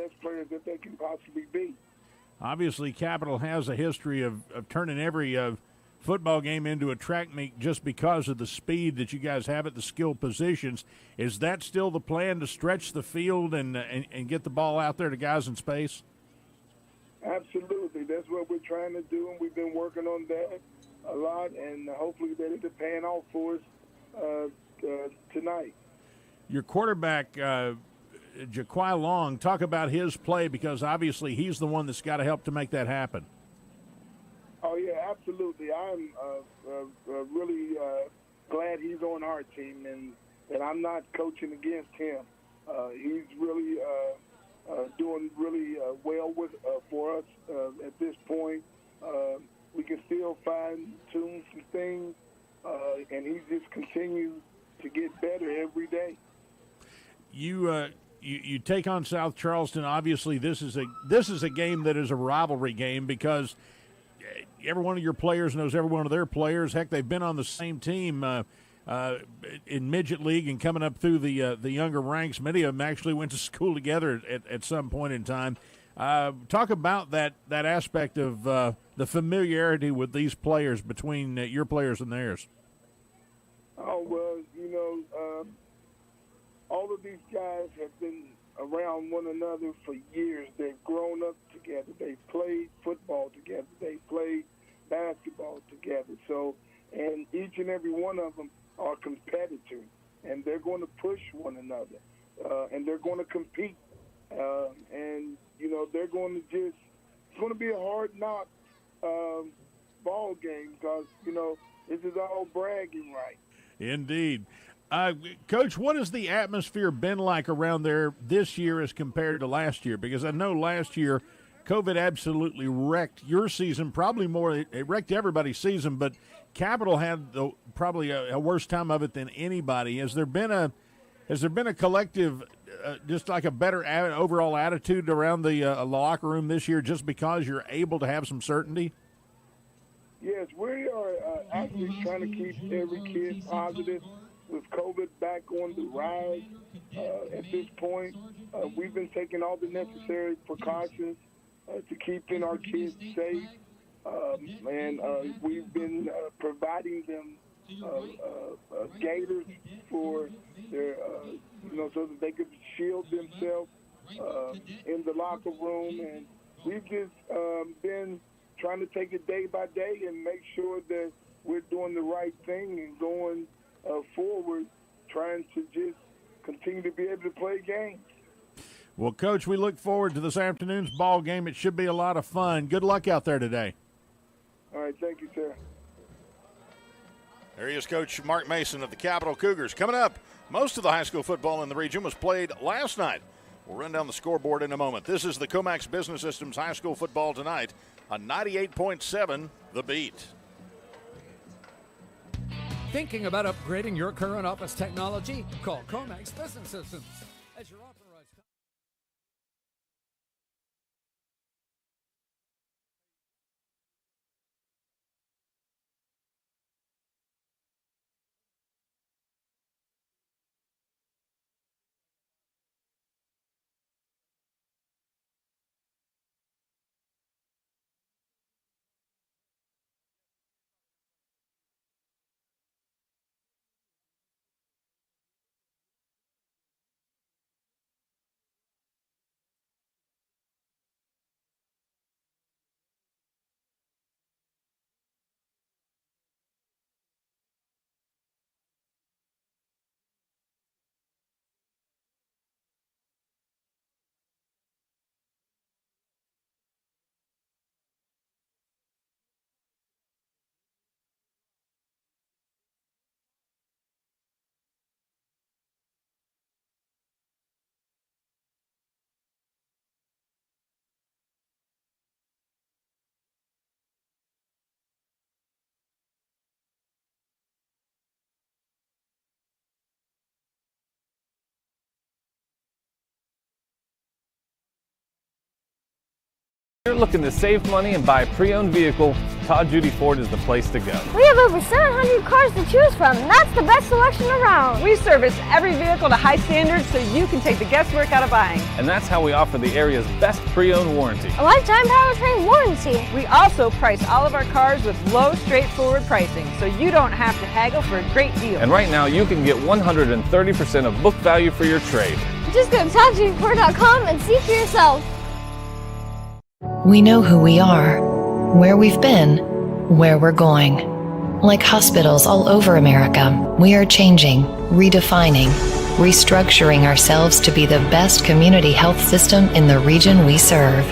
best players that they can possibly be. Obviously, Capital has a history of turning every football game into a track meet just because of the speed that you guys have at the skill positions. Is that still the plan, to stretch the field and get the ball out there to guys in space? Absolutely. That's what we're trying to do, and we've been working on that a lot, and hopefully that it's paying off for us tonight. Your quarterback, Jaquai Long, talk about his play, because obviously he's the one that's got to help to make that happen. Oh, yeah, absolutely. I'm really glad he's on our team, and that I'm not coaching against him. He's really doing really well for us at this point. We can still fine-tune some things, and he just continues to get better every day. You take on South Charleston. Obviously, this is a game that is a rivalry game, because every one of your players knows every one of their players. Heck, they've been on the same team in midget league and coming up through the younger ranks. Many of them actually went to school together at some point in time. Talk about that aspect of the familiarity with these players, between your players and theirs. Oh, well, all of these guys have been around one another for years. They've grown up together. They've played football together. They've played basketball together. So, and each and every one of them are competitors, and they're going to push one another, and they're going to compete. And, they're going to it's going to be a hard knock ball game, because, this is all bragging right. Indeed. Coach, what has the atmosphere been like around there this year as compared to last year? Because I know last year COVID absolutely wrecked your season, probably more. It wrecked everybody's season, but Capital had probably a worse time of it than anybody. Has there been a collective, just like a better overall attitude around the locker room this year, just because you're able to have some certainty? Yes, we are actually trying to keep every kid positive. With COVID back on the rise at this point, we've been taking all the necessary precautions to keeping our kids safe, and we've been providing them gaiters for their, so that they could shield themselves in the locker room, and we've just been trying to take it day by day and make sure that we're doing the right thing and going forward, trying to just continue to be able to play games. Well, Coach, we look forward to this afternoon's ball game. It should be a lot of fun. Good luck out there today. All right, thank you, sir. There he is, Coach Mark Mason of the Capital Cougars. Coming up, most of the high school football in the region was played last night. We'll run down the scoreboard in a moment. This is the Comax Business Systems High School Football tonight on 98.7 The Beat. Thinking about upgrading your current office technology? Call Comax Business Systems as your authorized. If you're looking to save money and buy a pre-owned vehicle, Todd Judy Ford is the place to go. We have over 700 cars to choose from, and that's the best selection around. We service every vehicle to high standards so you can take the guesswork out of buying. And that's how we offer the area's best pre-owned warranty. A lifetime powertrain warranty. We also price all of our cars with low, straightforward pricing, so you don't have to haggle for a great deal. And right now, you can get 130% of book value for your trade. Just go to ToddJudyFord.com and see for yourself. We know who we are, where we've been, where we're going. Like hospitals all over America, we are changing, redefining, restructuring ourselves to be the best community health system in the region we serve.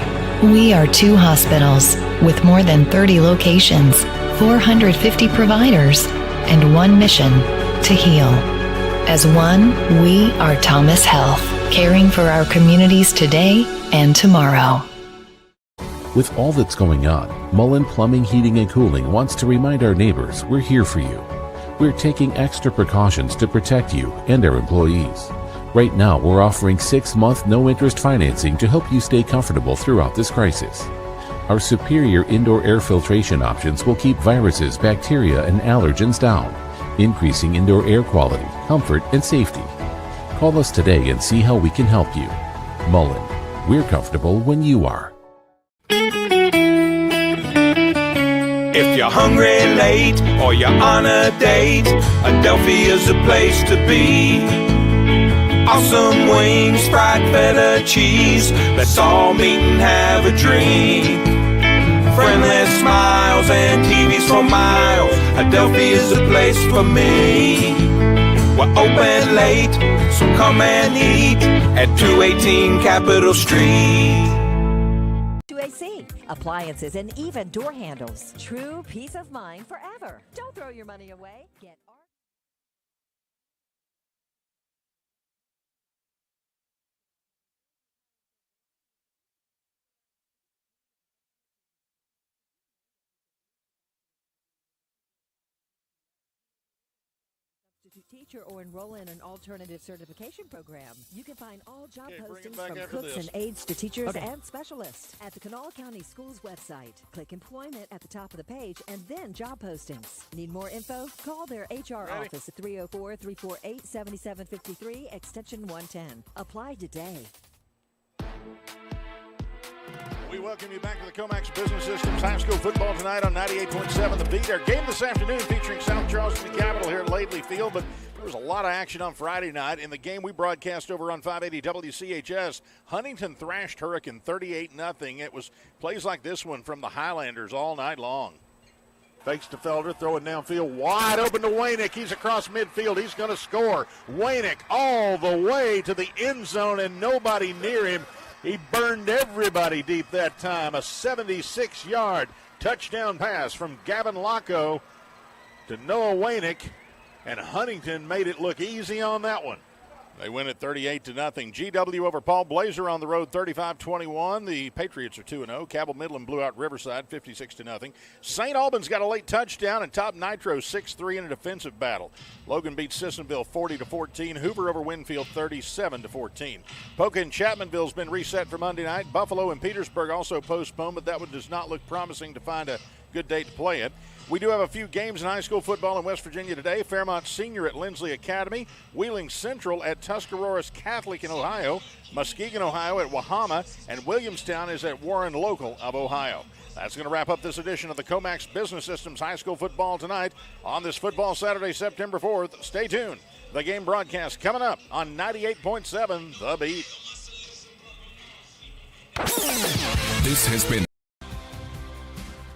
We are 2 hospitals with more than 30 locations, 450 providers, and 1 mission: to heal. As one, we are Thomas Health, caring for our communities today and tomorrow. With all that's going on, Mullen Plumbing, Heating, and Cooling wants to remind our neighbors we're here for you. We're taking extra precautions to protect you and our employees. Right now, we're offering 6-month no-interest financing to help you stay comfortable throughout this crisis. Our superior indoor air filtration options will keep viruses, bacteria, and allergens down, increasing indoor air quality, comfort, and safety. Call us today and see how we can help you. Mullen, we're comfortable when you are. If you're hungry late or you're on a date, Adelphia's the place to be. Awesome wings, fried feta cheese, let's all meet and have a drink. Friendly smiles and TVs for miles, Adelphia's the place for me. We're open late, so come and eat at 218 Capitol Street. AC, appliances, and even door handles. True peace of mind forever. Don't throw your money away. Get teacher or enroll in an alternative certification program. You can find all job postings from cooks and aides to teachers and specialists at the Kanawha County Schools website. Click employment at the top of the page and then job postings. Need more info? Call their HR office at 304-348-7753 extension 110. Apply today. We welcome you back to the Comax Business Systems High School Football tonight on 98.7 The Beat. Our game this afternoon featuring South Charleston and Capital here at Lately Field, but there was a lot of action on Friday night. In the game we broadcast over on 580 WCHS, Huntington thrashed Hurricane 38-0. It was plays like this one from the Highlanders all night long. Fakes to Felder, throwing downfield, wide open to Waynick. He's across midfield. He's going to score. Waynick all the way to the end zone and nobody near him. He burned everybody deep that time. A 76-yard touchdown pass from Gavin Locko to Noah Waynick, and Huntington made it look easy on that one. They win it 38-0. GW over Paul Blazer on the road, 35-21. The Patriots are 2-0. Cabell Midland blew out Riverside, 56-0. St. Albans got a late touchdown, and Top Nitro 6-3 in a defensive battle. Logan beat Sissonville 40-14. Hoover over Winfield 37-14. Polk and Chapmanville's been reset for Monday night. Buffalo and Petersburg also postponed, but that one does not look promising to find a good date to play it. We do have a few games in high school football in West Virginia today. Fairmont Senior at Lindsley Academy. Wheeling Central at Tuscaroras Catholic in Ohio. Muskegon, Ohio at Wahama. And Williamstown is at Warren Local of Ohio. That's going to wrap up this edition of the Comax Business Systems High School Football tonight on this football Saturday, September 4th. Stay tuned. The game broadcast coming up on 98.7 The Beat. This has been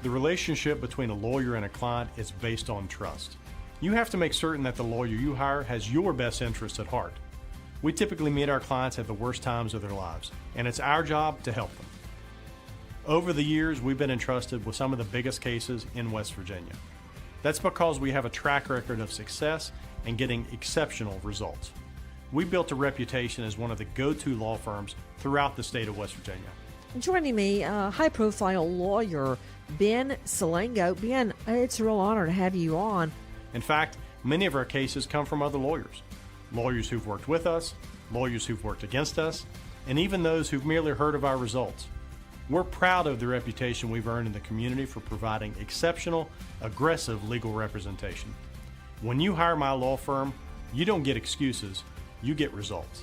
The relationship between a lawyer and a client is based on trust. You have to make certain that the lawyer you hire has your best interests at heart. We typically meet our clients at the worst times of their lives, and it's our job to help them. Over the years, we've been entrusted with some of the biggest cases in West Virginia. That's because we have a track record of success and getting exceptional results. We built a reputation as one of the go-to law firms throughout the state of West Virginia. Joining me, high-profile lawyer Ben Salengo. Ben, it's a real honor to have you on. In fact, many of our cases come from other lawyers who've worked with us, lawyers who've worked against us, and even those who've merely heard of our results. We're proud of the reputation we've earned in the community for providing exceptional, aggressive legal representation. When you hire my law firm, you don't get excuses, you get results.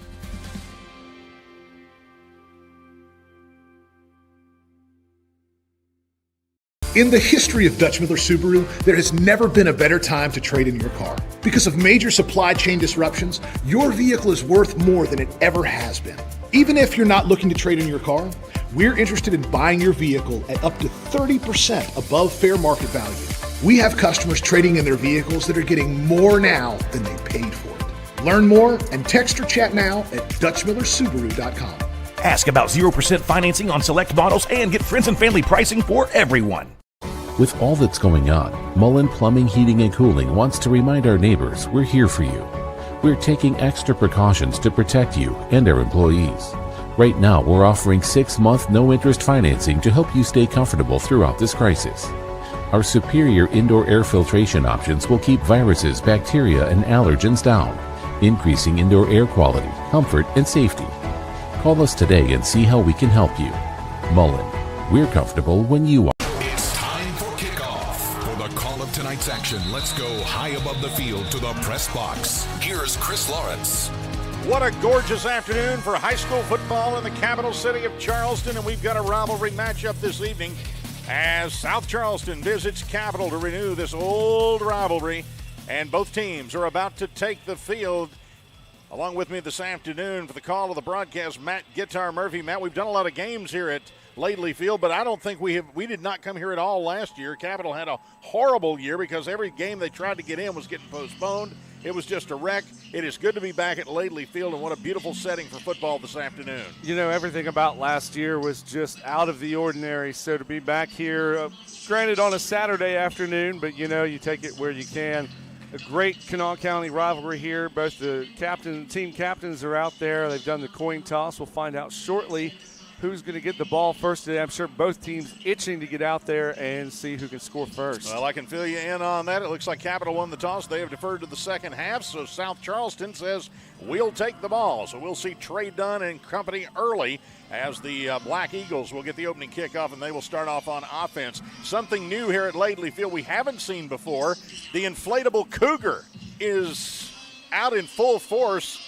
In the history of Dutch Miller Subaru, there has never been a better time to trade in your car. Because of major supply chain disruptions, your vehicle is worth more than it ever has been. Even if you're not looking to trade in your car, we're interested in buying your vehicle at up to 30% above fair market value. We have customers trading in their vehicles that are getting more now than they paid for it. Learn more and text or chat now at DutchMillerSubaru.com. Ask about 0% financing on select models and get friends and family pricing for everyone. With all that's going on, Mullen Plumbing, Heating, and Cooling wants to remind our neighbors we're here for you. We're taking extra precautions to protect you and our employees. Right now, we're offering 6-month no-interest financing to help you stay comfortable throughout this crisis. Our superior indoor air filtration options will keep viruses, bacteria, and allergens down, increasing indoor air quality, comfort, and safety. Call us today and see how we can help you. Mullen, we're comfortable when you are. Tonight's action. Let's go high above the field to the press box. Here's Chris Lawrence. What a gorgeous afternoon for high school football in the capital city of Charleston, and we've got a rivalry matchup this evening as South Charleston visits Capital to renew this old rivalry, and both teams are about to take the field. Along with me this afternoon for the call of the broadcast, Matt Guitar Murphy. Matt, we've done a lot of games here at Laidley Field, but I don't think we did not come here at all last year. Capital had a horrible year because every game they tried to get in was getting postponed. It was just a wreck. It is good to be back at Laidley Field, and what a beautiful setting for football this afternoon. You know, everything about last year was just out of the ordinary, so to be back here, granted on a Saturday afternoon, but you know, you take it where you can. A great Kanawha County rivalry here. Both the team captains are out there. They've done the coin toss. We'll find out shortly who's going to get the ball first today. I'm sure both teams itching to get out there and see who can score first. Well, I can fill you in on that. It looks like Capital won the toss. They have deferred to the second half, so South Charleston says we'll take the ball. So we'll see Trey Dunn and company early as the Black Eagles will get the opening kickoff, and they will start off on offense. Something new here at Laidley Field we haven't seen before. The inflatable Cougar is out in full force,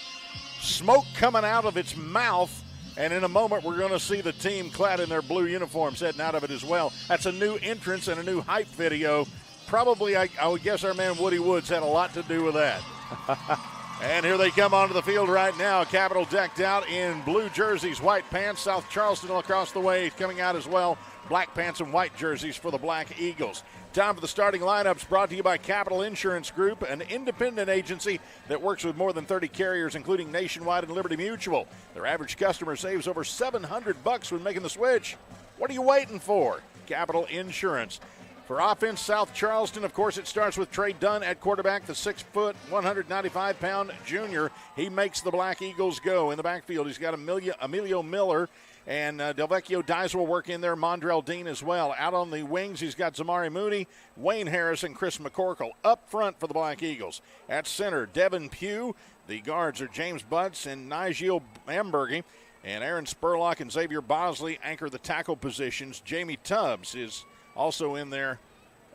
smoke coming out of its mouth. And in a moment, we're going to see the team clad in their blue uniforms heading out of it as well. That's a new entrance and a new hype video. Probably, I would guess our man Woody Woods had a lot to do with that. And here they come onto the field right now. Capital decked out in blue jerseys, white pants. South Charleston across the way coming out as well. Black pants and white jerseys for the Black Eagles. Time for the starting lineups, brought to you by Capital Insurance Group, an independent agency that works with more than 30 carriers, including Nationwide and Liberty Mutual. Their average customer saves over $700 when making the switch. What are you waiting for? Capital Insurance. For offense, South Charleston, of course, it starts with Trey Dunn at quarterback, the 6-foot, 195-pound junior. He makes the Black Eagles go. In the backfield, he's got Emilio Miller, and Delvecchio Dice will work in there. Mondrell Dean as well. Out on the wings, he's got Zamari Mooney, Wayne Harris, and Chris McCorkle. Up front for the Black Eagles. At center, Devin Pugh. The guards are James Butts and Nigel Ambergy. And Aaron Spurlock and Xavier Bosley anchor the tackle positions. Jamie Tubbs is also in there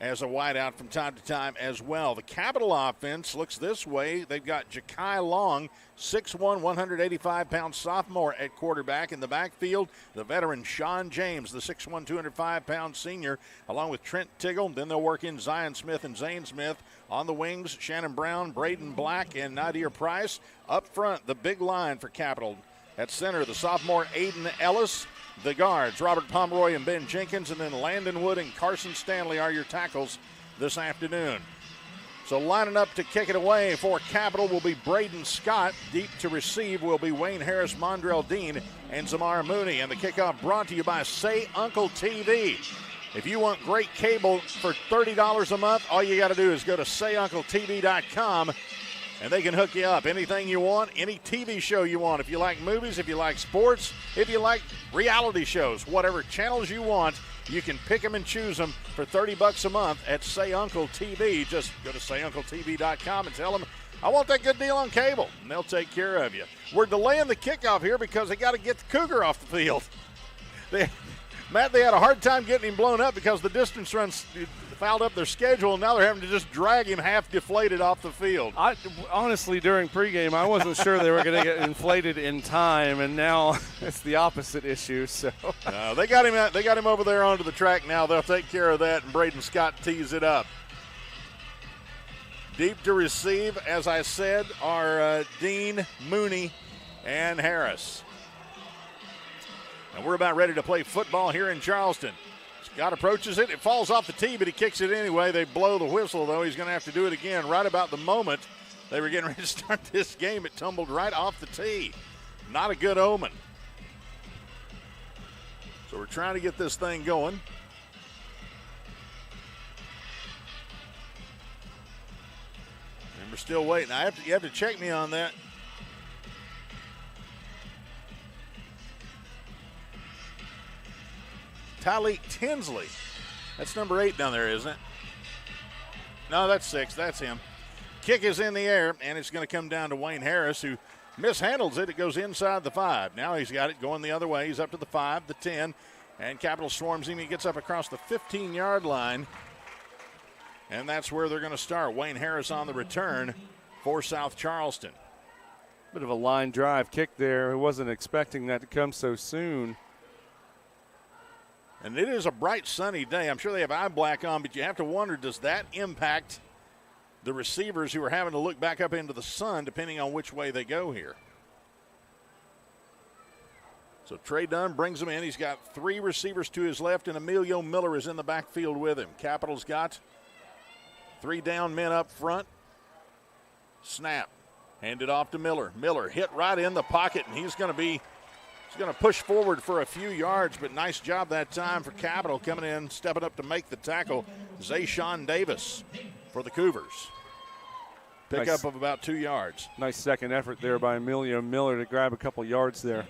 as a wideout from time to time as well. The Capital offense looks this way. They've got Ja'Kai Long, 6'1", 185-pound sophomore at quarterback. In the backfield, the veteran Sean James, the 6'1", 205-pound senior, along with Trent Tiggle. Then they'll work in Zion Smith and Zane Smith. On the wings, Shannon Brown, Braden Black, and Nadir Price. Up front, the big line for Capital. At center, the sophomore Aiden Ellis. The guards, Robert Pomeroy and Ben Jenkins, and then Landon Wood and Carson Stanley are your tackles this afternoon. So lining up to kick it away for Capital will be Braden Scott. Deep to receive will be Wayne Harris, Mondrell Dean, and Zamar Mooney. And the kickoff brought to you by Say Uncle TV. If you want great cable for $30 a month, all you got to do is go to SayUncleTV.com. And they can hook you up. Anything you want, any TV show you want. If you like movies, if you like sports, if you like reality shows, whatever channels you want, you can pick them and choose them for $30 a month at Say Uncle TV. Just go to SayUncleTV.com and tell them, I want that good deal on cable, and they'll take care of you. We're delaying the kickoff here because they got to get the Cougar off the field. Matt, they had a hard time getting him blown up because the distance runs fouled up their schedule, and now they're having to just drag him half deflated off the field. Honestly, during pregame, I wasn't sure they were going to get inflated in time, and now it's the opposite issue. So they got him out. They got him over there onto the track now. They'll take care of that, and Braden Scott tees it up. Deep to receive, as I said, are Dean, Mooney, and Harris. And we're about ready to play football here in Charleston. Scott approaches it. It falls off the tee, but he kicks it anyway. They blow the whistle, though. He's going to have to do it again. Right about the moment they were getting ready to start this game, it tumbled right off the tee. Not a good omen. So we're trying to get this thing going. And we're still waiting. You have to check me on that. Tyleek Tinsley. That's number 8 down there, isn't it? No, that's 6. That's him. Kick is in the air, and it's going to come down to Wayne Harris, who mishandles it. It goes inside the 5. Now he's got it going the other way. He's up to the 5, the 10, and Capital swarms him. He gets up across the 15-yard line, and that's where they're going to start. Wayne Harris on the return for South Charleston. Bit of a line drive kick there. I wasn't expecting that to come so soon. And it is a bright, sunny day. I'm sure they have eye black on, but you have to wonder, does that impact the receivers who are having to look back up into the sun depending on which way they go here? So Trey Dunn brings him in. He's got 3 receivers to his left, and Emilio Miller is in the backfield with him. Capital's got 3 down men up front. Snap. Handed off to Miller. Miller hit right in the pocket, and he's going to push forward for a few yards, but nice job that time for Capital coming in, stepping up to make the tackle. Zayshawn Davis for the Cougars. Pickup of about 2 yards. Nice second effort there by Emilio Miller to grab a couple yards there.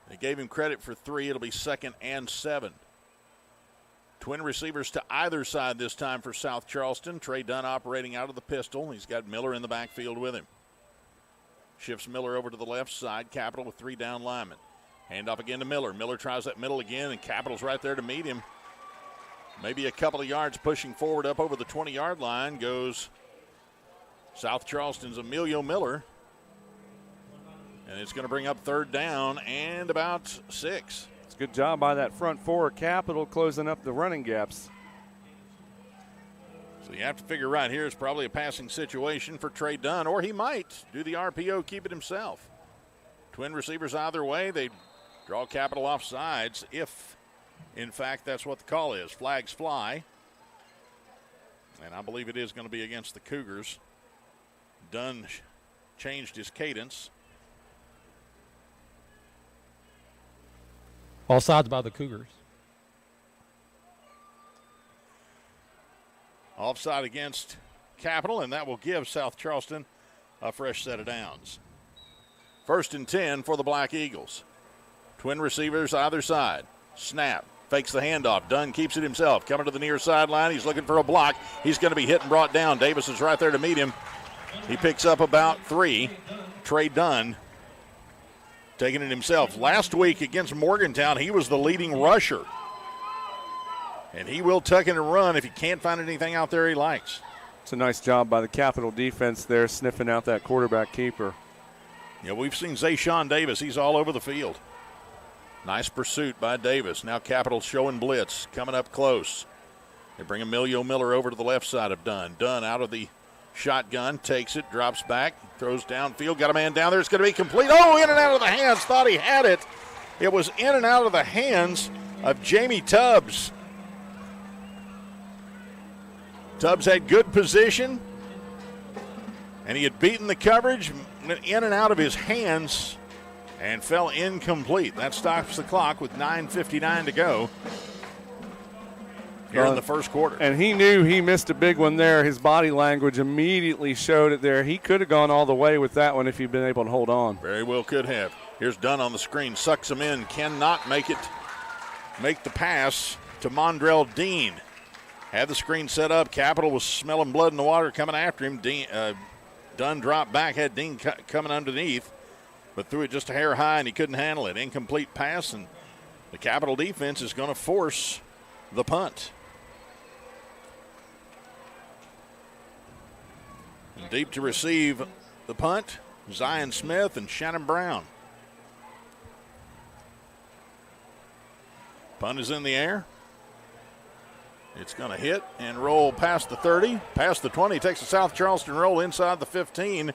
They gave him credit for 3. It'll be 2nd and 7. Twin receivers to either side this time for South Charleston. Trey Dunn operating out of the pistol. He's got Miller in the backfield with him. Shifts Miller over to the left side. Capital with 3 down linemen. Hand off again to Miller. Miller tries that middle again, and Capital's right there to meet him. Maybe a couple of yards pushing forward up over the 20-yard line goes South Charleston's Emilio Miller. And it's going to bring up 3rd down and about 6. It's a good job by that front 4. Capital closing up the running gaps. So you have to figure right here is probably a passing situation for Trey Dunn, or he might do the RPO, keep it himself. Twin receivers either way. They draw Capital off sides if, in fact, that's what the call is. Flags fly. And I believe it is going to be against the Cougars. Dunn changed his cadence. Offsides by the Cougars. Offside against Capital, and that will give South Charleston a fresh set of downs. 1st and 10 for the Black Eagles. Twin receivers either side. Snap. Fakes the handoff. Dunn keeps it himself. Coming to the near sideline. He's looking for a block. He's going to be hit and brought down. Davis is right there to meet him. He picks up about 3. Trey Dunn taking it himself. Last week against Morgantown, he was the leading rusher. And he will tuck in and run if he can't find anything out there he likes. It's a nice job by the Capital defense there, sniffing out that quarterback keeper. Yeah, we've seen Zayshawn Davis. He's all over the field. Nice pursuit by Davis. Now Capital showing blitz, coming up close. They bring Emilio Miller over to the left side of Dunn. Dunn out of the shotgun, takes it, drops back, throws downfield. Got a man down there. It's going to be complete. Oh, in and out of the hands. Thought he had it. It was in and out of the hands of Jamie Tubbs. Tubbs had good position, and he had beaten the coverage, went in and out of his hands, and fell incomplete. That stops the clock with 9:59 to go here in the first quarter. And he knew he missed a big one there. His body language immediately showed it there. He could have gone all the way with that one if he'd been able to hold on. Very well could have. Here's Dunn on the screen, sucks him in, cannot make the pass to Mondrell Dean. Had the screen set up. Capital was smelling blood in the water coming after him. Dunn dropped back, had Dean coming underneath, but threw it just a hair high, and he couldn't handle it. Incomplete pass, and The Capital defense is going to force the punt. And deep to receive the punt, Zion Smith and Shannon Brown. Punt is in the air. It's going to hit and roll past the 30, past the 20, takes a South Charleston roll inside the 15,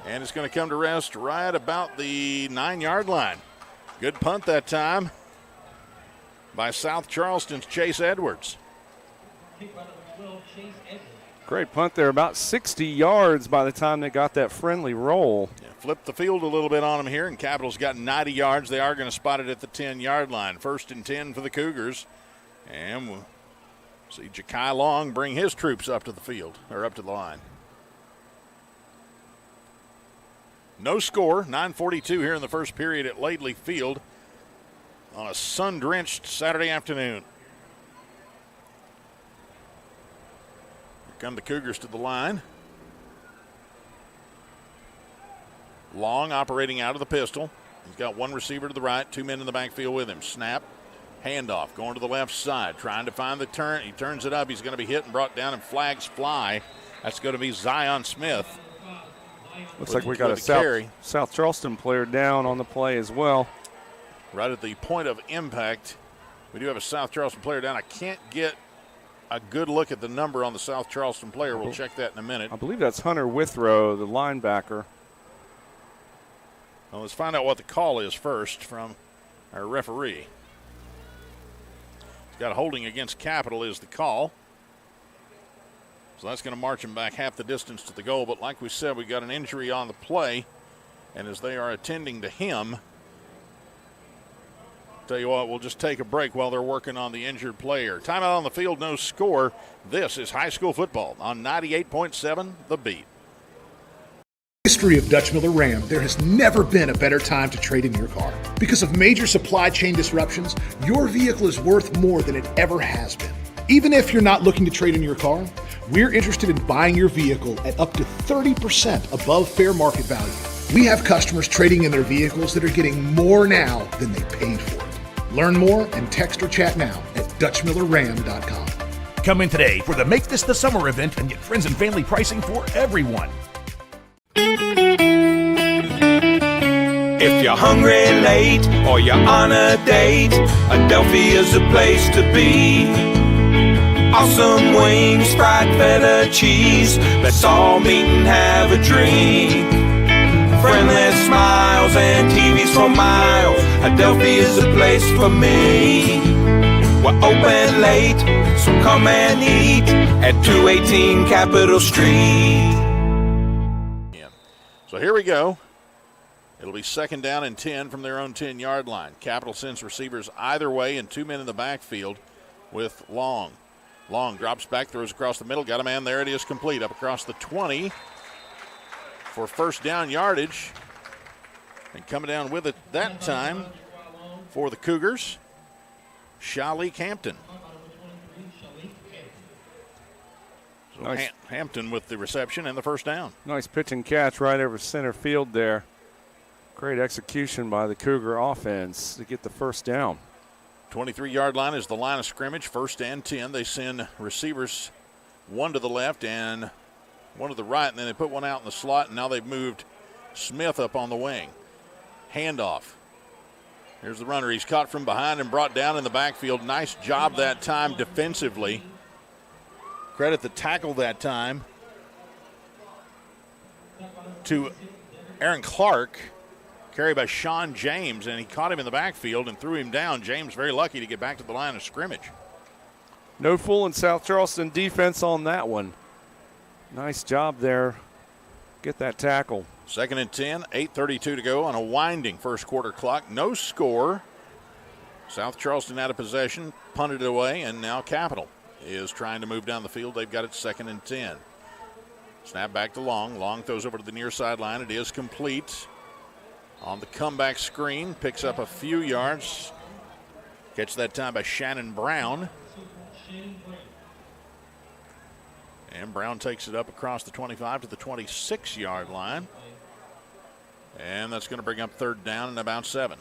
and it's going to come to rest right about the 9-yard line. Good punt that time by South Charleston's Chase Edwards. Great punt there, about 60 yards by the time they got that friendly roll. Yeah, flipped the field a little bit on them here, and Capital's got 90 yards. They are going to spot it at the 10-yard line. 1st and 10 for the Cougars. And we'll see Ja'Kai Long bring his troops up to the field, or up to the line. No score, 9:42 here in the first period at Laidley Field on a sun-drenched Saturday afternoon. Here come the Cougars to the line. Long operating out of the pistol. He's got one receiver to the right, 2 men in the backfield with him. Snap, handoff, going to the left side, trying to find the turn. He turns it up. He's going to be hit and brought down, and flags fly. That's going to be Zion Smith. Looks like we got a South Charleston player down on the play as well. Right at the point of impact, we do have a South Charleston player down. I can't get a good look at the number on the South Charleston player. We'll check that in a minute. I believe that's Hunter Withrow, the linebacker. Well, let's find out what the call is first from our referee. He's got a holding against Capital is the call. So that's going to march him back half the distance to the goal. But like we said, we got an injury on the play. And as they are attending to him, tell you what, we'll just take a break while they're working on the injured player. Timeout on the field, no score. This is high school football on 98.7 The Beat. History of Dutch Miller Ram, there has never been a better time to trade in your car. Because of major supply chain disruptions, your vehicle is worth more than it ever has been. Even if you're not looking to trade in your car, we're interested in buying your vehicle at up to 30% above fair market value. We have customers trading in their vehicles that are getting more now than they paid for it. Learn more and text or chat now at DutchMillerRam.com. Come in today for the Make This the Summer event and get friends and family pricing for everyone. If you're hungry late or you're on a date, Adelphia's the place to be. Awesome wings, fried feta cheese. Let's all meet and have a drink. Friendly smiles and TVs for miles. Adelphia's the place for me. We're open late, so come and eat at 218 Capitol Street. So here we go. It'll be 2nd down and 10 from their own 10-yard line. Capital sends receivers either way and 2 men in the backfield with Long. Long drops back, throws across the middle, got a man there. It is complete up across the 20 for 1st down yardage. And coming down with it that time for the Cougars, Shalik Hampton. So nice. Hampton with the reception and the 1st down. Nice pitch and catch right over center field there. Great execution by the Cougar offense to get the 1st down. 23-yard line is the line of scrimmage, 1st and 10. They send receivers one to the left and one to the right, and then they put one out in the slot, and now they've moved Smith up on the wing. Handoff. Here's the runner. He's caught from behind and brought down in the backfield. Nice job that time defensively. Credit the tackle that time to Aaron Clark. Carry by Sean James, and he caught him in the backfield and threw him down. James very lucky to get back to the line of scrimmage. No fooling South Charleston defense on that one. Nice job there. Get that tackle. 2nd and 10, 8:32 to go on a winding first quarter clock. No score. South Charleston out of possession, punted it away, and now Capital is trying to move down the field. They've got it 2nd and 10. Snap back to Long. Long throws over to the near sideline. It is complete. On the comeback screen, picks up a few yards. Catch that time by Shannon Brown. And Brown takes it up across the 25 to the 26-yard line. And that's going to bring up 3rd down and about 7.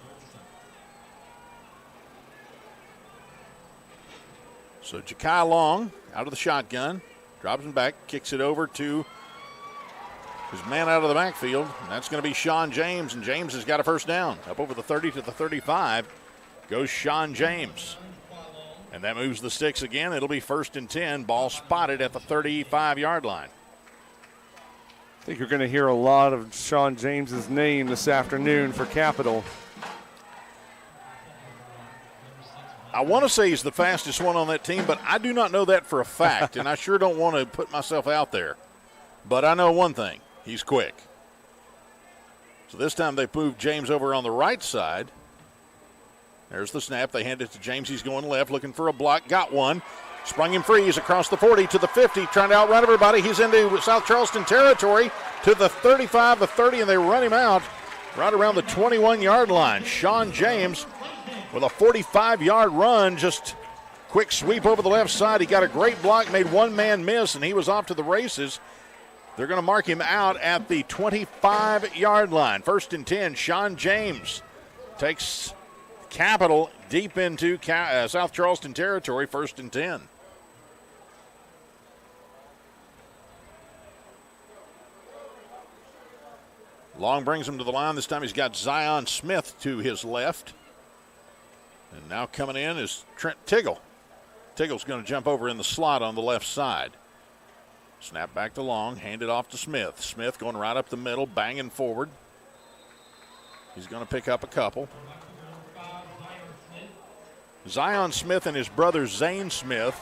So Ja'Kai Long out of the shotgun, drops him back, kicks it over to his man out of the backfield. And that's going to be Sean James, and James has got a first down. Up over the 30 to the 35 goes Sean James. And that moves the sticks again. It'll be 1st and 10. Ball spotted at the 35-yard line. I think you're going to hear a lot of Sean James's name this afternoon for Capital. I want to say he's the fastest one on that team, but I do not know that for a fact, and I sure don't want to put myself out there. But I know one thing. He's quick. So this time they've moved James over on the right side. There's the snap. They hand it to James. He's going left, looking for a block. Got one. Sprung him free. He's across the 40 to the 50, trying to outrun everybody. He's into South Charleston territory to the 35, the 30, and they run him out right around the 21-yard line. Sean James with a 45-yard run, just quick sweep over the left side. He got a great block, made one man miss, and he was off to the races. They're going to mark him out at the 25-yard line. 1st and 10, Sean James takes Capital deep into South Charleston territory, 1st and 10. Long brings him to the line. This time he's got Zion Smith to his left. And now coming in is Trent Tiggle. Tiggle's going to jump over in the slot on the left side. Snap back to Long, hand it off to Smith. Smith going right up the middle, banging forward. He's going to pick up a couple. Zion Smith and his brother Zane Smith,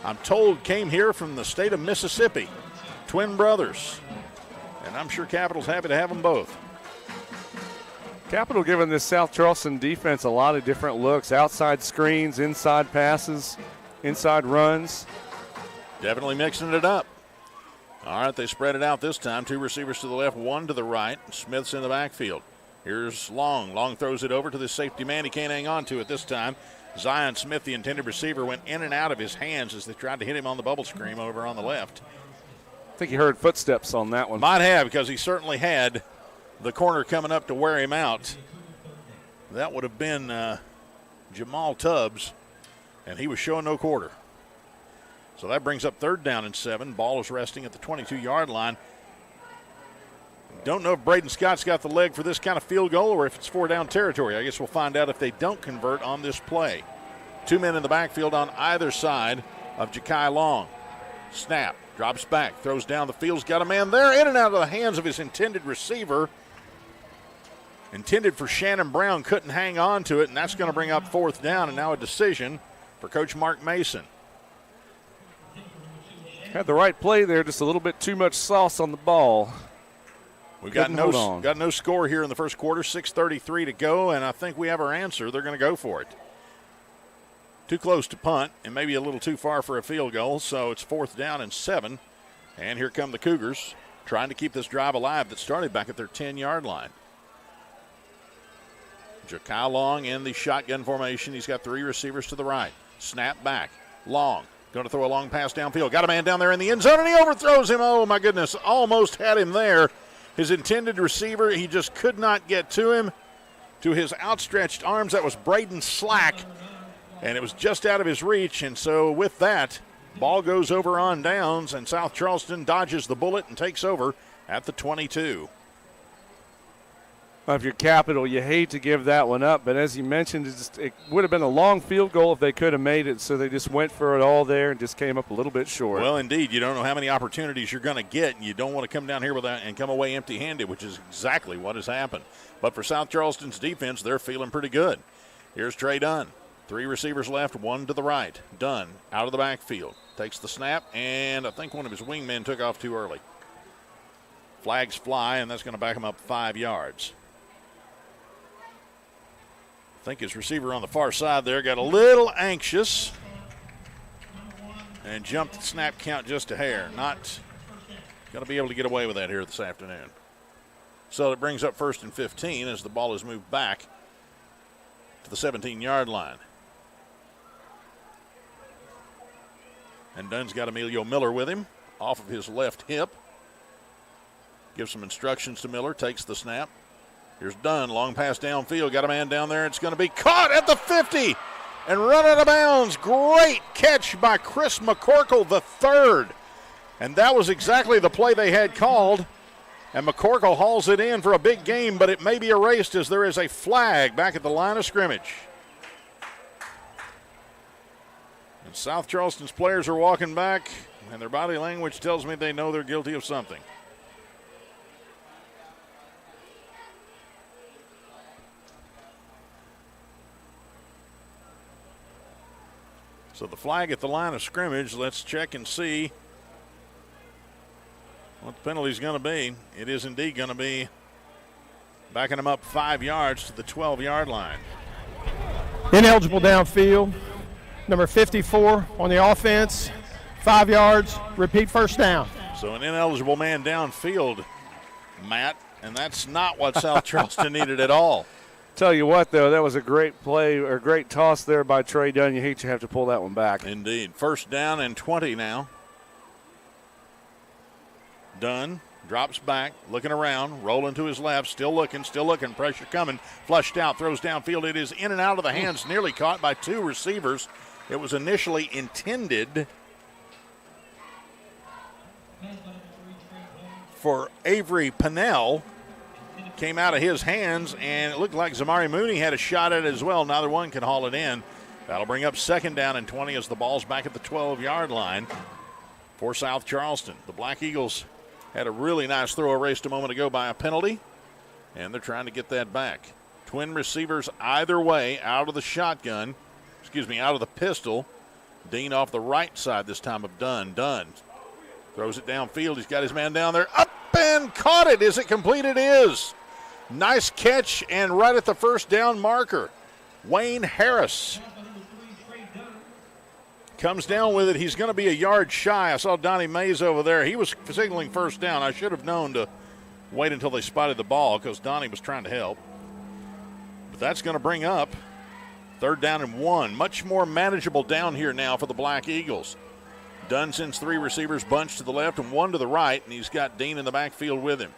I'm told, came here from the state of Mississippi. Twin brothers. And I'm sure Capital's happy to have them both. Capital giving this South Charleston defense a lot of different looks. Outside screens, inside passes, inside runs. Definitely mixing it up. All right, they spread it out this time. 2 receivers to the left, 1 to the right. Smith's in the backfield. Here's Long. Long throws it over to the safety man. He can't hang on to it this time. Zion Smith, the intended receiver, went in and out of his hands as they tried to hit him on the bubble screen over on the left. I think he heard footsteps on that one. Might have, because he certainly had the corner coming up to wear him out. That would have been Jamal Tubbs, and he was showing no quarter. So that brings up 3rd down and 7. Ball is resting at the 22-yard line. Don't know if Braden Scott's got the leg for this kind of field goal or if it's 4-down territory. I guess we'll find out if they don't convert on this play. 2 men in the backfield on either side of Ja'Kai Long. Snap, drops back, throws down the field's got a man there, in and out of the hands of his intended receiver. Intended for Shannon Brown, couldn't hang on to it, and that's going to bring up 4th down, and now a decision for Coach Mark Mason. Had the right play there, just a little bit too much sauce on the ball. We've got no score here in the first quarter, 6:33 to go, and I think we have our answer. They're going to go for it. Too close to punt and maybe a little too far for a field goal, so it's 4th down and 7. And here come the Cougars trying to keep this drive alive that started back at their 10-yard line. Ja'Kai Long in the shotgun formation. He's got 3 receivers to the right. Snap back. Long. Going to throw a long pass downfield. Got a man down there in the end zone, and he overthrows him. Oh, my goodness. Almost had him there. His intended receiver, he just could not get to him, to his outstretched arms. That was Braden Slack, and it was just out of his reach. And so with that, ball goes over on downs, and South Charleston dodges the bullet and takes over at the 22. If you're Capital, you hate to give that one up, but as you mentioned, it would have been a long field goal if they could have made it, so they just went for it all there and just came up a little bit short. Well, indeed, you don't know how many opportunities you're going to get, and you don't want to come down here with that and come away empty-handed, which is exactly what has happened. But for South Charleston's defense, they're feeling pretty good. Here's Trey Dunn. 3 receivers left, 1 to the right. Dunn out of the backfield. Takes the snap, and I think one of his wingmen took off too early. Flags fly, and that's going to back him up 5 yards. I think his receiver on the far side there got a little anxious and jumped the snap count just a hair. Not going to be able to get away with that here this afternoon. So it brings up 1st and 15 as the ball is moved back to the 17-yard line. And Dunn's got Emilio Miller with him off of his left hip. Gives some instructions to Miller, takes the snap. Here's Dunn, long pass downfield, got a man down there. It's going to be caught at the 50. and run out of bounds. Great catch by Chris McCorkle, the third. And that was exactly the play they had called. And McCorkle hauls it in for a big game, but it may be erased as there is a flag back at the line of scrimmage. And South Charleston's players are walking back, and their body language tells me they know they're guilty of something. So the flag at the line of scrimmage, let's check and see what the penalty's going to be. It is indeed going to be backing them up 5 yards to the 12-yard line. Ineligible downfield. Number 54 on the offense. 5 yards. Repeat first down. So an ineligible man downfield, Matt, and that's not what South Charleston needed at all. Tell you what, though, that was a great play or great toss there by Trey Dunn. You hate to have to pull that one back. Indeed. First down and 20 now. Dunn drops back, looking around, rolling to his left, still looking, pressure coming, flushed out, throws downfield. It is in and out of the hands, nearly caught by 2 receivers. It was initially intended for Avery Pennell. Came out of his hands, and it looked like Zamari Mooney had a shot at it as well. Neither one can haul it in. That'll bring up second down and 20 as the ball's back at the 12-yard line for South Charleston. The Black Eagles had a really nice throw erased a moment ago by a penalty, and they're trying to get that back. Twin receivers either way out of the shotgun, out of the pistol. Dean off the right side this time of Dunn. Dunn throws it downfield. He's got his man down there. Up and caught it. Is it complete? It is. Nice catch and right at the first down marker. Wayne Harris comes down with it. He's going to be a yard shy. I saw Donnie Mays over there. He was signaling first down. I should have known to wait until they spotted the ball because Donnie was trying to help. But that's going to bring up third down and 1. Much more manageable down here now for the Black Eagles. Dunn sends 3 receivers bunched to the left and 1 to the right, and he's got Dean in the backfield with him.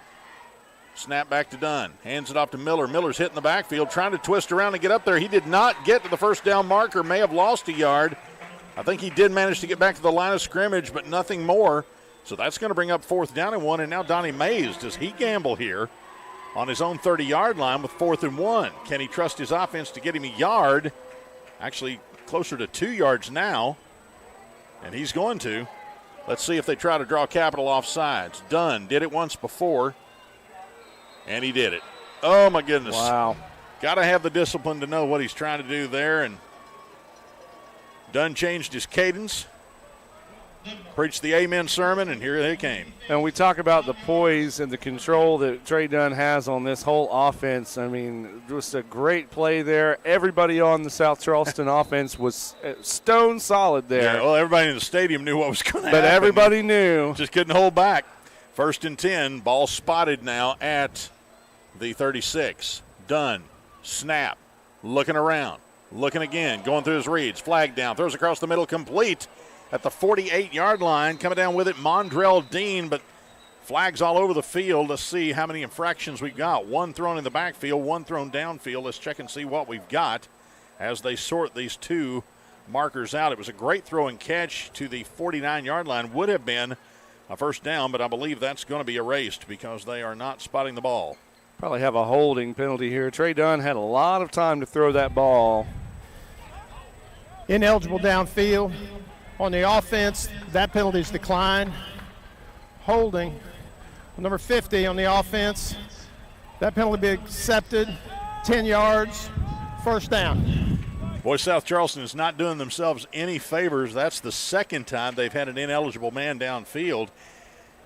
Snap back to Dunn. Hands it off to Miller. Miller's hitting the backfield, trying to twist around and get up there. He did not get to the first down marker, may have lost a yard. I think he did manage to get back to the line of scrimmage, but nothing more. So that's going to bring up fourth down and 1, and now Donnie Mays, does he gamble here on his own 30-yard line with 4th and 1? Can he trust his offense to get him a yard? Actually, closer to 2 yards now, and he's going to. Let's see if they try to draw Capital off sides. Dunn did it once before, and he did it. Oh, my goodness. Wow. Got to have the discipline to know what he's trying to do there, and Dunn changed his cadence, preached the amen sermon, and here they came. And we talk about the poise and the control that Trey Dunn has on this whole offense. I mean, just a great play there. Everybody on the South Charleston offense was stone solid there. Yeah, well, everybody in the stadium knew what was going to happen. But everybody knew. Just couldn't hold back. 1st and 10, ball spotted now at the 36. Dunn, snap, looking around, looking again, going through his reads, flag down, throws across the middle, complete at the 48-yard line. Coming down with it, Mondrell Dean, but flags all over the field. Let's see how many infractions we've got. 1 thrown in the backfield, 1 thrown downfield. Let's check and see what we've got as they sort these 2 markers out. It was a great throw and catch to the 49-yard line. Would have been a first down, but I believe that's going to be erased because they are not spotting the ball. Probably have a holding penalty here. Trey Dunn had a lot of time to throw that ball. Ineligible downfield. On the offense, that penalty's declined. Holding. Number 50 on the offense. That penalty be accepted. 10 yards. First down. Boy, South Charleston is not doing themselves any favors. That's the second time they've had an ineligible man downfield.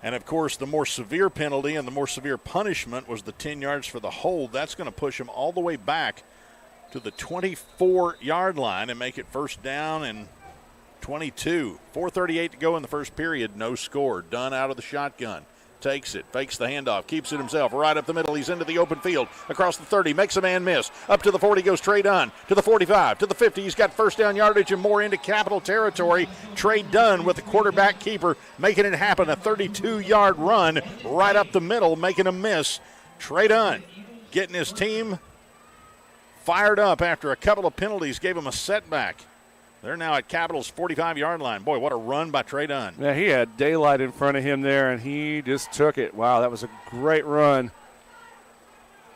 And, of course, the more severe penalty and the more severe punishment was the 10 yards for the hold. That's going to push them all the way back to the 24-yard line and make it first down and 22. 4:38 to go in the first period. No score. Dunn out of the shotgun. Takes it, fakes the handoff, keeps it himself, right up the middle. He's into the open field, across the 30, makes a man miss. Up to the 40 goes Trey Dunn, to the 45, to the 50. He's got first down yardage and more into Capital territory. Trey Dunn with the quarterback keeper, making it happen. A 32-yard run right up the middle, making a miss. Trey Dunn getting his team fired up after a couple of penalties gave them a setback. They're now at Capital's 45-yard line. Boy, what a run by Trey Dunn. Yeah, he had daylight in front of him there, and he just took it. Wow, that was a great run.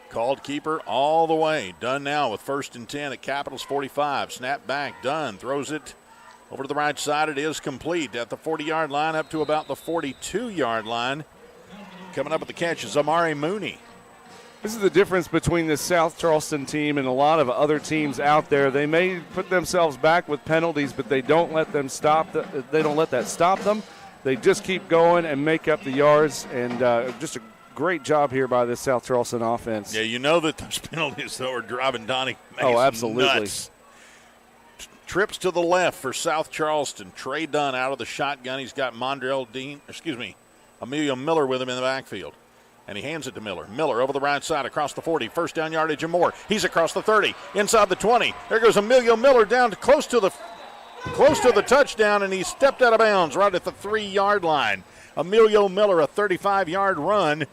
Called keeper all the way. Dunn now with 1st and 10 at Capital's 45. Snap back. Dunn throws it over to the right side. It is complete at the 40-yard line up to about the 42-yard line. Coming up with the catch is Amari Mooney. This is the difference between the South Charleston team and a lot of other teams out there. They may put themselves back with penalties, but they don't let them stop. They don't let that stop them. They just keep going and make up the yards, and just a great job here by the South Charleston offense. Yeah, you know that those penalties, though, are driving Donnie Mason absolutely nuts. Trips to the left for South Charleston. Trey Dunn out of the shotgun. He's got Emilio Miller with him in the backfield. And he hands it to Miller. Miller over the right side across the 40. 1st down yardage and more. He's across the 30. Inside the 20. There goes Emilio Miller down to close to the touchdown, and he stepped out of bounds right at the 3-yard line. Emilio Miller, a 35-yard run,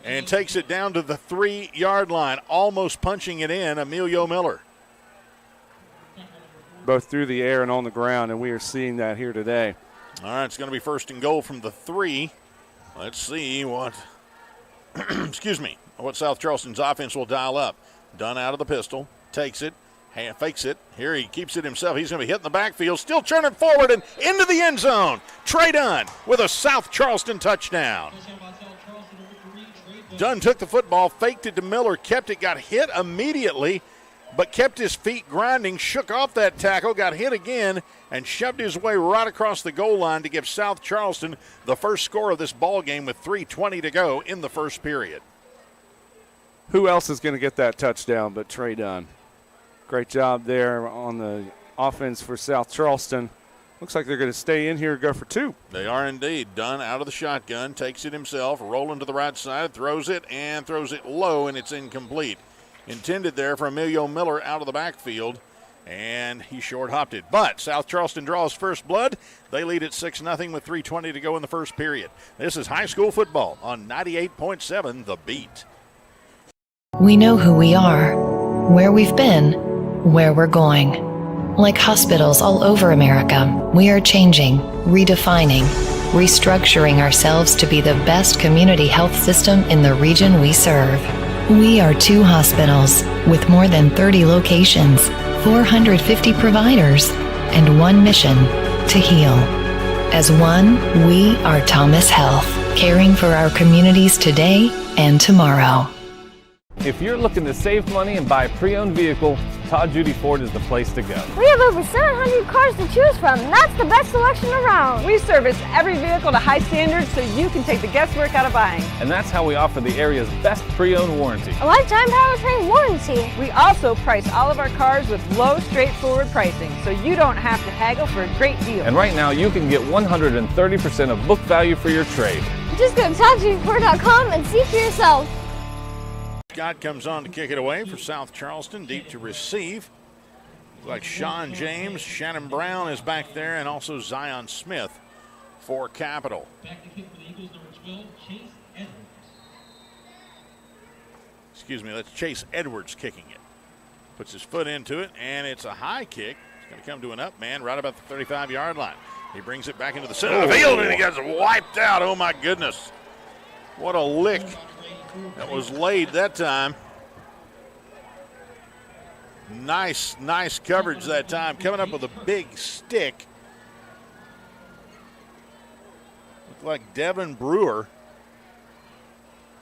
and takes it down to the 3-yard line, almost punching it in. Emilio Miller. Both through the air and on the ground, and we are seeing that here today. All right, it's going to be 1st and goal from the 3. Let's see what what South Charleston's offense will dial up. Dunn out of the pistol, takes it, fakes it. Here he keeps it himself. He's going to be hitting the backfield, still churning forward and into the end zone. Trey Dunn with a South Charleston touchdown. Dunn took the football, faked it to Miller, kept it, got hit immediately, but kept his feet grinding, shook off that tackle, got hit again, and shoved his way right across the goal line to give South Charleston the first score of this ball game with 3:20 to go in the first period. Who else is going to get that touchdown but Trey Dunn? Great job there on the offense for South Charleston. Looks like they're going to stay in here and go for 2. They are indeed. Dunn out of the shotgun, takes it himself, rolling to the right side, throws it low, and it's incomplete. Intended there for Emilio Miller out of the backfield, and he short-hopped it. But South Charleston draws first blood. They lead at 6-0 with 3:20 to go in the first period. This is high school football on 98.7 The Beat. We know who we are, where we've been, where we're going. Like hospitals all over America, we are changing, redefining, restructuring ourselves to be the best community health system in the region we serve. We are 2 hospitals with more than 30 locations, 450 providers, and 1 mission: to heal. As one, we are Thomas Health, caring for our communities today and tomorrow. If you're looking to save money and buy a pre-owned vehicle, Todd Judy Ford is the place to go. We have over 700 cars to choose from, and that's the best selection around. We service every vehicle to high standards so you can take the guesswork out of buying. And that's how we offer the area's best pre-owned warranty. A lifetime powertrain warranty. We also price all of our cars with low, straightforward pricing, so you don't have to haggle for a great deal. And right now, you can get 130% of book value for your trade. Just go to ToddJudyFord.com and see for yourself. Scott comes on to kick it away for South Charleston, deep to receive. Looks like Sean James, Shannon Brown is back there, and also Zion Smith for Capital. Back to kick for the Eagles, number 12, Chase Edwards. Excuse me, that's Chase Edwards kicking it. Puts his foot into it, and it's a high kick. It's going to come to an up man right about the 35-yard line. He brings it back into the center of the field, and he gets wiped out. Oh, my goodness. What a lick that was laid that time. Nice coverage that time. Coming up with a big stick. Looked like Devin Brewer.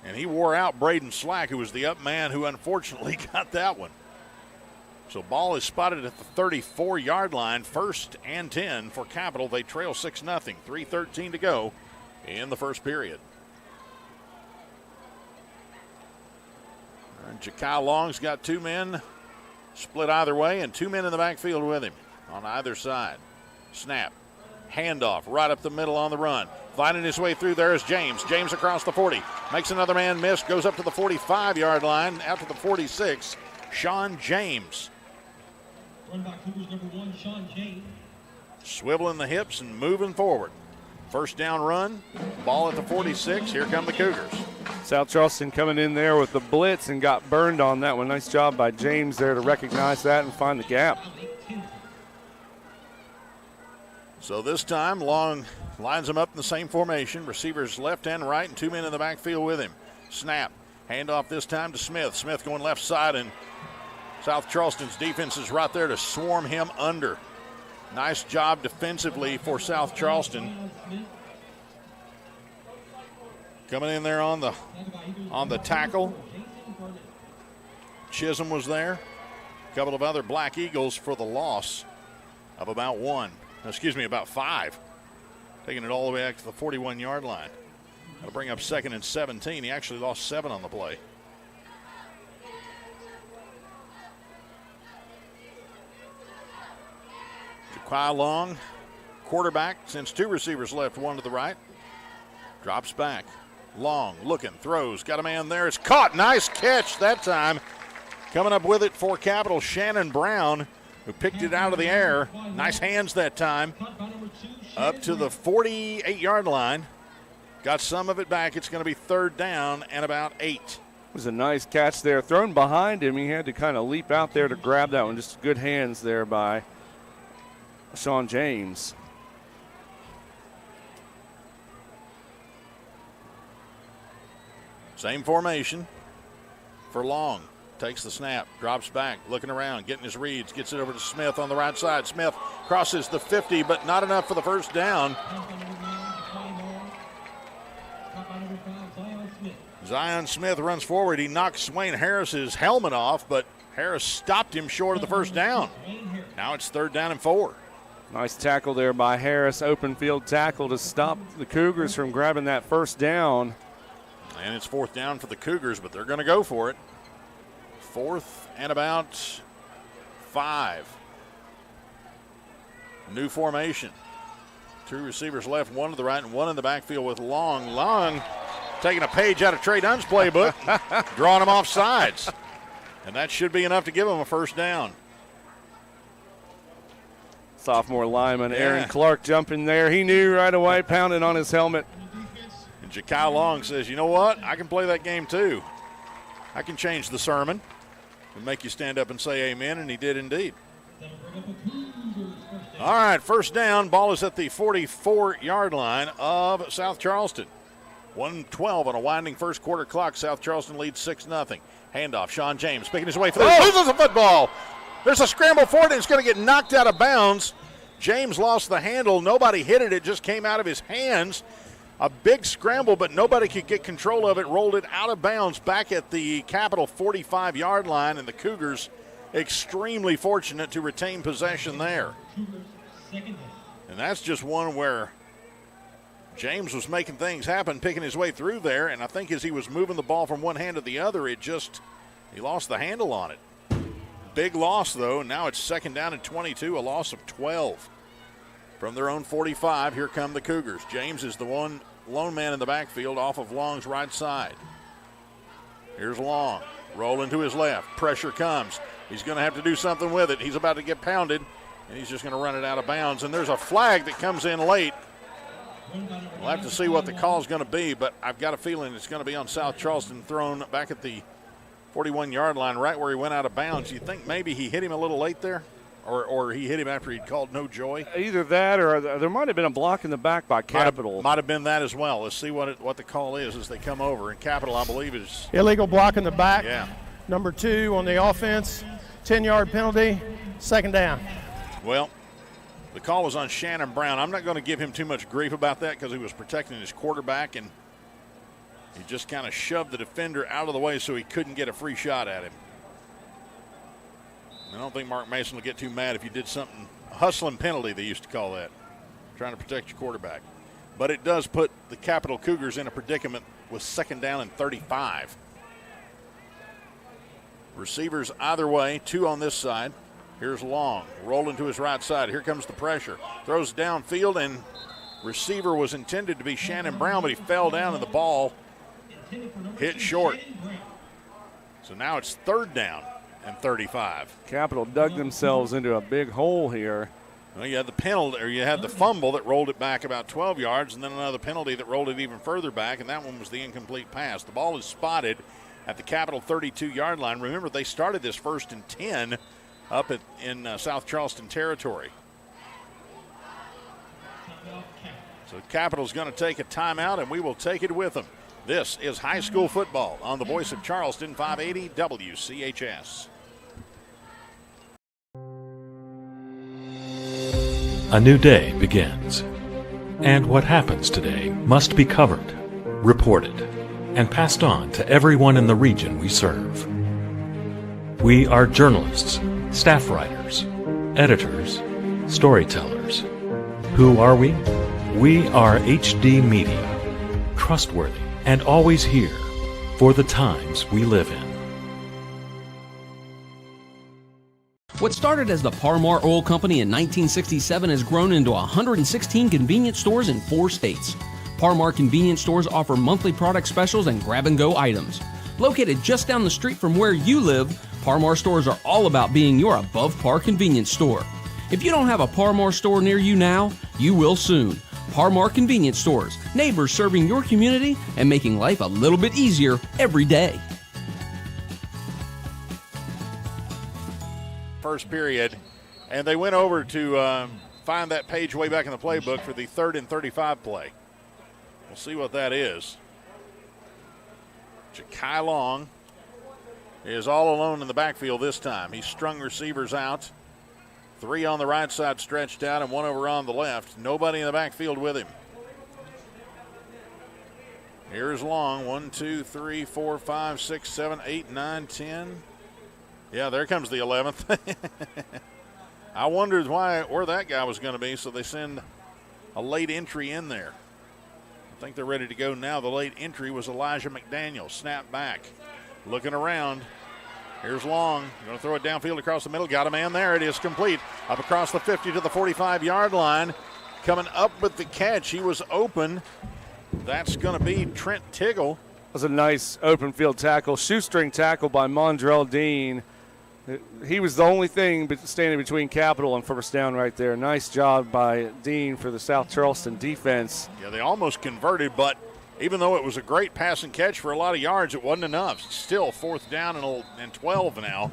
And he wore out Braden Slack, who was the up man who unfortunately got that one. So ball is spotted at the 34-yard line. 1st and 10 for Capital. They trail 6-0. 3:13 to go in the first period. And Jakai Long's got 2 men split either way and 2 men in the backfield with him on either side. Snap. Handoff right up the middle on the run. Finding his way through there is James. James across the 40. Makes another man miss. Goes up to the 45-yard line. Out to the 46. Sean James. Run by Cougars number 1, Sean James. Swiveling the hips and moving forward. First down run, ball at the 46. Here come the Cougars. South Charleston coming in there with the blitz and got burned on that one. Nice job by James there to recognize that and find the gap. So this time, Long lines them up in the same formation. Receivers left and right and 2 men in the backfield with him. Snap. Handoff this time to Smith. Smith going left side, and South Charleston's defense is right there to swarm him under. Nice job defensively for South Charleston. Coming in there on the tackle. Chisholm was there. A couple of other Black Eagles for the loss of about 5. Taking it all the way back to the 41-yard line. That'll bring up 2nd and 17. He actually lost 7 on the play. Jaquai Long, quarterback, sends 2 receivers left, 1 to the right. Drops back. Long looking, throws, got a man there. It's caught. Nice catch that time. Coming up with it for Capital, Shannon Brown, who picked it out of the air. Nice hands that time. Up to the 48-yard line. Got some of it back. It's going to be 3rd down and about 8. It was a nice catch there. Thrown behind him. He had to kind of leap out there to grab that one. Just good hands there by Sean James. Same formation for Long. Takes the snap, drops back, looking around, getting his reads, gets it over to Smith on the right side. Smith crosses the 50, but not enough for the first down. Zion Smith runs forward. He knocks Wayne Harris's helmet off, but Harris stopped him short of the first down. Now it's 3rd down and 4. Nice tackle there by Harris. Open field tackle to stop the Cougars from grabbing that first down. And it's 4th down for the Cougars, but they're going to go for it. 4th and about 5. New formation. 2 receivers left, 1 to the right and 1 in the backfield with Long. Long taking a page out of Trey Dunn's playbook, drawing him off sides. And that should be enough to give him a first down. Sophomore lineman Aaron Clark jumping there. He knew right away, pounding on his helmet. And Jaquai Long says, you know what? I can play that game too. I can change the sermon and make you stand up and say amen, and he did indeed. All right, first down. Ball is at the 44-yard line of South Charleston. 1:12 on a winding first quarter clock. South Charleston leads 6-0. Handoff, Sean James picking his way through. Loses the football. There's a scramble for it, and it's going to get knocked out of bounds. James lost the handle. Nobody hit it. It just came out of his hands. A big scramble, but nobody could get control of it. Rolled it out of bounds back at the Capital 45-yard line, and the Cougars extremely fortunate to retain possession there. And that's just one where James was making things happen, picking his way through there, and I think as he was moving the ball from one hand to the other, he lost the handle on it. Big loss, though, and now it's 2nd down and 22, a loss of 12. From their own 45, here come the Cougars. James is the lone man in the backfield off of Long's right side. Here's Long, rolling to his left. Pressure comes. He's going to have to do something with it. He's about to get pounded, and he's just going to run it out of bounds. And there's a flag that comes in late. We'll have to see what the call is going to be, but I've got a feeling it's going to be on South Charleston, thrown back at the 41-yard line, right where he went out of bounds. You think maybe he hit him a little late there? Or he hit him after he'd called no joy? Either that or there might have been a block in the back by Capital. Might have been that as well. Let's see what the call is as they come over. And Capital, I believe, is illegal block in the back. Yeah. Number 2 on the offense. 10-yard penalty. 2nd down. Well, the call was on Shannon Brown. I'm not going to give him too much grief about that because he was protecting his quarterback, and he just kind of shoved the defender out of the way so he couldn't get a free shot at him. I don't think Mark Mason will get too mad if you did something, a hustling penalty they used to call that, trying to protect your quarterback. But it does put the Capital Cougars in a predicament with 2nd down and 35. Receivers either way, 2 on this side. Here's Long, rolling to his right side. Here comes the pressure. Throws downfield, and receiver was intended to be Shannon Brown, but he fell down and the ball hit short. So now it's 3rd down and 35. Capital dug themselves into a big hole here. Well, you had the penalty, or you had the fumble that rolled it back about 12 yards, and then another penalty that rolled it even further back, and that one was the incomplete pass. The ball is spotted at the Capital 32-yard line. Remember, they started this 1st and 10 up in South Charleston territory. So Capital's going to take a timeout, and we will take it with them. This is high school football on the voice of Charleston, 580 WCHS. A new day begins, and what happens today must be covered, reported, and passed on to everyone in the region we serve. We are journalists, staff writers, editors, storytellers. Who are we? We are HD Media, trustworthy and always here for the times we live in. What started as the Parmar Oil Company in 1967 has grown into 116 convenience stores in 4 states. Parmar convenience stores offer monthly product specials and grab-and-go items. Located just down the street from where you live, Parmar stores are all about being your above-par convenience store. If you don't have a Parmar store near you now, you will soon. Parmar Convenience Stores, neighbors serving your community and making life a little bit easier every day. First period, and they went over to find that page way back in the playbook for the 3rd and 35 play. We'll see what that is. Ja'Kai Long is all alone in the backfield this time. He's strung receivers out. 3 on the right side stretched out and 1 over on the left. Nobody in the backfield with him. Here's Long. 1, 2, 3, 4, 5, 6, 7, 8, 9, 10. Yeah, there comes the 11th. I wondered where that guy was going to be, so they send a late entry in there. I think they're ready to go now. The late entry was Elijah McDaniel. Snap back. Looking around. Here's Long. Going to throw it downfield across the middle. Got a man there. It is complete. Up across the 50 to the 45-yard line. Coming up with the catch. He was open. That's going to be Trent Tiggle. That was a nice open field tackle. Shoestring tackle by Mondrell Dean. He was the only thing standing between Capital and first down right there. Nice job by Dean for the South Charleston defense. Yeah, they almost converted, but even though it was a great passing catch for a lot of yards, it wasn't enough. Still 4th down and 12 now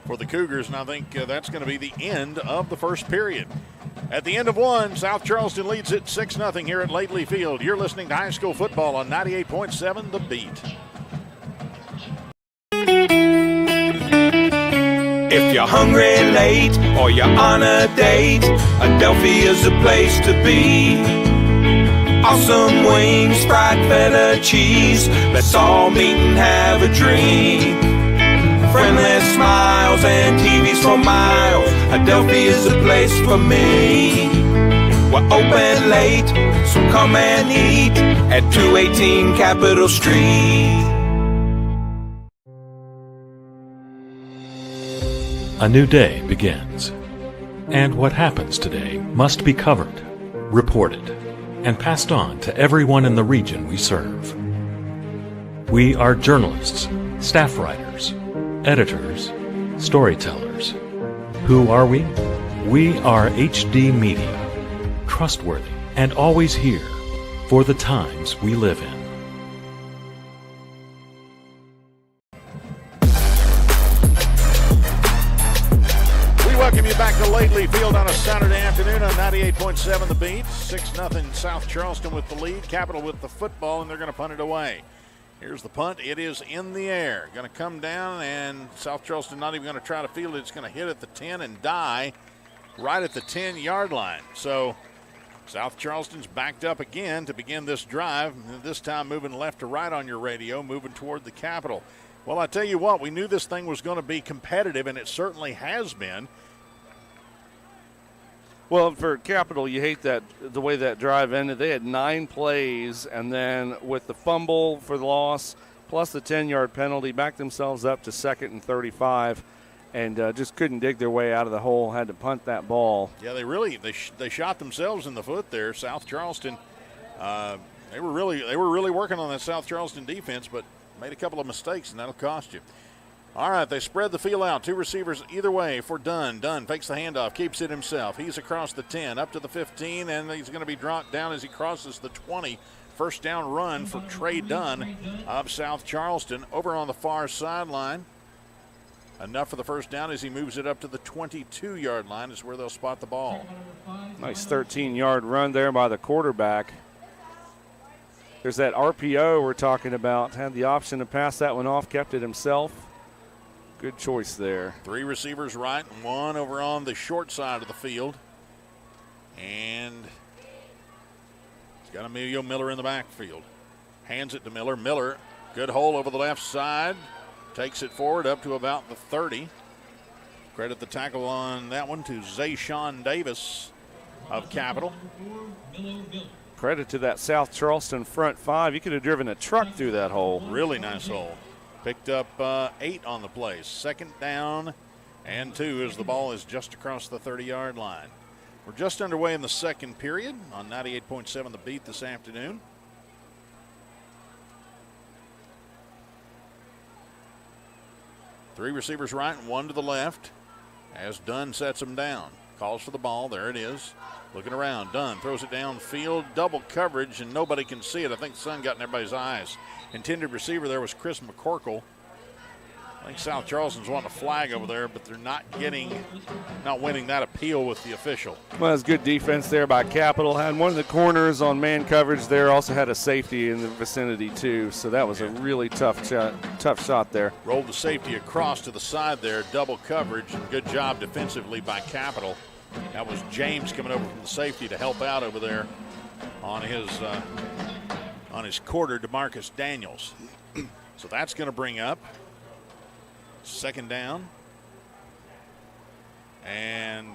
for the Cougars, and I think that's going to be the end of the first period. At the end of 1, South Charleston leads it 6-0 here at Lately Field. You're listening to high school football on 98.7 The Beat. If you're hungry late or you're on a date, Adelphia's the place to be. Awesome wings, fried feta cheese. Let's all meet and have a drink. Friendly smiles and TVs for miles. Adelphia's the place for me. We're open late, so come and eat at 218 Capitol Street. A new day begins, and what happens today must be covered, reported, and passed on to everyone in the region we serve. We are journalists, staff writers, editors, storytellers. Who are we? We are HD Media, trustworthy and always here for the times we live in. Welcome you back to Lately Field on a Saturday afternoon on 98.7 The Beat. 6-0 South Charleston with the lead. Capital with the football, and they're going to punt it away. Here's the punt. It is in the air. Going to come down, and South Charleston not even going to try to field it. It's going to hit at the 10 and die right at the 10-yard line. So South Charleston's backed up again to begin this drive, this time moving left to right on your radio, moving toward the Capital. Well, I tell you what, we knew this thing was going to be competitive, and it certainly has been. Well, for Capital, you hate that the way that drive ended. They had 9 plays, and then with the fumble for the loss, plus the 10-yard penalty, backed themselves up to 2nd and 35, and just couldn't dig their way out of the hole. Had to punt that ball. Yeah, they shot themselves in the foot there. South Charleston, they were really working on that South Charleston defense, but made a couple of mistakes, and that'll cost you. All right, they spread the field out. 2 receivers either way for Dunn. Dunn fakes the handoff, keeps it himself. He's across the 10, up to the 15, and he's going to be dropped down as he crosses the 20. First down run for Trey Dunn of South Charleston over on the far sideline. Enough for the first down as he moves it up to the 22-yard line is where they'll spot the ball. Nice 13-yard run there by the quarterback. There's that RPO we're talking about. Had the option to pass that one off, kept it himself. Good choice there. 3 receivers right and 1 over on the short side of the field. And he's got Emilio Miller in the backfield. Hands it to Miller. Miller, good hole over the left side. Takes it forward up to about the 30. Credit the tackle on that one to Zayshawn Davis of Capital. Credit to that South Charleston front 5. You could have driven a truck through that hole. Really nice hole. Picked up 8 on the play. Second down and 2 as the ball is just across the 30-yard line. We're just underway in the second period on 98.7 The Beat this afternoon. Three receivers right and 1 to the left as Dunn sets him down. Calls for the ball. There it is. Looking around. Dunn throws it downfield. Double coverage, and nobody can see it. I think the sun got in everybody's eyes. Intended receiver there was Chris McCorkle. I think South Charleston's wanting a flag over there, but they're not winning that appeal with the official. Well, it's good defense there by Capital. Had one of the corners on man coverage there. Also had a safety in the vicinity too. So that was a really tough shot there. Rolled the safety across to the side there. Double coverage, and good job defensively by Capital. That was James coming over from the safety to help out over there on his quarter, DeMarcus Daniels. So that's going to bring up second down. And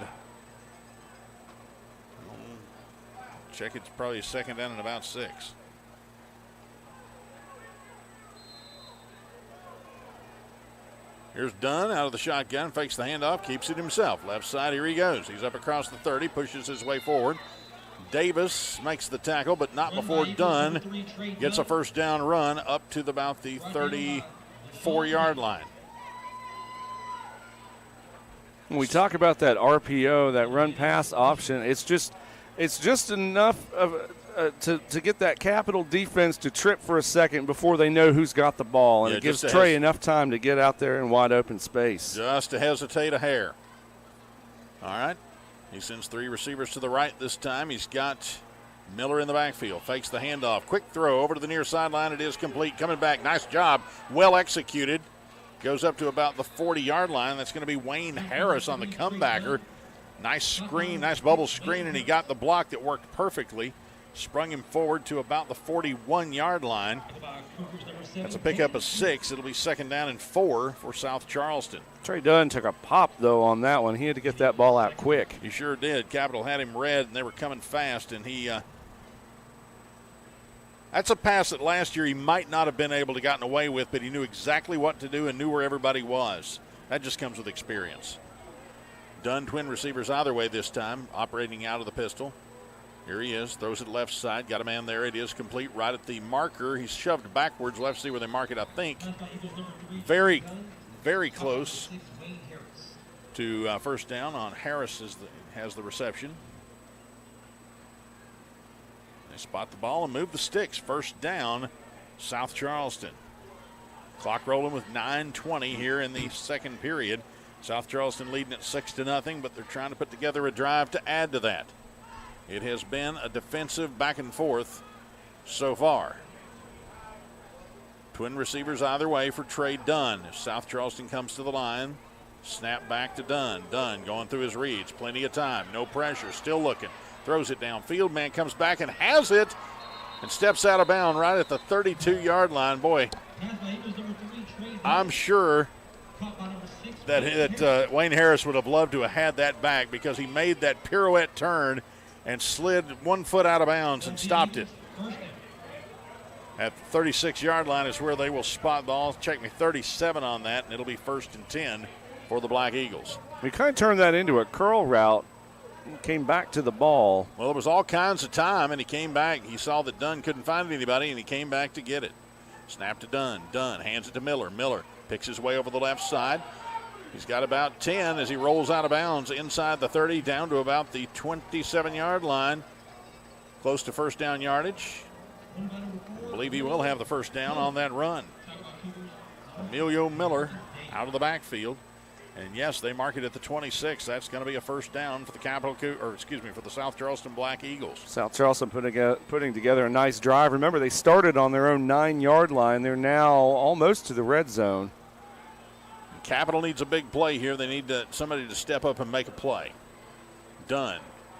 check, it's probably second down and about 6. Here's Dunn out of the shotgun, fakes the handoff, keeps it himself. Left side, here he goes. He's up across the 30, pushes his way forward. Davis makes the tackle, but not before Dunn gets a first down run up to about the 34-yard line. When we talk about that RPO, that run pass option, it's just enough of to get that Capital defense to trip for a second before they know who's got the ball, and it gives Trey enough time to get out there in wide open space. Just to hesitate a hair. All right. He sends 3 receivers to the right this time. He's got Miller in the backfield. Fakes the handoff. Quick throw over to the near sideline. It is complete. Coming back. Nice job. Well executed. Goes up to about the 40-yard line. That's going to be Wayne Harris on the comebacker. Nice screen, nice bubble screen, and he got the block that worked perfectly. Sprung him forward to about the 41-yard line. That's a pickup of 6. It'll be second down and 4 for South Charleston. Trey Dunn took a pop, though, on that one. He had to get that ball out quick. He sure did. Capital had him red, and they were coming fast, and he that's a pass that last year he might not have been able to gotten away with, but he knew exactly what to do and knew where everybody was. That just comes with experience. Dunn, twin receivers either way this time, operating out of the pistol. Here he is, throws it left side, got a man there. It is complete right at the marker. He's shoved backwards. Let's see where they mark it, I think. Very, very close to first down on Harris has the reception. They spot the ball and move the sticks. First down, South Charleston. Clock rolling with 9:20 here in the second period. South Charleston leading at 6-0, but they're trying to put together a drive to add to that. It has been a defensive back and forth so far. Twin receivers either way for Trey Dunn. If South Charleston comes to the line, snap back to Dunn. Dunn going through his reads. Plenty of time. No pressure. Still looking. Throws it downfield. Man comes back and has it and steps out of bounds right at the 32-yard line. Boy, I'm sure that Wayne Harris would have loved to have had that back because he made that pirouette turn and slid 1 foot out of bounds and stopped it. At the 36-yard line is where they will spot the ball. Check me 37 on that, and it'll be 1st and 10 for the Black Eagles. We kind of turned that into a curl route. Came back to the ball. Well, there was all kinds of time, and he came back. He saw that Dunn couldn't find anybody, and he came back to get it. Snap to Dunn. Dunn hands it to Miller. Miller Picks his way over the left side. He's got about 10 as he rolls out of bounds inside the 30 down to about the 27-yard line. Close to first down yardage. I believe he will have the first down on that run. Emilio Miller out of the backfield. And yes, they mark it at the 26. That's going to be a first down for the for the South Charleston Black Eagles. South Charleston putting together a nice drive. Remember, they started on their own 9-yard line. They're now almost to the red zone. Capital needs a big play here. They need somebody to step up and make a play. Dunn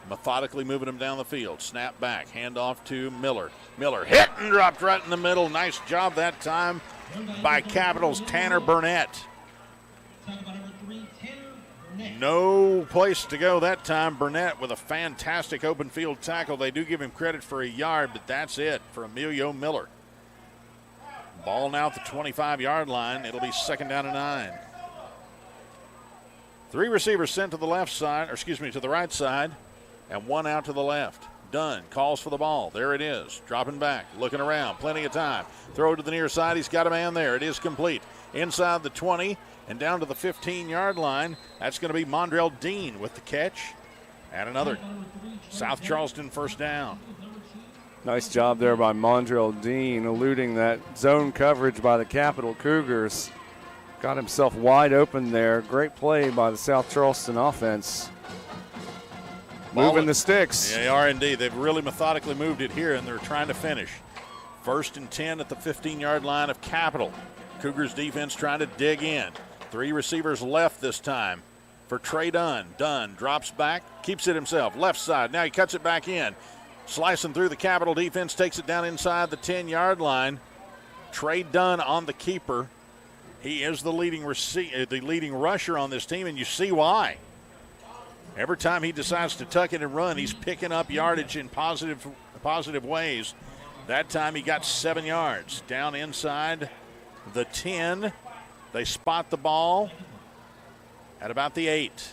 methodically moving him down the field. Snap back, hand off to Miller. Miller hit and dropped right in the middle. Nice job that time by Capital's Tanner Burnett. No place to go that time. Burnett with a fantastic open field tackle. They do give him credit for a yard, but that's it for Emilio Miller. Ball now at the 25-yard line. It'll be second down and 9. 3 receivers sent to the left side, to the right side, and 1 out to the left. Dunn calls for the ball. There it is. Dropping back, looking around, plenty of time. Throw to the near side. He's got a man there. It is complete. Inside the 20 and down to the 15-yard line. That's going to be Mondrell Dean with the catch. And another South Charleston first down. Nice job there by Mondrell Dean, eluding that zone coverage by the Capital Cougars. Got himself wide open there. Great play by the South Charleston offense. Moving the sticks. Yeah, they are indeed. They've really methodically moved it here, and they're trying to finish. 1st and 10 at the 15-yard line of Capital. Cougars defense trying to dig in. 3 receivers left this time for Trey Dunn. Dunn drops back, keeps it himself. Left side. Now he cuts it back in. Slicing through the Capital defense, takes it down inside the 10-yard line. Trey Dunn on the keeper. He is the leading rusher on this team, and you see why. Every time he decides to tuck it and run, he's picking up yardage in positive ways. That time he got 7 yards. Down inside the 10. They spot the ball at about the 8.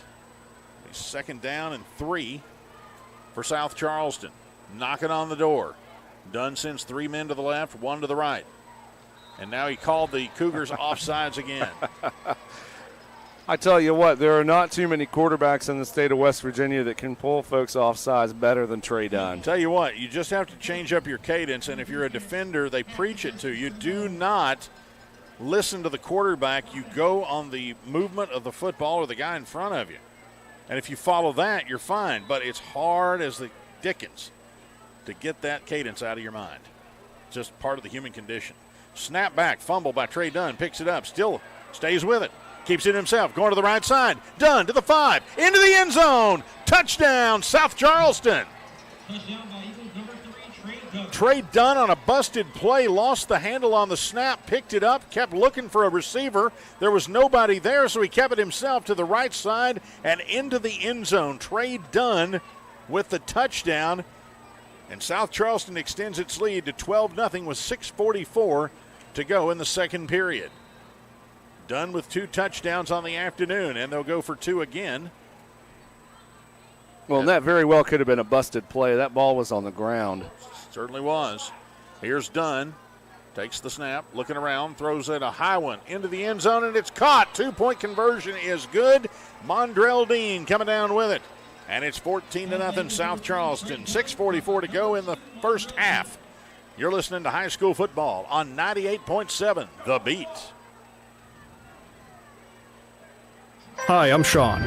Second down and 3 for South Charleston. Knocking on the door. Dunn sends 3 men to the left, 1 to the right. And now he called the Cougars offsides again. I tell you what, there are not too many quarterbacks in the state of West Virginia that can pull folks offsides better than Trey Dunn. Tell you what, you just have to change up your cadence, and if you're a defender, they preach it to you. Do not listen to the quarterback. You go on the movement of the football or the guy in front of you. And if you follow that, you're fine. But it's hard as the dickens to get that cadence out of your mind. Just part of the human condition. Snap back, fumble by Trey Dunn, picks it up, still stays with it. Keeps it himself, going to the right side. Dunn to the 5, into the end zone. Touchdown, South Charleston. Touchdown by Eagles number 3, Trey Dunn. Trey Dunn on a busted play, lost the handle on the snap, picked it up, kept looking for a receiver. There was nobody there, so he kept it himself to the right side and into the end zone. Trey Dunn with the touchdown. And South Charleston extends its lead to 12-0 with 6:44 to go in the second period. Dunn with 2 touchdowns on the afternoon, and they'll go for 2 again. Well, that very well could have been a busted play. That ball was on the ground. Certainly was. Here's Dunn. Takes the snap, looking around, throws it a high one into the end zone, and it's caught. 2-point conversion is good. Mondrell Dean coming down with it. And it's 14-0 South Charleston. 6:44 to go in the first half. You're listening to high school football on 98.7 The Beat. Hi, I'm Sean.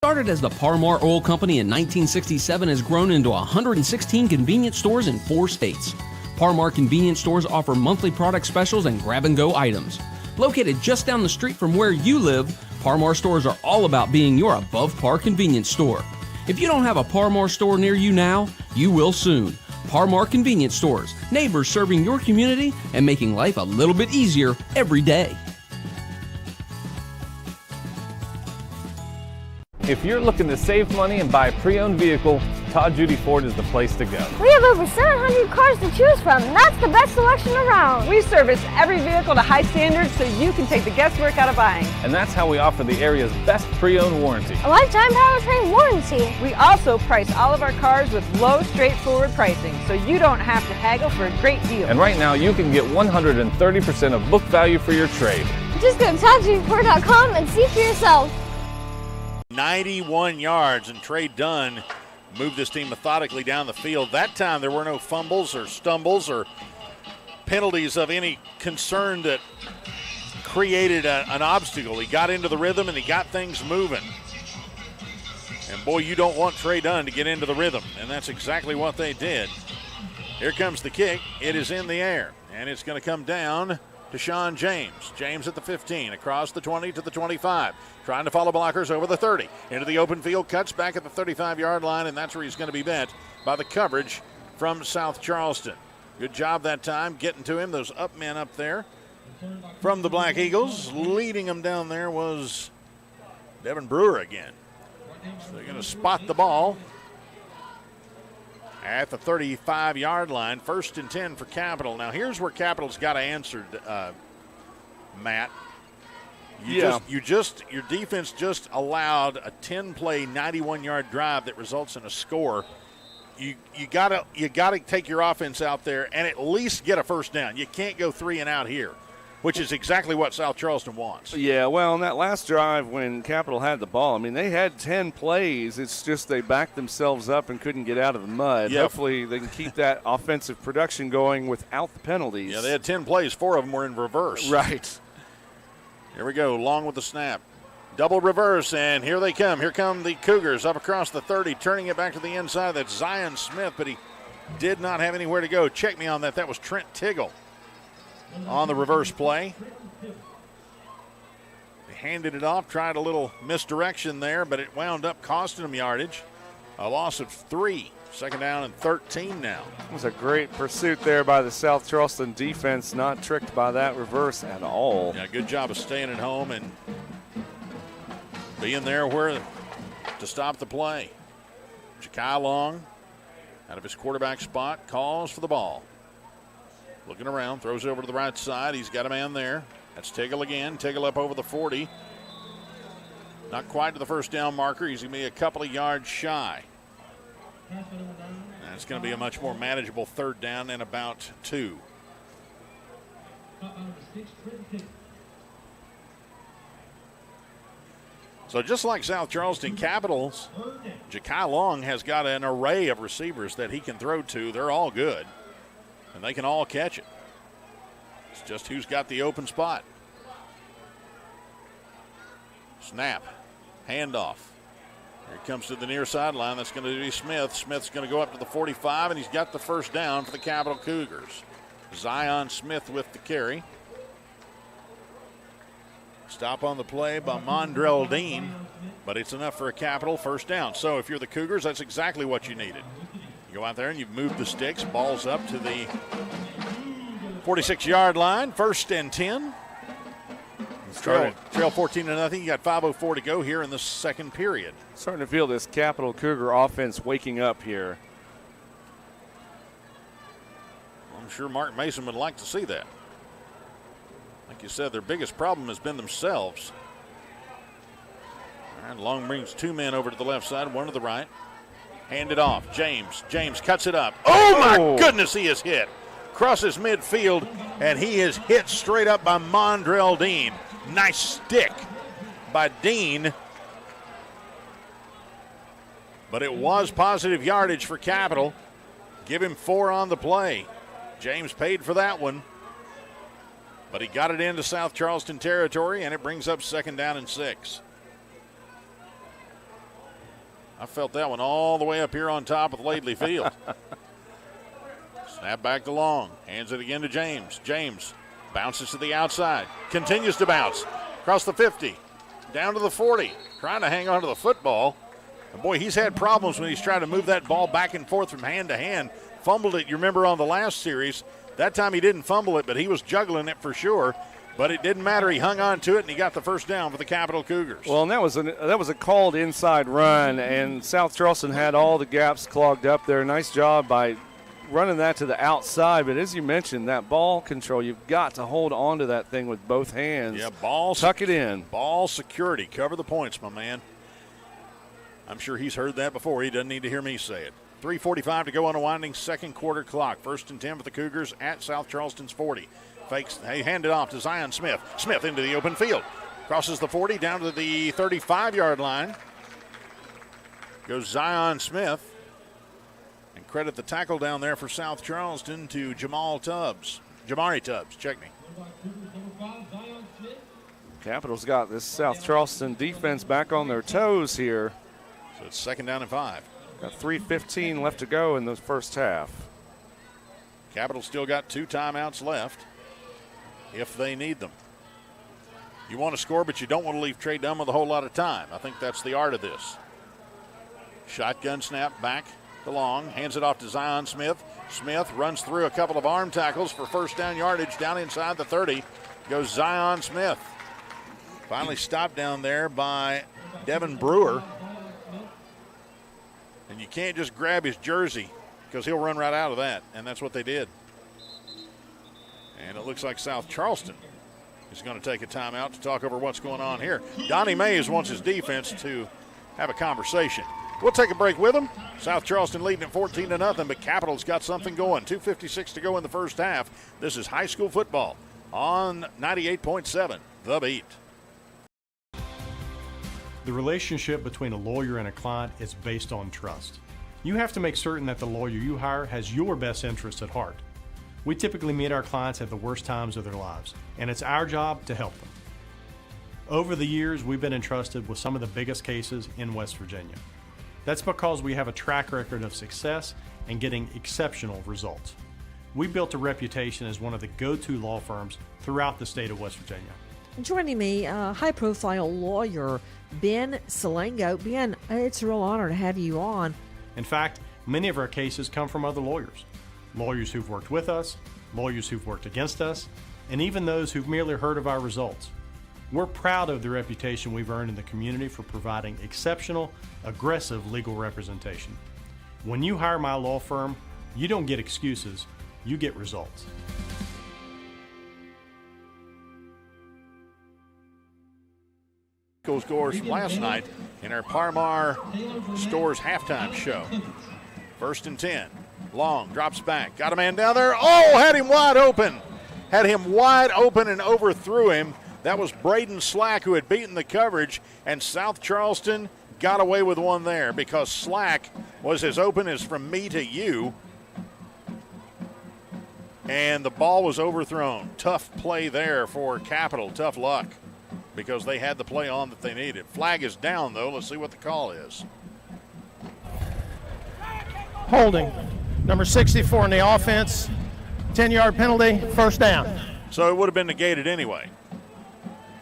Started as the Parmar Oil Company in 1967, has grown into 116 convenience stores in 4 states. Parmar convenience stores offer monthly product specials and grab-and-go items. Located just down the street from where you live, Parmar stores are all about being your above-par convenience store. If you don't have a Parmar store near you now, you will soon. Parmar Convenience Stores, neighbors serving your community and making life a little bit easier every day. If you're looking to save money and buy a pre-owned vehicle, Todd Judy Ford is the place to go. We have over 700 cars to choose from, and that's the best selection around. We service every vehicle to high standards so you can take the guesswork out of buying. And that's how we offer the area's best pre-owned warranty. A lifetime powertrain warranty. We also price all of our cars with low, straightforward pricing so you don't have to haggle for a great deal. And right now you can get 130% of book value for your trade. Just go to ToddJudy4.com and see for yourself. 91 yards, and Trey Dunn moved this team methodically down the field. That time there were no fumbles or stumbles or penalties of any concern that created an obstacle. He got into the rhythm and he got things moving. And boy, you don't want Trey Dunn to get into the rhythm, and that's exactly what they did. Here comes the kick. It is in the air, and it's going to come down to Sean James. James at the 15, across the 20 to the 25, trying to follow blockers over the 30. Into the open field, cuts back at the 35-yard line, and that's where he's going to be met by the coverage from South Charleston. Good job that time getting to him. Those up men up there from the Black Eagles. Leading them down there was Devin Brewer again. So they're going to spot the ball at the 35-yard line. 1st and 10 for Capital. Now here's where Capital's got to answer, Matt. Your defense just allowed a 10-play, 91-yard drive that results in a score. You gotta take your offense out there and at least get a first down. You can't go 3 and out here, which is exactly what South Charleston wants. Yeah, well, in that last drive when Capital had the ball, I mean, they had 10 plays. It's just they backed themselves up and couldn't get out of the mud. Yep. Hopefully they can keep that offensive production going without the penalties. Yeah, they had 10 plays. 4 of them were in reverse. Right. Here we go, long with the snap. Double reverse, and here they come. Here come the Cougars up across the 30, turning it back to the inside. That's Zion Smith, but he did not have anywhere to go. Check me on that. That was Trent Tiggle on the reverse play. They handed it off, tried a little misdirection there, but it wound up costing them yardage. A loss of 3. 2nd down and 13 now. It was a great pursuit there by the South Charleston defense, not tricked by that reverse at all. Yeah, good job of staying at home and being there where to stop the play. Ja'Kai Long out of his quarterback spot, calls for the ball. Looking around, throws over to the right side. He's got a man there. That's Tiggle again. Tiggle up over the 40. Not quite to the first down marker. He's going to be a couple of yards shy. And it's going to be a much more manageable 3rd down and about 2. So just like South Charleston Capitals, Ja'Kai Long has got an array of receivers that he can throw to. They're all good, and they can all catch it. It's just who's got the open spot. Snap, handoff. Here he comes to the near sideline. That's going to be Smith. Smith's going to go up to the 45, and he's got the first down for the Capital Cougars. Zion Smith with the carry. Stop on the play by Mondrell Dean, but it's enough for a Capital first down. So if you're the Cougars, that's exactly what you needed. You go out there and you move the sticks, balls up to the 46-yard line, 1st and 10. Trail 14-0. You got 5:04 to go here in the 2nd period. Starting to feel this Capital Cougar offense waking up here. I'm sure Mark Mason would like to see that. Like you said, their biggest problem has been themselves. All right, Long brings 2 men over to the left side, 1 to the right. Hand it off. James cuts it up. Oh, my goodness, he is hit. Crosses midfield, and he is hit straight up by Mondrell Dean. Nice stick by Dean. But it was positive yardage for Capital. Give him 4 on the play. James paid for that one. But he got it into South Charleston territory, and it brings up 2nd down and 6. I felt that one all the way up here on top of Laidley Field. Snap back to Long. Hands it again to James. James bounces to the outside. Continues to bounce. Across the 50. Down to the 40. Trying to hang on to the football. And boy, he's had problems when he's trying to move that ball back and forth from hand to hand. Fumbled it, you remember, on the last series. That time he didn't fumble it, but he was juggling it for sure. But it didn't matter. He hung on to it, and he got the first down for the Capital Cougars. Well, and that was a called inside run, and South Charleston had all the gaps clogged up there. Nice job by running that to the outside. But as you mentioned, that ball control, you've got to hold on to that thing with both hands. Yeah, tuck it in. Ball security. Cover the points, my man. I'm sure he's heard that before. He doesn't need to hear me say it. 3:45 to go on a winding 2nd quarter clock. 1st and 10 for the Cougars at South Charleston's 40. Fakes, they hand it off to Zion Smith. Smith into the open field. Crosses the 40 down to the 35-yard line. Goes Zion Smith. And credit the tackle down there for South Charleston to Jamari Tubbs, check me. Capitals got this South Charleston defense back on their toes here. So it's 2nd down and 5. Got 3:15 left to go in the first half. Capitals still got 2 timeouts left if they need them. You want to score, but you don't want to leave Trey Dunn with a whole lot of time. I think that's the art of this. Shotgun snap back to Long, hands it off to Zion Smith. Smith runs through a couple of arm tackles for first down yardage down inside the 30. Goes Zion Smith. Finally stopped down there by Devin Brewer. And you can't just grab his jersey because he'll run right out of that, and that's what they did. And it looks like South Charleston is going to take a timeout to talk over what's going on here. Donnie Mays wants his defense to have a conversation. We'll take a break with them. South Charleston leading at 14-0, but Capitals got something going. 2:56 to go in the first half. This is high school football on 98.7, The Beat. The relationship between a lawyer and a client is based on trust. You have to make certain that the lawyer you hire has your best interests at heart. We typically meet our clients at the worst times of their lives, and it's our job to help them. Over the years, we've been entrusted with some of the biggest cases in West Virginia. That's because we have a track record of success and getting exceptional results. We built a reputation as one of the go-to law firms throughout the state of West Virginia. Joining me, high-profile lawyer Ben Salengo. Ben, it's a real honor to have you on. In fact, many of our cases come from other lawyers. Lawyers who've worked with us, lawyers who've worked against us, and even those who've merely heard of our results. We're proud of the reputation we've earned in the community for providing exceptional, aggressive legal representation. When you hire my law firm, you don't get excuses, you get results. Scores from last night in our Parmar Stores halftime show. 1st and 10. Long drops back. Got a man down there. Oh, had him wide open. Had him wide open and overthrew him. That was Braden Slack who had beaten the coverage, and South Charleston got away with one there because Slack was as open as from me to you. And the ball was overthrown. Tough play there for Capital. Tough luck because they had the play on that they needed. Flag is down, though. Let's see what the call is. Holding. Number 64 in the offense. 10-yard penalty, first down. So it would have been negated anyway.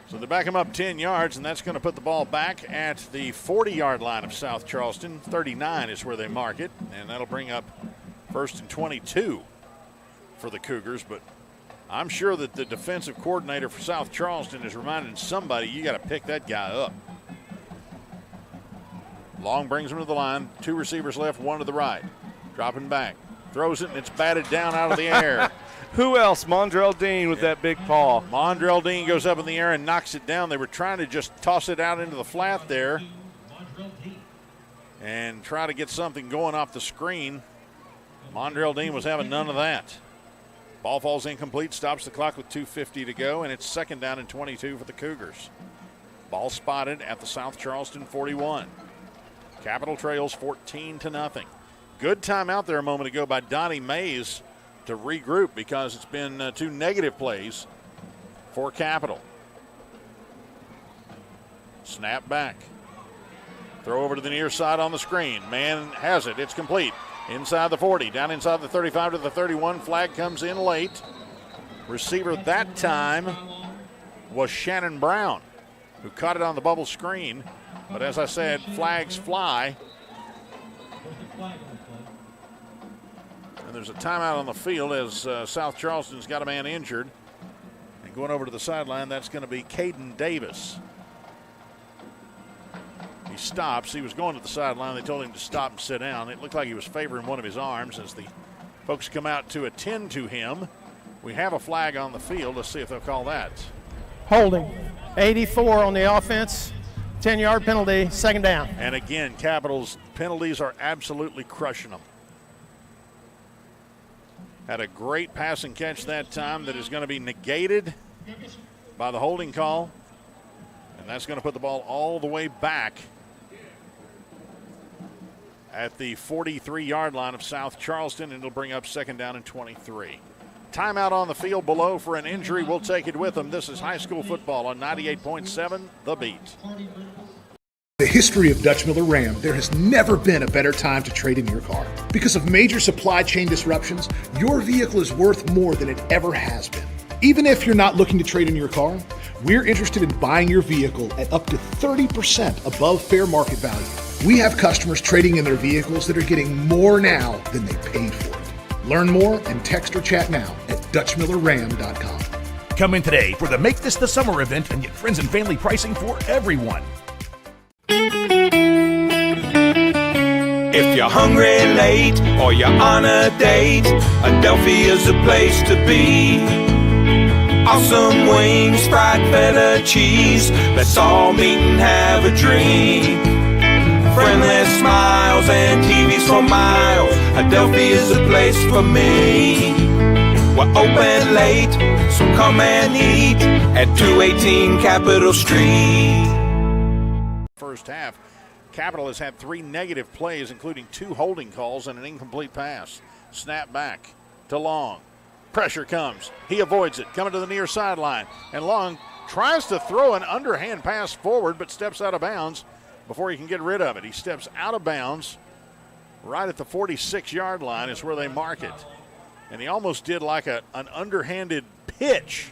So they back him up 10 yards, and that's going to put the ball back at the 40-yard line of South Charleston. 39 is where they mark it, and that'll bring up 1st and 22 for the Cougars. But I'm sure that the defensive coordinator for South Charleston is reminding somebody, you got to pick that guy up. Long brings him to the line. 2 receivers left, 1 to the right. Dropping back. Throws it, and it's batted down out of the air. Who else? Mondrell Dean with that big paw. Mondrell Dean goes up in the air and knocks it down. They were trying to just toss it out into the flat there and try to get something going off the screen. Mondrell Dean was having none of that. Ball falls incomplete, stops the clock with 2:50 to go, and it's 2nd down and 22 for the Cougars. Ball spotted at the South Charleston 41. Capital trails 14-0. Good timeout there a moment ago by Donnie Mays to regroup because it's been 2 negative plays for Capital. Snap back. Throw over to the near side on the screen. Man has it. It's complete. Inside the 40, down inside the 35 to the 31. Flag comes in late. Receiver that time was Shannon Brown, who caught it on the bubble screen. But as I said, flags fly. And there's a timeout on the field as South Charleston's got a man injured. And going over to the sideline, that's going to be Caden Davis. He stops. He was going to the sideline. They told him to stop and sit down. It looked like he was favoring one of his arms as the folks come out to attend to him. We have a flag on the field. Let's see if they'll call that. Holding. 84 on the offense. 10-yard penalty, 2nd down. And again, Capital's penalties are absolutely crushing them. Had a great passing catch that time that is going to be negated by the holding call. And that's going to put the ball all the way back at the 43-yard line of South Charleston, and it'll bring up 2nd down and 23. Timeout on the field below for an injury. We'll take it with them. This is high school football on 98.7 The Beat. The history of Dutch Miller Ram, there has never been a better time to trade in your car. Because of major supply chain disruptions, your vehicle is worth more than it ever has been. Even if you're not looking to trade in your car, we're interested in buying your vehicle at up to 30% above fair market value. We have customers trading in their vehicles that are getting more now than they paid for it. Learn more and text or chat now at DutchMillerRam.com. Come in today for the Make This the Summer event and get friends and family pricing for everyone. If you're hungry late or you're on a date, Adelphia's the place to be. Awesome wings, fried feta cheese. Let's all meet and have a drink. Friendly smiles and TVs for miles. Adelphia's the place for me. We're open late, so come and eat at 218 Capitol Street. First half, Capital has had 3 negative plays, including 2 holding calls and an incomplete pass. Snap back to Long. Pressure comes. He avoids it, coming to the near sideline. And Long tries to throw an underhand pass forward, but steps out of bounds before he can get rid of it. He steps out of bounds right at the 46-yard line is where they mark it. And he almost did like an underhanded pitch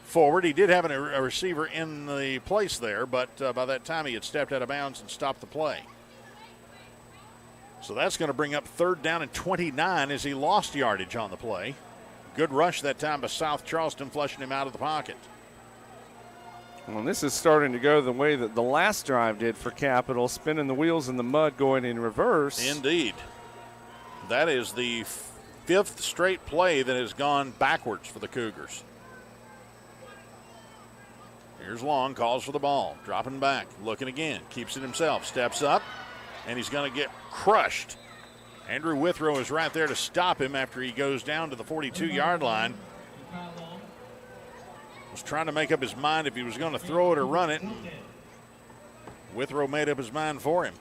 forward. He did have a receiver in the place there, but by that time he had stepped out of bounds and stopped the play. So that's going to bring up 3rd down and 29 as he lost yardage on the play. Good rush that time by South Charleston, flushing him out of the pocket. Well, this is starting to go the way that the last drive did for Capital, spinning the wheels in the mud, going in reverse. Indeed. That is the 5th straight play that has gone backwards for the Cougars. Here's Long, calls for the ball, dropping back, looking again, keeps it himself, steps up, and he's going to get crushed. Andrew Withrow is right there to stop him after he goes down to the 42-yard line. Was trying to make up his mind if he was going to throw it or run it. Withrow made up his mind for him.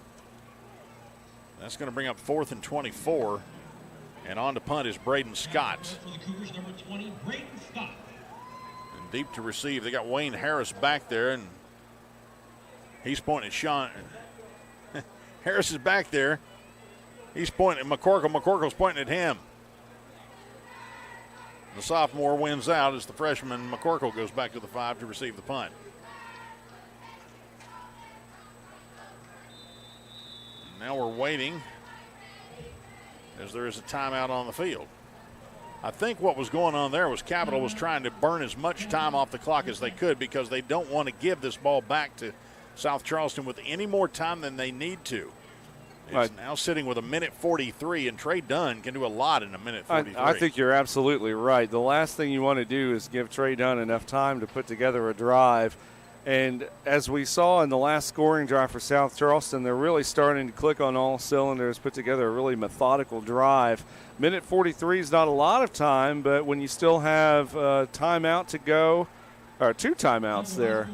That's going to bring up 4th and 24. And on to punt is Braden Scott. And deep to receive. They got Wayne Harris back there, and he's pointing at Sean. Harris is back there. He's pointing at McCorkle. McCorkle's pointing at him. The sophomore wins out as the freshman McCorkle goes back to the 5 to receive the punt. Now we're waiting as there is a timeout on the field. I think what was going on there was Capital was trying to burn as much time off the clock as they could because they don't want to give this ball back to South Charleston with any more time than they need to. It's now sitting with 1:43, and Trey Dunn can do a lot in 1:43. I think you're absolutely right. The last thing you want to do is give Trey Dunn enough time to put together a drive. And as we saw in the last scoring drive for South Charleston, they're really starting to click on all cylinders, put together a really methodical drive. 1:43 is not a lot of time, but when you still have timeout to go, or 2 timeouts there,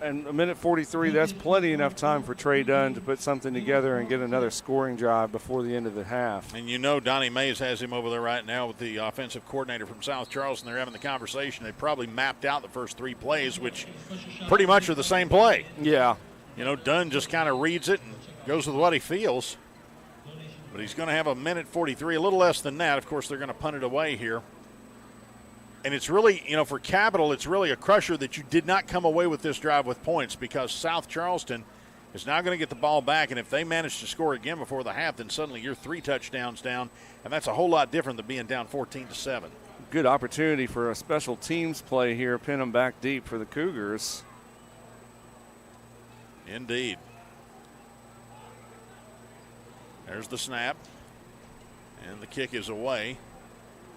and 1:43, that's plenty enough time for Trey Dunn to put something together and get another scoring drive before the end of the half. And you know Donnie Mays has him over there right now with the offensive coordinator from South Charleston. They're having the conversation. They probably mapped out the first 3 plays, which pretty much are the same play. Yeah. You know, Dunn just kind of reads it and goes with what he feels. But he's going to have 1:43, a little less than that. Of course, they're going to punt it away here. And it's really, you know, for Capital, it's really a crusher that you did not come away with this drive with points because South Charleston is now going to get the ball back. And if they manage to score again before the half, then suddenly you're 3 touchdowns down. And that's a whole lot different than being down 14-7. Good opportunity for a special teams play here, pin them back deep for the Cougars. Indeed. There's the snap. And the kick is away.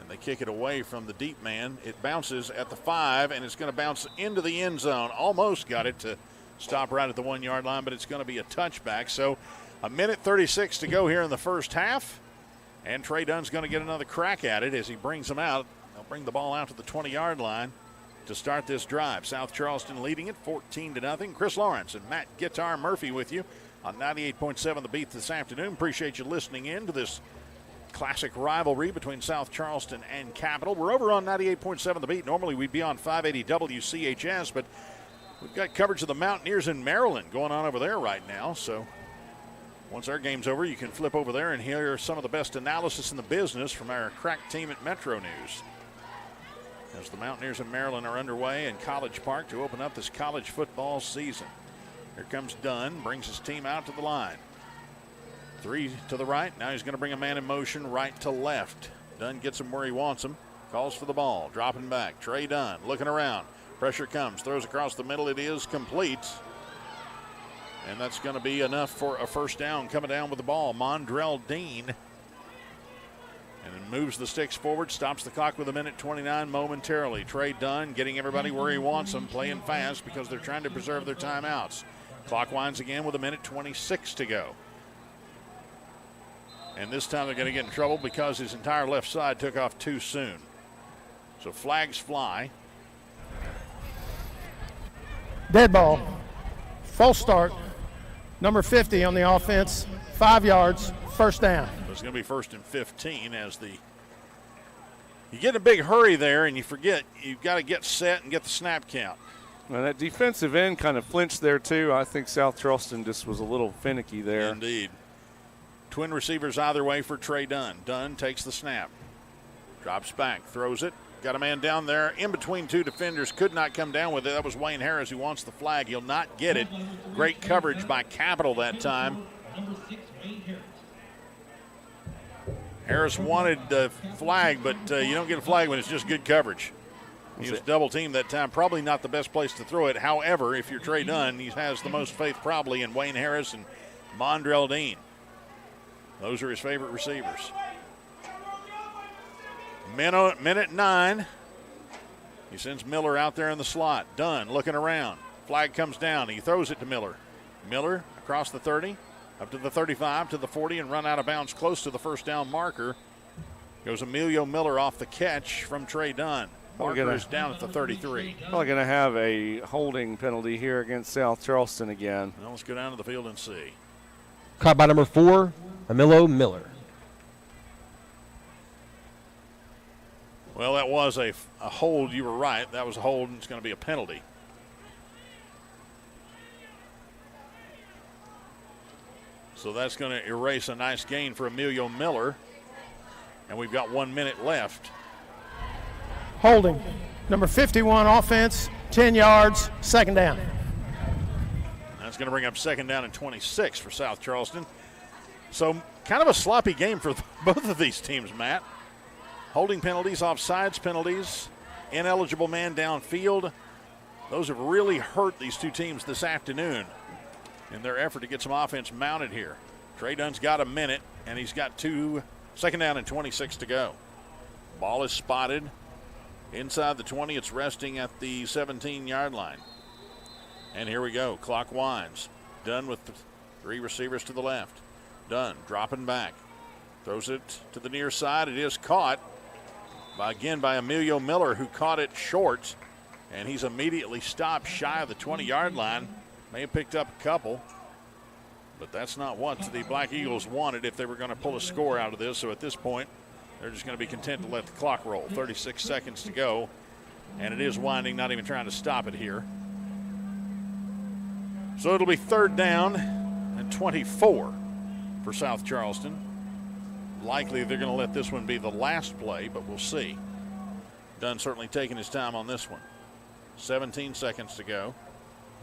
And they kick it away from the deep man. It bounces at the 5, and it's going to bounce into the end zone. Almost got it to stop right at the 1-yard line, but it's going to be a touchback. So 1:36 to go here in the first half. And Trey Dunn's going to get another crack at it as he brings them out. They'll bring the ball out to the 20-yard line to start this drive. South Charleston leading it 14-0. Chris Lawrence and Matt Guitar Murphy with you on 98.7 The Beat this afternoon. Appreciate you listening in to this classic rivalry between South Charleston and Capital. We're over on 98.7 The Beat. Normally we'd be on 580 WCHS, but we've got coverage of the Mountaineers in Maryland going on over there right now. So once our game's over, you can flip over there and hear some of the best analysis in the business from our crack team at Metro News. As the Mountaineers in Maryland are underway in College Park to open up this college football season. Here comes Dunn, brings his team out to the line. 3 to the right. Now he's going to bring a man in motion right to left. Dunn gets him where he wants him. Calls for the ball. Dropping back. Trey Dunn looking around. Pressure comes. Throws across the middle. It is complete. And that's going to be enough for a first down. Coming down with the ball, Mondrell Dean. And then moves the sticks forward. Stops the clock with 1:29 momentarily. Trey Dunn getting everybody where he wants them. Playing fast because they're trying to preserve their timeouts. Clock winds again with 1:26 to go. And this time they're going to get in trouble because his entire left side took off too soon. So flags fly. Dead ball. False start. Number 50 on the offense. 5 yards. First down. It's going to be 1st and 15 as you get in a big hurry there and you forget you've got to get set and get the snap count. Well, that defensive end kind of flinched there too. I think South Charleston just was a little finicky there. Indeed. Twin receivers either way for Trey Dunn. Dunn takes the snap. Drops back, throws it. Got a man down there in between two defenders. Could not come down with it. That was Wayne Harris who wants the flag. He'll not get it. Great coverage by Capital that time. Harris wanted the flag, but you don't get a flag when it's just good coverage. He was double teamed that time. Probably not the best place to throw it. However, if you're Trey Dunn, he has the most faith probably in Wayne Harris and Mondrell Dean. Those are his favorite receivers. Minute 9. He sends Miller out there in the slot. Dunn looking around. Flag comes down. He throws it to Miller. Miller across the 30, up to the 35, to the 40, and run out of bounds close to the first down marker. Goes Emilio Miller off the catch from Trey Dunn. Marker is down at the 33. Probably going to have a holding penalty here against South Charleston again. Well, let's go down to the field and see. Caught by number 4, Emilio Miller. Well, that was a hold. You were right. That was a hold, and it's going to be a penalty. So that's going to erase a nice gain for Emilio Miller. And we've got 1 minute left. Holding. Number 51 offense, 10 yards, second down. That's going to bring up second down and 26 for South Charleston. So kind of a sloppy game for both of these teams, Matt. Holding penalties, offsides penalties, ineligible man downfield. Those have really hurt these two teams this afternoon in their effort to get some offense mounted here. Trey Dunn's got a minute, and he's got second down and 26 to go. Ball is spotted inside the 20. It's resting at the 17-yard line. And here we go. Clock winds. Dunn with 3 receivers to the left. Dunn dropping back. Throws it to the near side. It is caught by Emilio Miller, who caught it short. And he's immediately stopped shy of the 20-yard line. May have picked up a couple. But that's not what the Black Eagles wanted if they were going to pull a score out of this. So at this point, they're just going to be content to let the clock roll. 36 seconds to go. And it is winding, not even trying to stop it here. So it'll be third down and 24 for South Charleston. Likely they're going to let this one be the last play, but we'll see. Dunn certainly taking his time on this one. 17 seconds to go.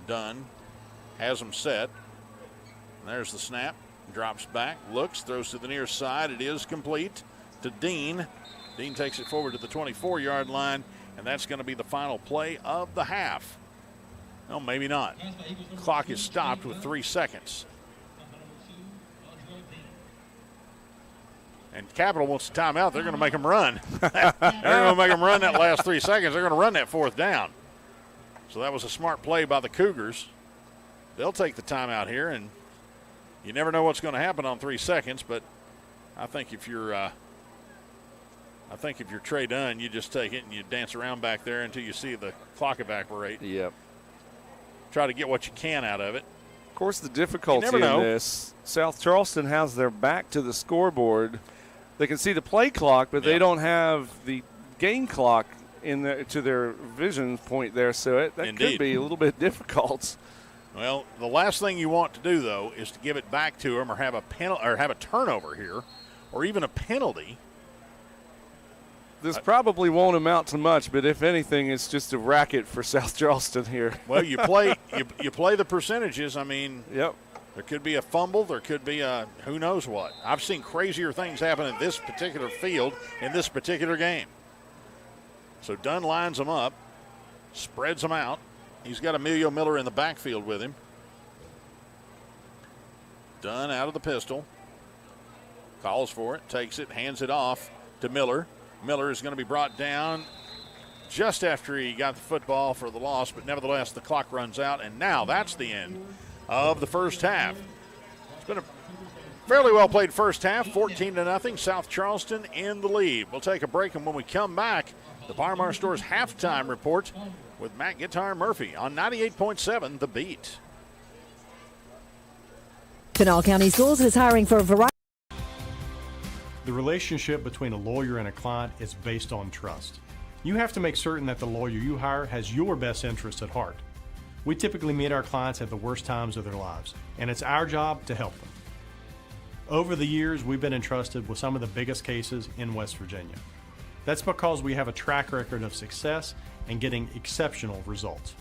Dunn has them set. And there's the snap. Drops back, looks, throws to the near side. It is complete to Dean. Dean takes it forward to the 24-yard line, and that's going to be the final play of the half. No, maybe not. Clock is stopped with 3 seconds. And Capital wants a timeout. They're going to make them run. They're going to make them run that last 3 seconds. They're going to run that fourth down. So that was a smart play by the Cougars. They'll take the timeout here, and you never know what's going to happen on 3 seconds, but I think if you're Trey Dunn, you just take it and you dance around back there until you see the clock evaporate. Yep. Try to get what you can out of it. Of course, the difficulty in this, South Charleston has their back to the scoreboard. They can see the play clock, but they don't have the game clock to their vision point there, so that could be a little bit difficult. Well, the last thing you want to do, though, is to give it back to them or have a turnover here or even a penalty. This probably won't amount to much, but if anything, it's just a racket for South Charleston here. Well, you play you play the percentages. I mean, yep. There could be a fumble. There could be a who knows what. I've seen crazier things happen in this particular field in this particular game. So Dunn lines them up, spreads them out. He's got Emilio Miller in the backfield with him. Dunn out of the pistol. Calls for it, takes it, hands it off to Miller. Miller is going to be brought down just after he got the football for the loss, but nevertheless the clock runs out, and now that's the end of the first half. It's been a fairly well played first half, 14-0, South Charleston in the lead. We'll take a break, and when we come back, the Par-Mar Store's halftime report with Matt Guitar Murphy on 98.7 The Beat. Kanawha County Schools is hiring for a variety. The relationship between a lawyer and a client is based on trust. You have to make certain that the lawyer you hire has your best interests at heart. We typically meet our clients at the worst times of their lives, and it's our job to help them. Over the years, we've been entrusted with some of the biggest cases in West Virginia. That's because we have a track record of success and getting exceptional results.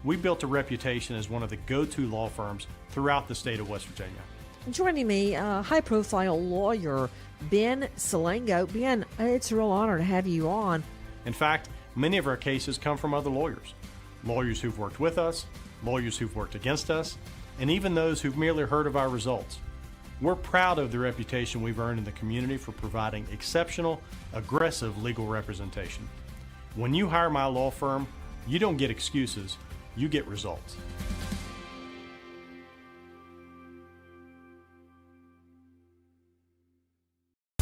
We built a reputation as one of the go-to law firms throughout the state of West Virginia. Joining me, high-profile lawyer Ben Salengo. Ben, it's a real honor to have you on. In fact, many of our cases come from other lawyers. Lawyers who've worked with us, lawyers who've worked against us, and even those who've merely heard of our results. We're proud of the reputation we've earned in the community for providing exceptional, aggressive legal representation. When you hire my law firm, you don't get excuses, you get results.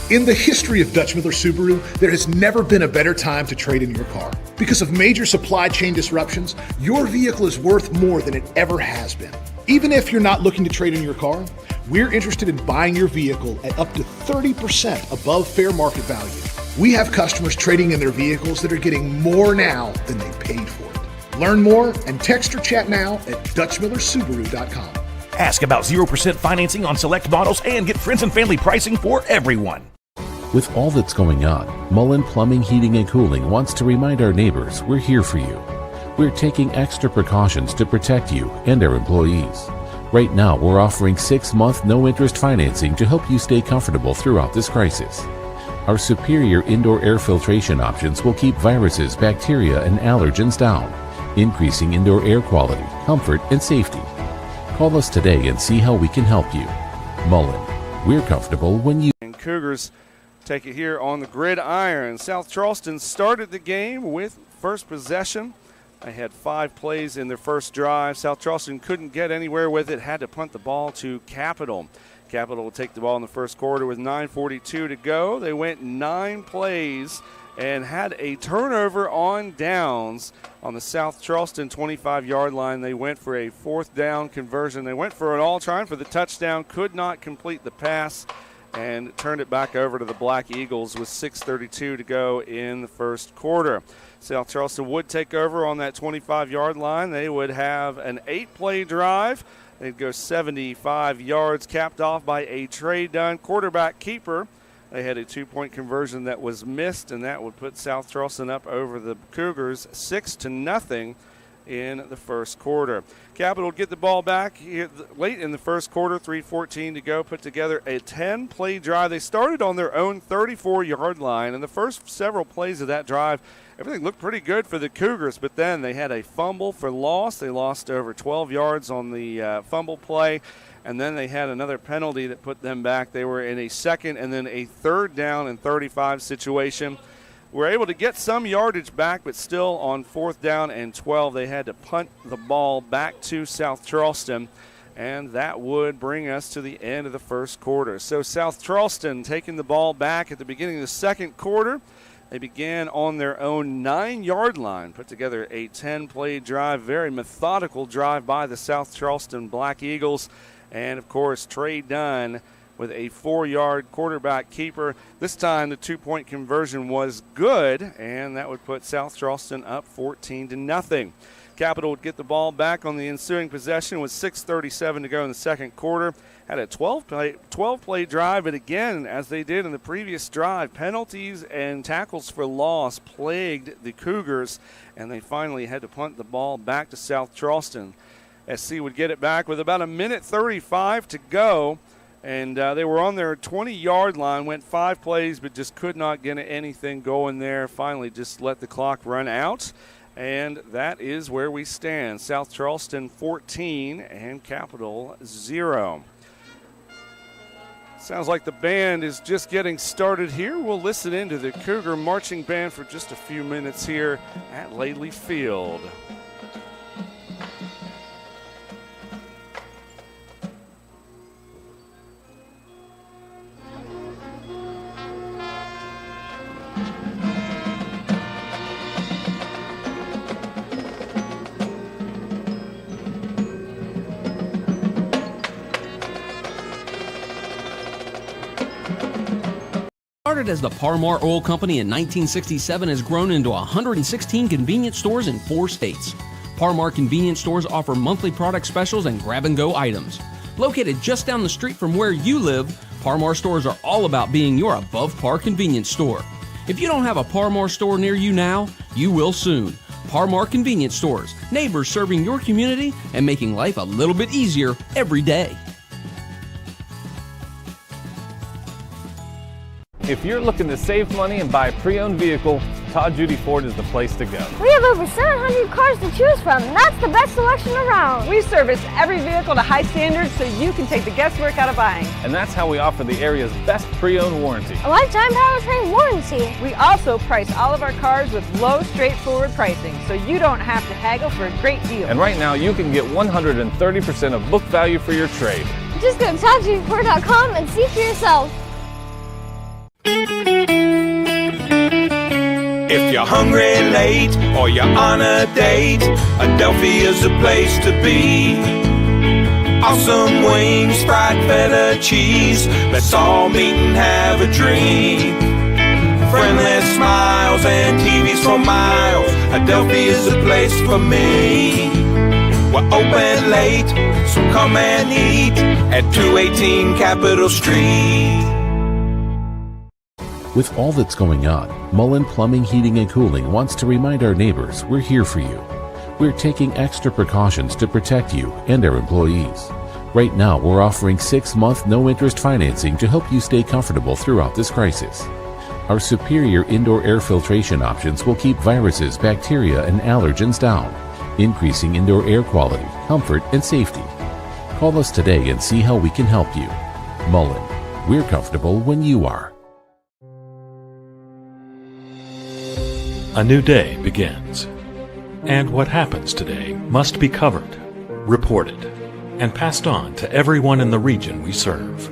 In the history of Dutch Miller Subaru, there has never been a better time to trade in your car. Because of major supply chain disruptions, your vehicle is worth more than it ever has been. Even if you're not looking to trade in your car, we're interested in buying your vehicle at up to 30% above fair market value. We have customers trading in their vehicles that are getting more now than they paid for it. Learn more and text or chat now at DutchMillerSubaru.com. Ask about 0% financing on select models and get friends and family pricing for everyone. With all that's going on, Mullen Plumbing, Heating, and Cooling wants to remind our neighbors we're here for you. We're taking extra precautions to protect you and our employees. Right now, we're offering 6-month no-interest financing to help you stay comfortable throughout this crisis. Our superior indoor air filtration options will keep viruses, bacteria, and allergens down, increasing indoor air quality, comfort, and safety. Call us today and see how we can help you. Mullen, we're comfortable when you... And Cougars take it here on the gridiron. South Charleston started the game with first possession. They had 5 plays in their first drive. South Charleston couldn't get anywhere with it, had to punt the ball to Capital. Capital will take the ball in the first quarter with 9:42 to go. They went 9 plays and had a turnover on downs on the South Charleston 25-yard line. They went for a 4th down conversion. They went for it all, trying for the touchdown, could not complete the pass, and turned it back over to the Black Eagles with 6:32 to go in the first quarter. South Charleston would take over on that 25-yard line. They would have an 8-play drive. They'd go 75 yards, capped off by a Trey Dunn quarterback keeper. They had a 2-point conversion that was missed, and that would put South Charleston up over the Cougars 6-0 in the first quarter. Capital would get the ball back here late in the first quarter, 3:14 to go, put together a 10-play drive. They started on their own 34-yard line, and the first several plays of that drive, everything looked pretty good for the Cougars, but then they had a fumble for loss. They lost over 12 yards on the fumble play, and then they had another penalty that put them back. They were in a 2nd and then a 3rd down and 35 situation. Were able to get some yardage back, but still on 4th down and 12, they had to punt the ball back to South Charleston. and that would bring us to the end of the first quarter. So South Charleston taking the ball back at the beginning of the second quarter. They began on their own 9-yard line, put together a 10-play drive, very methodical drive by the South Charleston Black Eagles. And, of course, Trey Dunn with a 4-yard quarterback keeper. This time the 2-point conversion was good, and that would put South Charleston up 14-0. Capital would get the ball back on the ensuing possession with 6:37 to go in the second quarter. Had a 12-play drive, but again, as they did in the previous drive, penalties and tackles for loss plagued the Cougars, and they finally had to punt the ball back to South Charleston. SC would get it back with about 1:35 to go, and they were on their 20-yard line, went 5 plays, but just could not get anything going there. Finally just let the clock run out. And that is where we stand. South Charleston 14 and Capital 0. Sounds like the band is just getting started here. We'll listen into the Cougar Marching Band for just a few minutes here at Lately Field. Started as the Parmar Oil Company in 1967, has grown into 116 convenience stores in 4 states. Parmar convenience stores offer monthly product specials and grab-and-go items. Located just down the street from where you live, Parmar stores are all about being your above-par convenience store. If you don't have a Parmar store near you now, you will soon. Parmar convenience stores, neighbors serving your community and making life a little bit easier every day. If you're looking to save money and buy a pre-owned vehicle, Todd Judy Ford is the place to go. We have over 700 cars to choose from, and that's the best selection around. We service every vehicle to high standards so you can take the guesswork out of buying. And that's how we offer the area's best pre-owned warranty. A lifetime powertrain warranty. We also price all of our cars with low, straightforward pricing so you don't have to haggle for a great deal. And right now you can get 130% of book value for your trade. Just go to ToddJudyFord.com and see for yourself. If you're hungry late or you're on a date, Adelphia's the place to be. Awesome wings, fried feta cheese, let's all meet and have a drink. Friendly smiles and TVs for miles, Adelphia's the place for me. We're open late, so come and eat at 218 Capitol Street. With all that's going on, Mullen Plumbing, Heating, and Cooling wants to remind our neighbors we're here for you. We're taking extra precautions to protect you and our employees. Right now, we're offering 6-month no-interest financing to help you stay comfortable throughout this crisis. Our superior indoor air filtration options will keep viruses, bacteria, and allergens down, increasing indoor air quality, comfort, and safety. Call us today and see how we can help you. Mullen, we're comfortable when you are. A new day begins, and what happens today must be covered, reported, and passed on to everyone in the region we serve.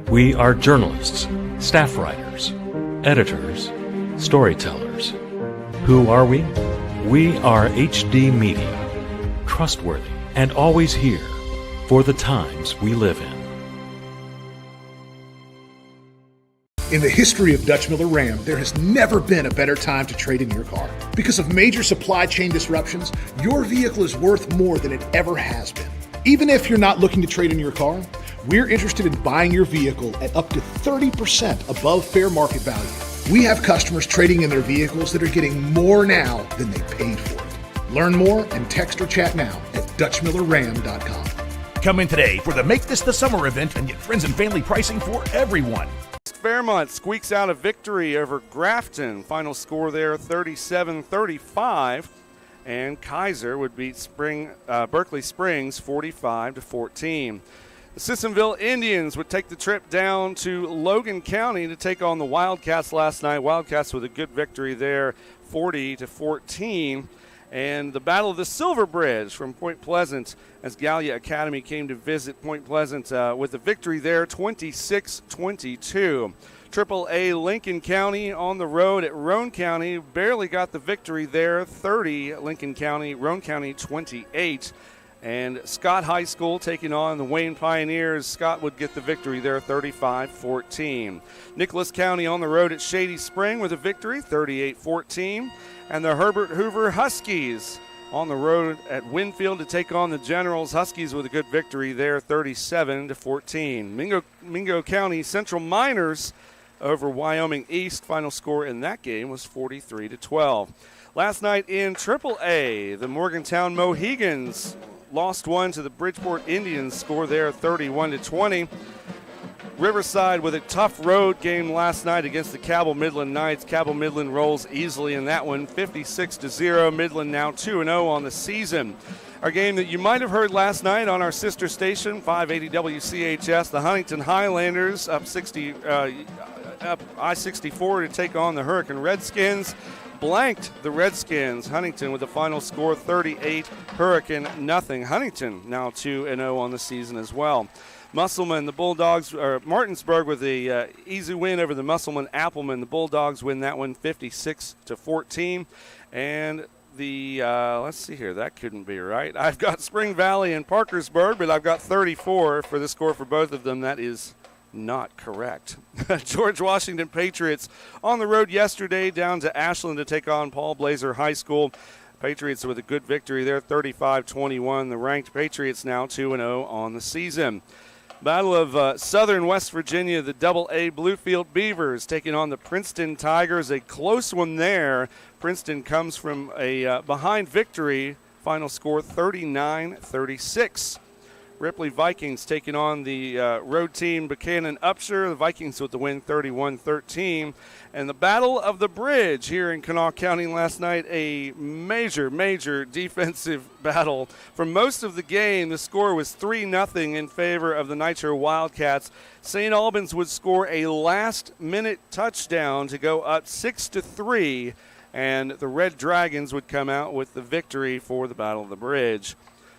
We are journalists, staff writers, editors, storytellers. Who are we? We are HD Media, trustworthy and always here for the times we live in. In the history of Dutch Miller Ram, there has never been a better time to trade in your car. Because of major supply chain disruptions, your vehicle is worth more than it ever has been. Even if you're not looking to trade in your car, we're interested in buying your vehicle at up to 30% above fair market value. We have customers trading in their vehicles that are getting more now than they paid for it. Learn more and text or chat now at DutchMillerRam.com. Come in today for the Make This the Summer event and get friends and family pricing for everyone. Fairmont squeaks out a victory over Grafton. Final score there 37-35. And Kaiser would beat Berkeley Springs 45-14. The Sissonville Indians would take the trip down to Logan County to take on the Wildcats last night. Wildcats with a good victory there, 40-14. And the Battle of the Silver Bridge from Point Pleasant as Gallia Academy came to visit Point Pleasant with a victory there, 26-22. AAA Lincoln County on the road at Roane County barely got the victory there, 30 Lincoln County, Roane County 28. And Scott High School taking on the Wayne Pioneers. Scott would get the victory there, 35-14. Nicholas County on the road at Shady Spring with a victory, 38-14. And the Herbert Hoover Huskies on the road at Winfield to take on the Generals. Huskies with a good victory there, 37-14. Mingo County Central Miners over Wyoming East. Final score in that game was 43-12. Last night in AAA, the Morgantown Mohegans lost one to the Bridgeport Indians. Score there 31-20. Riverside with a tough road game last night against the Cabell Midland Knights. Cabell Midland rolls easily in that one, 56-0. Midland now 2-0 on the season. Our game that you might have heard last night on our sister station, 580 WCHS, the Huntington Highlanders up I-64 to take on the Hurricane Redskins. Blanked the Redskins. Huntington with the final score 38, Hurricane nothing. Huntington now 2-0 on the season as well. Musselman, the Bulldogs, or Martinsburg with the easy win over the Musselman Appleman. The Bulldogs win that one 56-14. And the, let's see here, that couldn't be right. I've got Spring Valley and Parkersburg, but I've got 34 for the score for both of them. That is not correct. George Washington Patriots on the road yesterday down to Ashland to take on Paul Blazer High School. Patriots with a good victory there, 35-21. The ranked Patriots now 2-0 on the season. Battle of Southern West Virginia, the AA Bluefield Beavers taking on the Princeton Tigers. A close one there. Princeton comes from a behind victory. Final score 39-36. Ripley Vikings taking on the road team Buchanan Upshur. The Vikings with the win 31-13. And the Battle of the Bridge here in Kanawha County last night, a major defensive battle. For most of the game, the score was 3-0 in favor of the Nitro Wildcats. St. Albans would score a last-minute touchdown to go up 6-3, and the Red Dragons would come out with the victory for the Battle of the Bridge.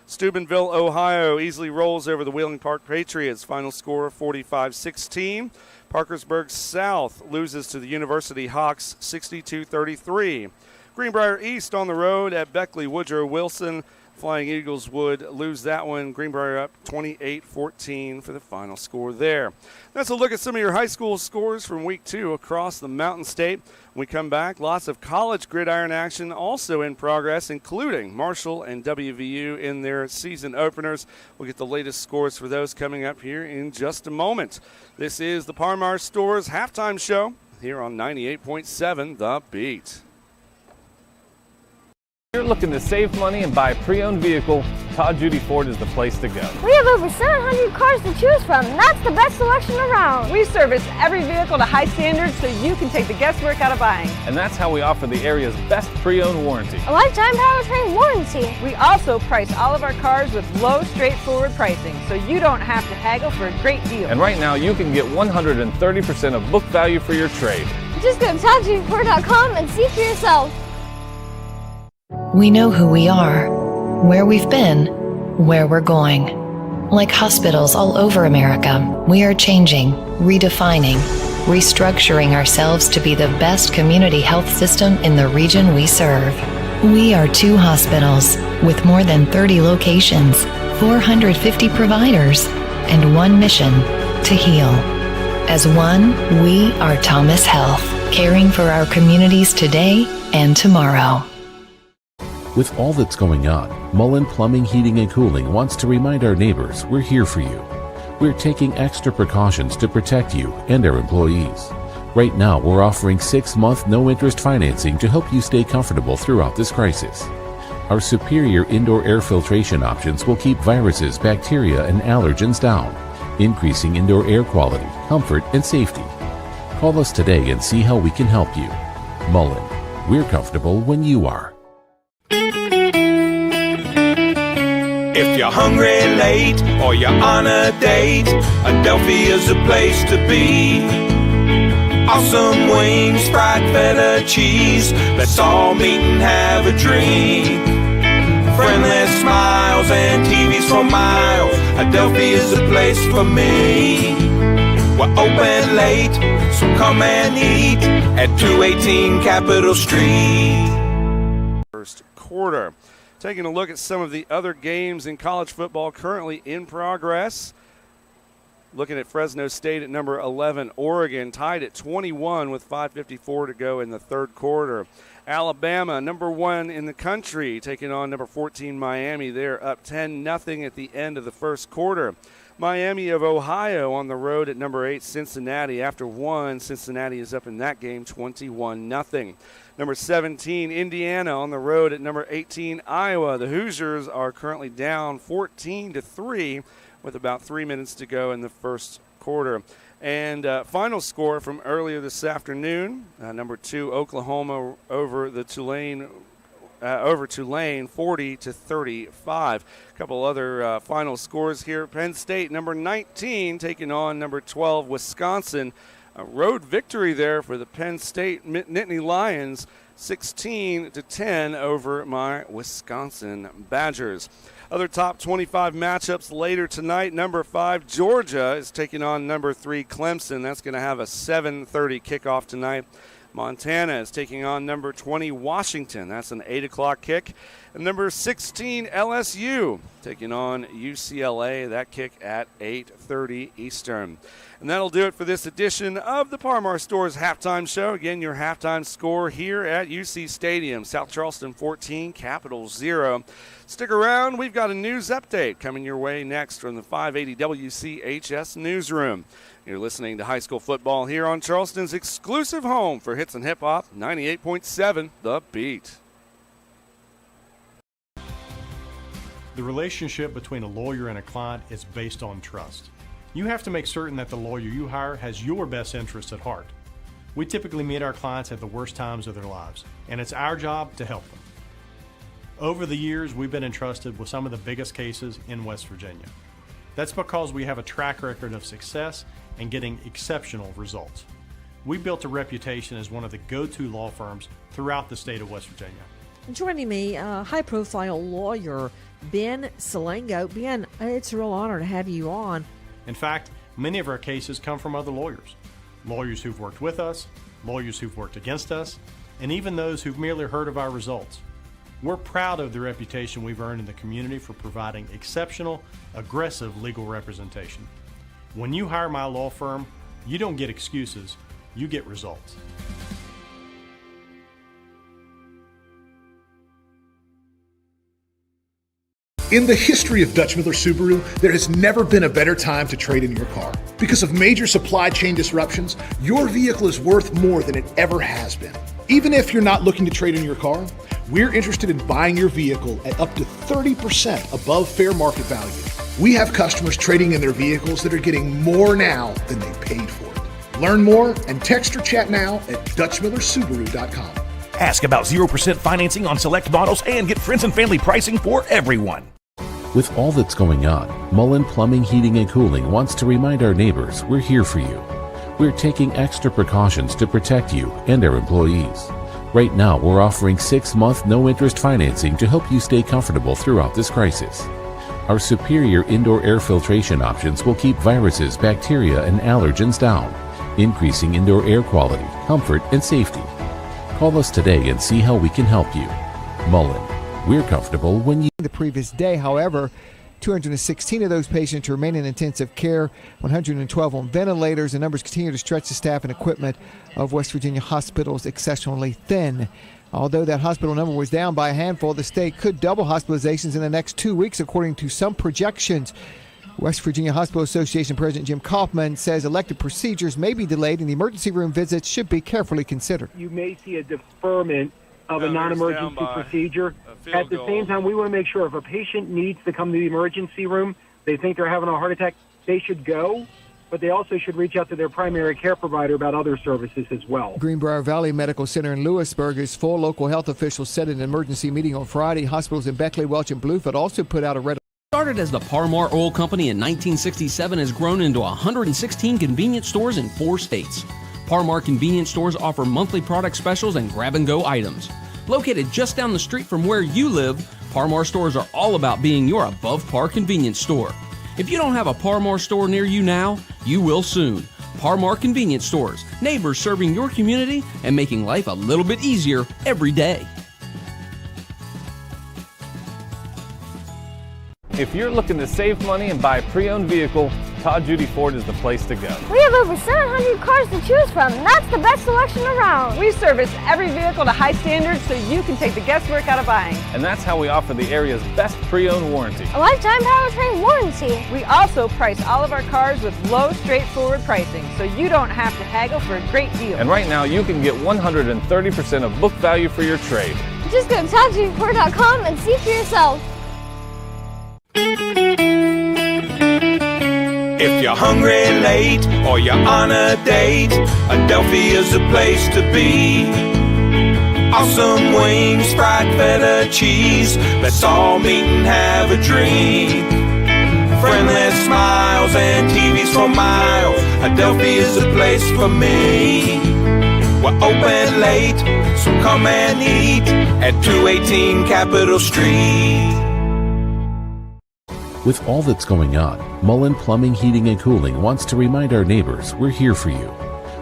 Steubenville, Ohio easily rolls over the Wheeling Park Patriots. Final score 45-16. Parkersburg South loses to the University Hawks 62-33. Greenbrier East on the road at Beckley Woodrow Wilson. Flying Eagles would lose that one. Greenbrier up 28-14 for the final score there. That's a look at some of your high school scores from week 2 across the Mountain State. When we come back, lots of college gridiron action also in progress, including Marshall and WVU in their season openers. We'll get the latest scores for those coming up here in just a moment. This is the Par-Mar Stores halftime show here on 98.7 The Beat. If you're looking to save money and buy a pre-owned vehicle, Todd Judy Ford is the place to go. We have over 700 cars to choose from, and that's the best selection around. We service every vehicle to high standards so you can take the guesswork out of buying. And that's how we offer the area's best pre-owned warranty. A lifetime powertrain warranty. We also price all of our cars with low, straightforward pricing, so you don't have to haggle for a great deal. And right now, you can get 130% of book value for your trade. Just go to ToddJudyFord.com and see for yourself. We know who we are, where we've been, where we're going. Like hospitals all over America, we are changing, redefining, restructuring ourselves to be the best community health system in the region we serve. We are 2 hospitals with more than 30 locations, 450 providers, and 1 mission: to heal. As one, we are Thomas Health, caring for our communities today and tomorrow. With all that's going on, Mullen Plumbing, Heating, and Cooling wants to remind our neighbors we're here for you. We're taking extra precautions to protect you and our employees. Right now, we're offering 6-month no-interest financing to help you stay comfortable throughout this crisis. Our superior indoor air filtration options will keep viruses, bacteria, and allergens down, increasing indoor air quality, comfort, and safety. Call us today and see how we can help you. Mullen, we're comfortable when you are. If you're hungry late or you're on a date, Adelphia's the place to be. Awesome wings, fried feta cheese. Let's all meet and have a drink. Friendly smiles and TVs for miles. Adelphi is the place for me. We're open late, so come and eat at 218 Capitol Street. First quarter. Taking a look at some of the other games in college football currently in progress. Looking at Fresno State at number 11, Oregon tied at 21 with 5:54 to go in the third quarter. Alabama, number 1 in the country, taking on number 14, Miami. They're up 10-0 at the end of the first quarter. Miami of Ohio on the road at number 8, Cincinnati. After one, Cincinnati is up in that game 21-0. Number 17, Indiana on the road at number 18, Iowa. The Hoosiers are currently down 14-3 with about 3 minutes to go in the first quarter. And final score from earlier this afternoon, number 2, Oklahoma over Tulane, 40-35. A couple other final scores here. Penn State, number 19, taking on number 12, Wisconsin. A road victory there for the Penn State Nittany Lions, 16-10 over my Wisconsin Badgers. Other top 25 matchups later tonight. Number 5, Georgia is taking on number 3, Clemson. That's going to have a 7:30 kickoff tonight. Montana is taking on number 20, Washington. That's an 8 o'clock kick. And number 16, LSU, taking on UCLA. That kick at 8:30 Eastern. And that'll do it for this edition of the Par-Mar Stores Halftime Show. Again, your halftime score here at UC Stadium. South Charleston 14, Capitol 0. Stick around. We've got a news update coming your way next from the 580 WCHS Newsroom. You're listening to high school football here on Charleston's exclusive home for hits and hip-hop, 98.7 The Beat. The relationship between a lawyer and a client is based on trust. You have to make certain that the lawyer you hire has your best interests at heart. We typically meet our clients at the worst times of their lives, and it's our job to help them. Over the years, we've been entrusted with some of the biggest cases in West Virginia. That's because we have a track record of success and getting exceptional results. We built a reputation as one of the go-to law firms throughout the state of West Virginia. Joining me, high-profile lawyer Ben Salengo. Ben, it's a real honor to have you on. In fact, many of our cases come from other lawyers. Lawyers who've worked with us, lawyers who've worked against us, and even those who've merely heard of our results. We're proud of the reputation we've earned in the community for providing exceptional, aggressive legal representation. When you hire my law firm, you don't get excuses, you get results. In the history of Dutch Miller Subaru, there has never been a better time to trade in your car. Because of major supply chain disruptions, your vehicle is worth more than it ever has been. Even if you're not looking to trade in your car, we're interested in buying your vehicle at up to 30% above fair market value. We have customers trading in their vehicles that are getting more now than they paid for it. Learn more and text or chat now at DutchMillerSubaru.com. Ask about 0% financing on select models and get friends and family pricing for everyone. With all that's going on, Mullen Plumbing, Heating, and Cooling wants to remind our neighbors we're here for you. We're taking extra precautions to protect you and our employees. Right now, we're offering 6-month no-interest financing to help you stay comfortable throughout this crisis. Our superior indoor air filtration options will keep viruses, bacteria, and allergens down, increasing indoor air quality, comfort, and safety. Call us today and see how we can help you. Mullen, we're comfortable when you... The previous day, however, 216 of those patients remain in intensive care, 112 on ventilators. The numbers continue to stretch the staff and equipment of West Virginia hospitals exceptionally thin. Although that hospital number was down by a handful, the state could double hospitalizations in the next 2 weeks, according to some projections. West Virginia Hospital Association President Jim Kaufman says elective procedures may be delayed and the emergency room visits should be carefully considered. You may see a deferment of a non-emergency procedure. At the same time, we want to make sure if a patient needs to come to the emergency room, they think they're having a heart attack, they should go, but they also should reach out to their primary care provider about other services as well. Greenbrier Valley Medical Center in Lewisburg is full. Local health officials said in an emergency meeting on Friday. Hospitals in Beckley, Welch, and Bluefield also put out a red. Started as the Par-Mar Oil Company in 1967, has grown into 116 convenience stores in 4 states. Par-Mar convenience stores offer monthly product specials and grab-and-go items. Located just down the street from where you live, Par-Mar stores are all about being your above-par convenience store. If you don't have a Par-Mar store near you now, you will soon. Par-Mar convenience stores, neighbors serving your community and making life a little bit easier every day. If you're looking to save money and buy a pre-owned vehicle, Todd Judy Ford is the place to go. We have over 700 cars to choose from, and that's the best selection around. We service every vehicle to high standards so you can take the guesswork out of buying. And that's how we offer the area's best pre-owned warranty. A lifetime powertrain warranty. We also price all of our cars with low, straightforward pricing, so you don't have to haggle for a great deal. And right now, you can get 130% of book value for your trade. Just go to ToddJudyFord.com and see for yourself. If you're hungry late or you're on a date, Adelphia's the place to be. Awesome wings, fried feta cheese. Let's all meet and have a drink. Friendly smiles and TVs for miles. Adelphia's the place for me. We're open late, so come and eat at 218 Capitol Street. With all that's going on, Mullen Plumbing, Heating, and Cooling wants to remind our neighbors we're here for you.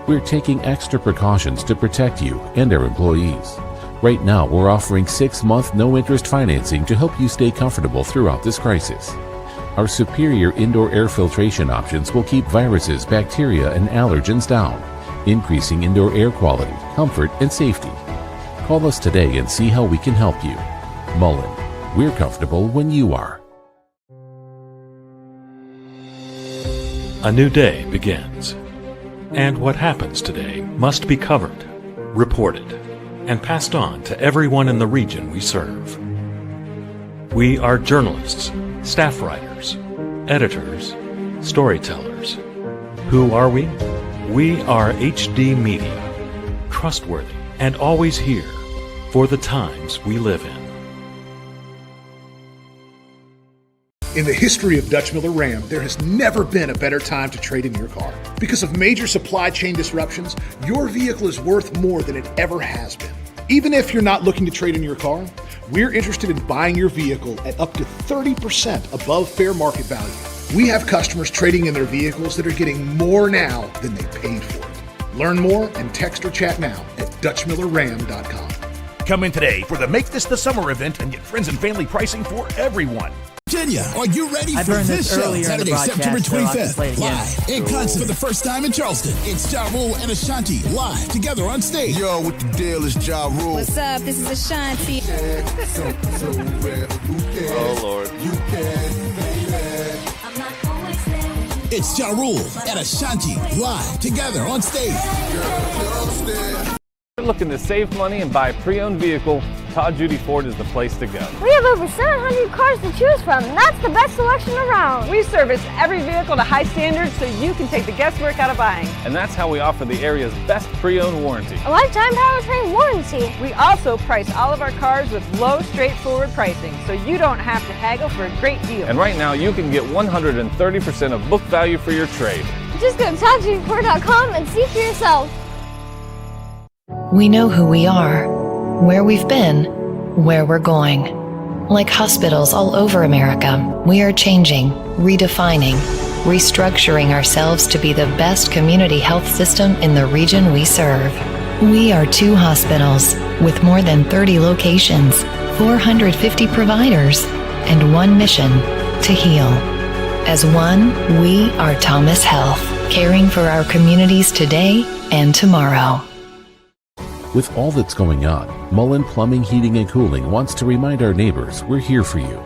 We're taking extra precautions to protect you and our employees. Right now, we're offering 6-month no-interest financing to help you stay comfortable throughout this crisis. Our superior indoor air filtration options will keep viruses, bacteria, and allergens down, increasing indoor air quality, comfort, and safety. Call us today and see how we can help you. Mullen, we're comfortable when you are. A new day begins. And what happens today must be covered, reported, and passed on to everyone in the region we serve. We are journalists, staff writers, editors, storytellers. Who are we? We are HD Media, trustworthy and always here for the times we live in. In the history of Dutch Miller Ram, there has never been a better time to trade in your car. Because of major supply chain disruptions, your vehicle is worth more than it ever has been. Even if you're not looking to trade in your car, we're interested in buying your vehicle at up to 30% above fair market value. We have customers trading in their vehicles that are getting more now than they paid for it. Learn more and text or chat now at DutchMillerRam.com. Come in today for the Make This the Summer event and get friends and family pricing for everyone. Virginia, are you ready for this show? Saturday, September 25th, live in concert for the first time in Charleston. It's Ja Rule and Ashanti live together on stage. Yo, what the deal is Ja Rule? What's up? This is Ashanti. Oh, Lord. It's Ja Rule and Ashanti live together on stage. If you're looking to save money and buy a pre-owned vehicle, Todd Judy Ford is the place to go. We have over 700 cars to choose from, and that's the best selection around. We service every vehicle to high standards so you can take the guesswork out of buying. And that's how we offer the area's best pre-owned warranty. A lifetime powertrain warranty. We also price all of our cars with low, straightforward pricing, so you don't have to haggle for a great deal. And right now, you can get 130% of book value for your trade. Just go to ToddJudyFord.com and see for yourself. We know who we are, where we've been, where we're going. Like hospitals all over America, we are changing, redefining, restructuring ourselves to be the best community health system in the region we serve. We are 2 hospitals with more than 30 locations, 450 providers, and 1 mission: to heal. As one, we are Thomas Health, caring for our communities today and tomorrow. With all that's going on, Mullen Plumbing, Heating, and Cooling wants to remind our neighbors we're here for you.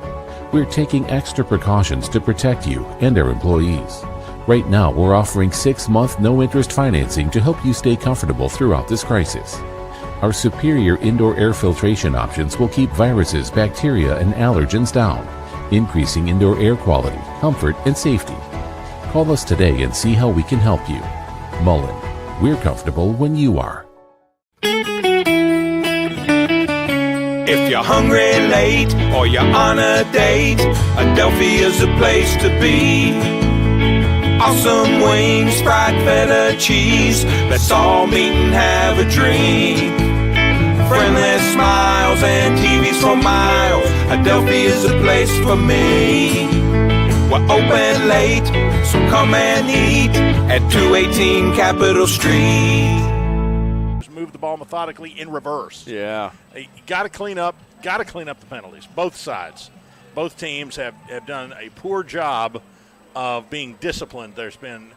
We're taking extra precautions to protect you and our employees. Right now, we're offering 6-month no-interest financing to help you stay comfortable throughout this crisis. Our superior indoor air filtration options will keep viruses, bacteria, and allergens down, increasing indoor air quality, comfort, and safety. Call us today and see how we can help you. Mullen, we're comfortable when you are. If you're hungry late or you're on a date, Adelphia's the place to be. Awesome wings, fried feta cheese. Let's all meet and have a drink. Friendly smiles and TVs for miles. Adelphi is a place for me. We're open late, so come and eat at 218 Capitol Street. Just move the ball methodically in reverse. Yeah. You got to clean up the penalties, both sides. Both teams have done a poor job of being disciplined. There's been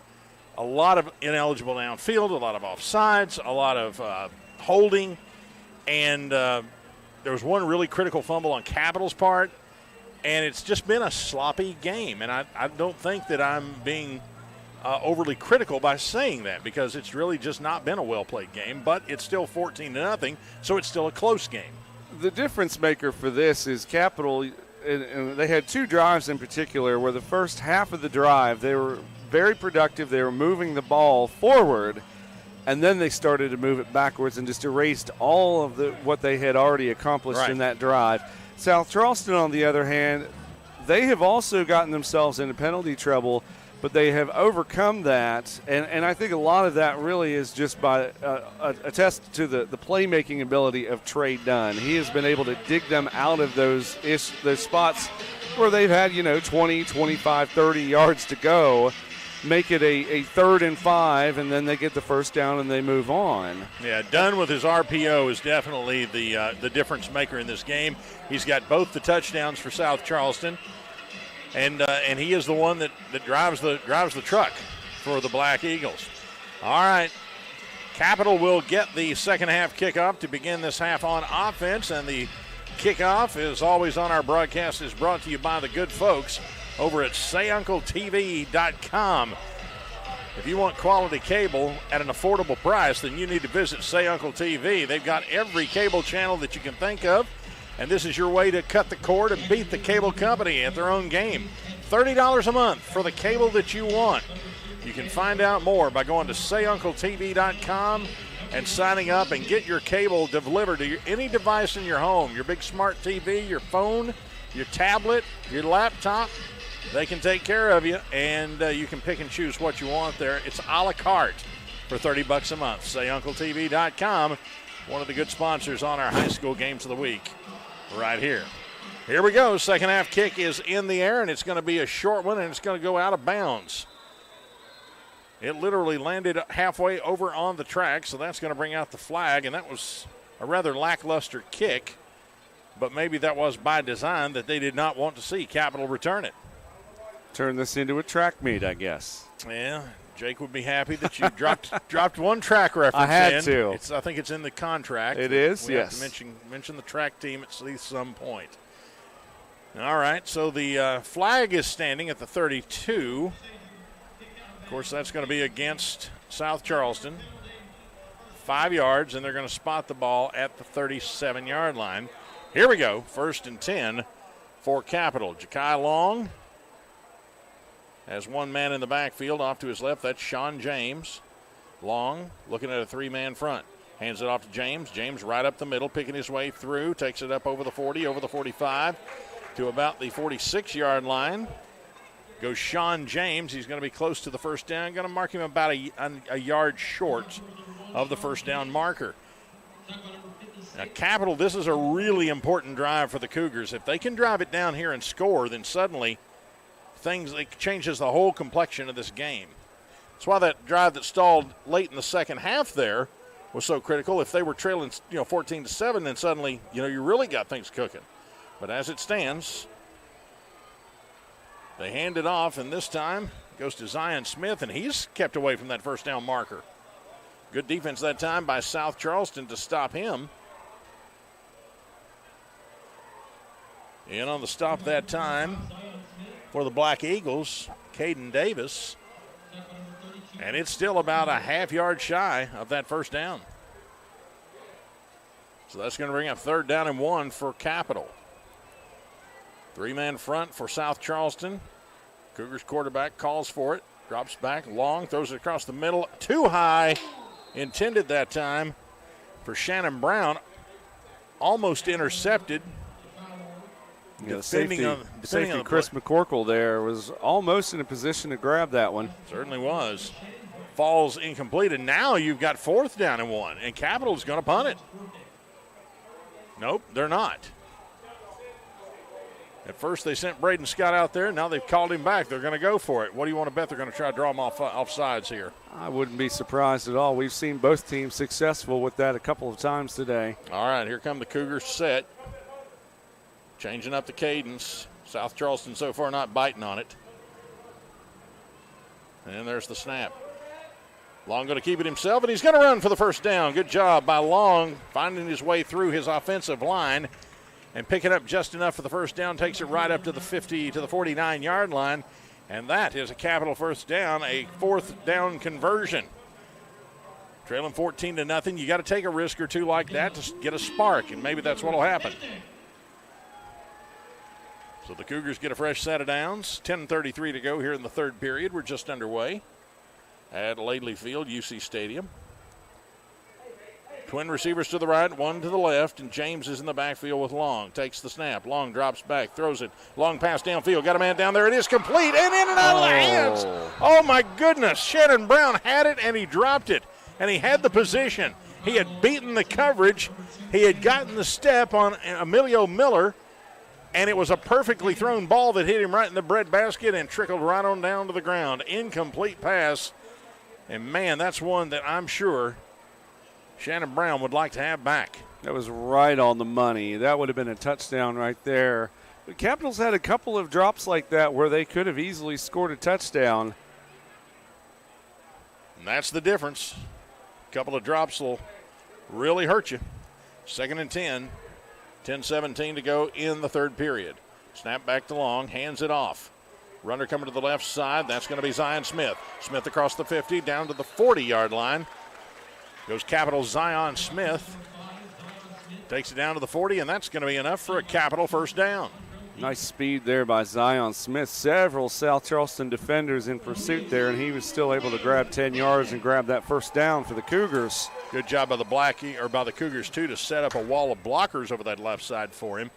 a lot of ineligible downfield, a lot of offsides, a lot of holding, and there was one really critical fumble on Capital's part. And it's just been a sloppy game. And I don't think that I'm being overly critical by saying that, because it's really just not been a well-played game. But it's still 14-0, so it's still a close game. The difference maker for this is Capital, and they had two drives in particular where the first half of the drive, they were very productive. They were moving the ball forward, and then they started to move it backwards and just erased all of what they had already accomplished in that drive. South Charleston, on the other hand, they have also gotten themselves into penalty trouble, but they have overcome that, and I think a lot of that really is just by a test to the playmaking ability of Trey Dunn. He has been able to dig them out of those spots where they've had 20, 25, 30 yards to go, make it a 3rd and 5, and then they get the first down and they move on. Yeah, Dunn with his RPO is definitely the difference maker in this game. He's got both the touchdowns for South Charleston, and he is the one that drives the truck for the Black Eagles. All right, Capital will get the second half kickoff to begin this half on offense, and the kickoff, as always on our broadcast, is brought to you by the good folks over at SayUncleTV.com. If you want quality cable at an affordable price, then you need to visit Say Uncle TV. They've got every cable channel that you can think of, and this is your way to cut the cord and beat the cable company at their own game. $30 a month for the cable that you want. You can find out more by going to SayUncleTV.com and signing up and get your cable delivered to any device in your home, your big smart TV, your phone, your tablet, your laptop. They can take care of you, and you can pick and choose what you want there. It's a la carte for $30 a month. SayUncleTV.com, one of the good sponsors on our high school games of the week right here. Here we go. Second half kick is in the air, and it's going to be a short one, and it's going to go out of bounds. It literally landed halfway over on the track, so that's going to bring out the flag, and that was a rather lackluster kick, but maybe that was by design that they did not want to see Capital return it. Turn this into a track meet, I guess. Yeah, Jake would be happy that you dropped one track reference. I had to. I think it's in the contract. It is, we yes. have to mention the track team at least some point. All right, so the flag is standing at the 32. Of course, that's going to be against South Charleston. 5 yards, and they're going to spot the ball at the 37-yard line. Here we go, 1st and 10 for Capital. Ja'Kai Long has one man in the backfield off to his left. That's Sean James. Long looking at a 3-man front. Hands it off to James. James right up the middle, picking his way through. Takes it up over the 40, over the 45 to about the 46-yard line. Goes Sean James. He's going to be close to the first down. Going to mark him about a yard short of the first down marker. Now, Capital, this is a really important drive for the Cougars. If they can drive it down here and score, then suddenly it changes the whole complexion of this game. That's why that drive that stalled late in the second half there was so critical. If they were trailing 14-7, then suddenly you really got things cooking. But as it stands, they hand it off, and this time it goes to Zion Smith, and he's kept away from that first down marker. Good defense that time by South Charleston to stop him. And on the stop that time for the Black Eagles, Caden Davis. And it's still about a half-yard shy of that first down. So that's going to bring up 3rd down and 1 for Capital. 3-man front for South Charleston. Cougars quarterback calls for it. Drops back, Long, throws it across the middle. Too high. Intended that time for Shannon Brown. Almost intercepted. The safety Chris McCorkle there was almost in a position to grab that one. Certainly was. Falls incomplete, and now you've got 4th down and 1, and Capital's going to punt it. Nope, they're not. At first they sent Braden Scott out there. Now they've called him back. They're going to go for it. What do you want to bet they're going to try to draw him off sides here? I wouldn't be surprised at all. We've seen both teams successful with that a couple of times today. All right, here come the Cougars set. Changing up the cadence. South Charleston so far not biting on it. And there's the snap. Long going to keep it himself, and he's going to run for the first down. Good job by Long finding his way through his offensive line and picking up just enough for the first down. Takes it right up to the 50 to the 49-yard line, and that is a Capital first down, a 4th down conversion. Trailing 14-0. You got to take a risk or two like that to get a spark, and maybe that's what will happen. So the Cougars get a fresh set of downs. 10:33 to go here in the 3rd period. We're just underway at Laidley Field, UC Stadium. Twin receivers to the right, one to the left, and James is in the backfield with Long. Takes the snap. Long drops back, throws it. Long pass downfield. Got a man down there. It is complete and in and out of the hands. Oh, my goodness. Shannon Brown had it, and he dropped it. And he had the position. He had beaten the coverage. He had gotten the step on Emilio Miller, and it was a perfectly thrown ball that hit him right in the breadbasket and trickled right on down to the ground. Incomplete pass. And, man, that's one that I'm sure Shannon Brown would like to have back. That was right on the money. That would have been a touchdown right there. The Capitals had a couple of drops like that where they could have easily scored a touchdown. And that's the difference. A couple of drops will really hurt you. 2nd and 10. 10:17 to go in the 3rd period. Snap back to Long, hands it off. Runner coming to the left side. That's going to be Zion Smith. Smith across the 50, down to the 40-yard line. Goes Capital Zion Smith. Takes it down to the 40, and that's going to be enough for a Capital first down. Nice speed there by Zion Smith. Several South Charleston defenders in pursuit there, and he was still able to grab 10 yards and grab that first down for the Cougars. Good job by the Cougars, too, to set up a wall of blockers over that left side for him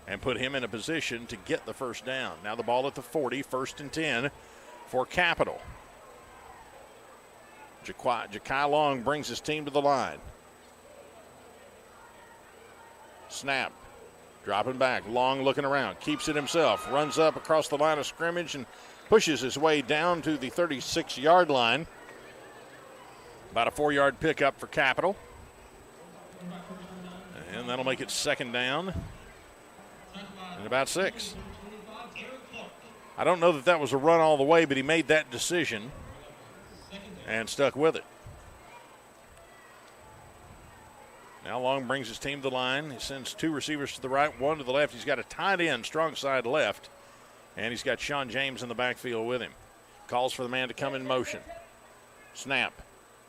and put him in a position to get the first down. Now the ball at the 40, 1st and 10 for Capital. Ja'Kai Long brings his team to the line. Snap. Dropping back. Long looking around. Keeps it himself. Runs up across the line of scrimmage and pushes his way down to the 36-yard line. About a 4-yard pickup for Capital. And that'll make it 2nd down and about 6. I don't know that was a run all the way, but he made that decision and stuck with it. Now Long brings his team to the line. He sends 2 receivers to the right, 1 to the left. He's got a tight end, strong side left, and he's got Sean James in the backfield with him. Calls for the man to come in motion. Snap.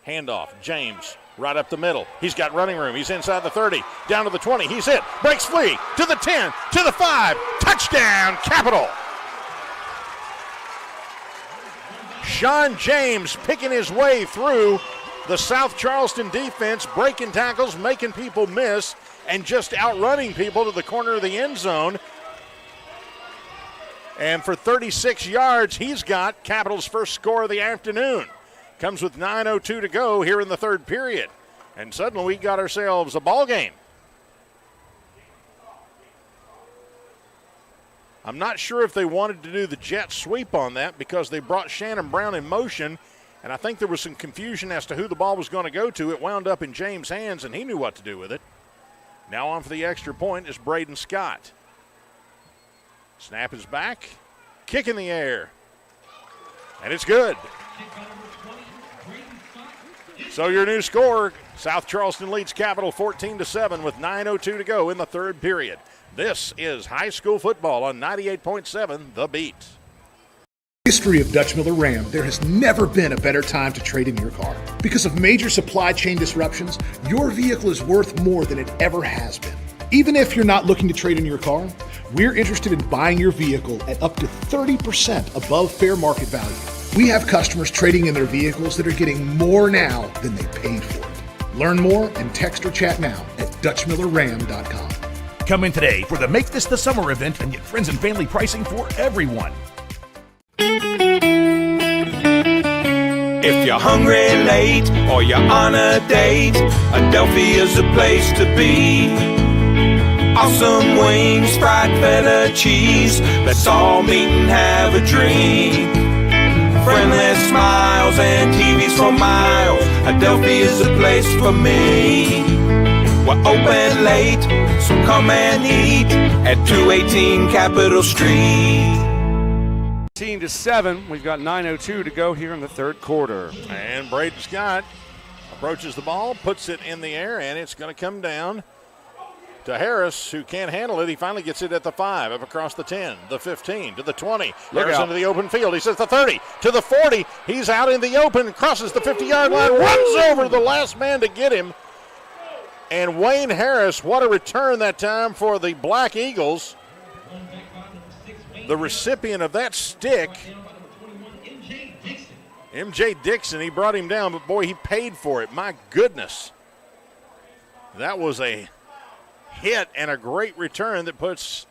Handoff. James right up the middle. He's got running room. He's inside the 30, down to the 20. He's hit. Breaks free to the 10, to the 5. Touchdown, Capital. Sean James picking his way through the South Charleston defense, breaking tackles, making people miss, and just outrunning people to the corner of the end zone. And for 36 yards, he's got Capital's first score of the afternoon. Comes with 9:02 to go here in the 3rd period. And suddenly we got ourselves a ball game. I'm not sure if they wanted to do the jet sweep on that because they brought Shannon Brown in motion, and I think there was some confusion as to who the ball was going to go to. It wound up in James' hands, and he knew what to do with it. Now on for the extra point is Braden Scott. Snap is back. Kick in the air. And it's good. So your new score, South Charleston leads Capital 14-7 with 9:02 to go in the 3rd period. This is high school football on 98.7 The Beat. History of Dutch Miller Ram, there has never been a better time to trade in your car. Because of major supply chain disruptions, your vehicle is worth more than it ever has been. Even if you're not looking to trade in your car, we're interested in buying your vehicle at up to 30% above fair market value. We have customers trading in their vehicles that are getting more now than they paid for it. Learn more and text or chat now at DutchMillerRam.com. Come in today for the Make This the Summer event and get friends and family pricing for everyone. If you're hungry late or you're on a date, Adelphia's the place to be. Awesome wings, fried feta cheese. Let's all meet and have a drink. Friendly smiles and TVs for miles. Adelphia's the place for me. We're open late, so come and eat at 218 Capitol Street. 18-7. We've got 9:02 to go here in the third quarter. And Braden Scott approaches the ball, puts it in the air, and it's going to come down to Harris, who can't handle it. He finally gets it at the 5, up across the 10, the 15, to the 20. Harris into the open field. He says the 30, to the 40. He's out in the open, crosses the 50-yard line, runs over the last man to get him. And Wayne Harris, what a return that time for the Black Eagles. The recipient of that stick, M.J. Dixon, he brought him down, but boy, he paid for it. My goodness. That was a hit and a great return that puts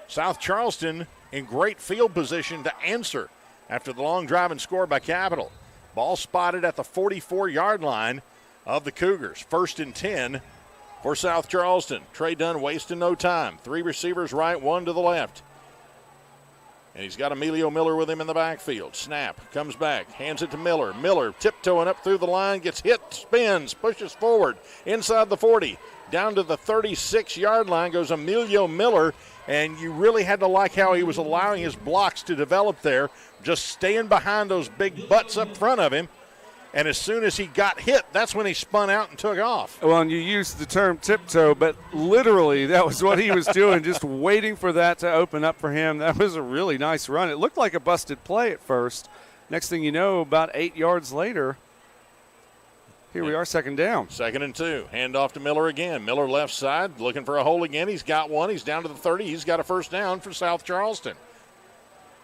South Charleston in great field position to answer after the long drive and score by Capital. Ball spotted at the 44-yard line of the Cougars. 1st and 10 for South Charleston. Trey Dunn wasting no time. 3 receivers right, 1 to the left. And he's got Emilio Miller with him in the backfield. Snap, comes back, hands it to Miller. Miller tiptoeing up through the line, gets hit, spins, pushes forward, inside the 40. Down to the 36-yard line goes Emilio Miller, and you really had to like how he was allowing his blocks to develop there, just staying behind those big butts up front of him. And as soon as he got hit, that's when he spun out and took off. Well, and you used the term tiptoe, but literally that was what he was doing, just waiting for that to open up for him. That was a really nice run. It looked like a busted play at first. Next thing you know, about 8 yards later, here we are, 2nd down. 2nd and 2. Hand off to Miller again. Miller left side, looking for a hole again. He's got one. He's down to the 30. He's got a 1st down for South Charleston.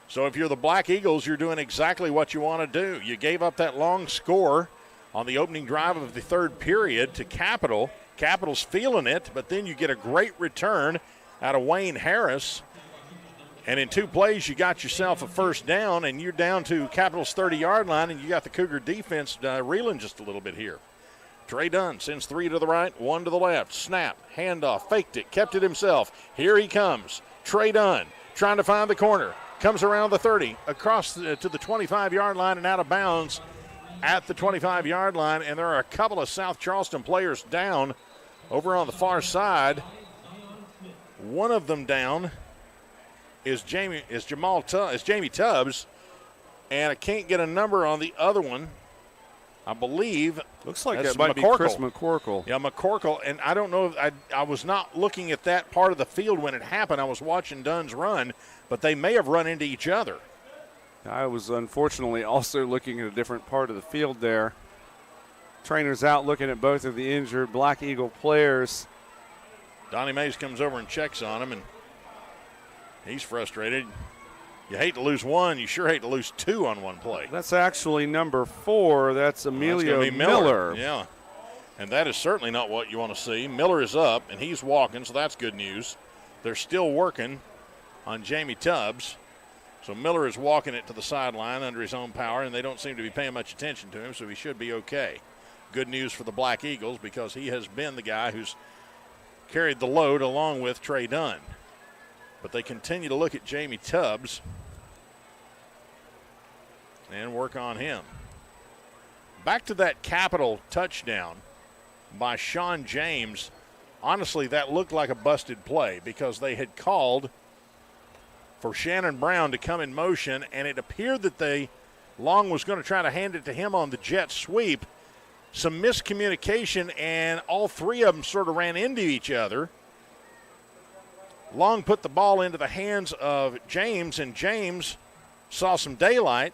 So if you're the Black Eagles, you're doing exactly what you want to do. You gave up that long score on the opening drive of the 3rd period to Capital. Capital's feeling it, but then you get a great return out of Wayne Harris. And in 2 plays, you got yourself a 1st down, and you're down to Capital's 30-yard line, and you got the Cougar defense reeling just a little bit here. Trey Dunn sends 3 to the right, 1 to the left. Snap, handoff, faked it, kept it himself. Here he comes. Trey Dunn trying to find the corner. Comes around the 30, across to the 25-yard line and out of bounds at the 25-yard line. And there are a couple of South Charleston players down over on the far side. One of them down is Jamie Tubbs, and I can't get a number on the other one. I believe looks like that's that might McCorkle. be Chris McCorkle. Yeah, McCorkle, and I don't know. I was not looking at that part of the field when it happened. I was watching Dunn's run, but they may have run into each other. I was unfortunately also looking at a different part of the field there. Trainers out looking at both of the injured Black Eagle players. Donnie Mays comes over and checks on him, and he's frustrated. You hate to lose one. You sure hate to lose 2 on one play. That's actually number 4. That's Emilio Miller. Yeah, and that is certainly not what you want to see. Miller is up, and he's walking, so that's good news. They're still working on Jamie Tubbs. So Miller is walking it to the sideline under his own power, and they don't seem to be paying much attention to him, so he should be okay. Good news for the Black Eagles because he has been the guy who's carried the load along with Trey Dunn. But they continue to look at Jamie Tubbs and work on him. Back to that Capital touchdown by Sean James. Honestly, that looked like a busted play because they had called for Shannon Brown to come in motion, and it appeared that Long was going to try to hand it to him on the jet sweep. Some miscommunication, and all 3 of them sort of ran into each other. Long put the ball into the hands of James, and James saw some daylight,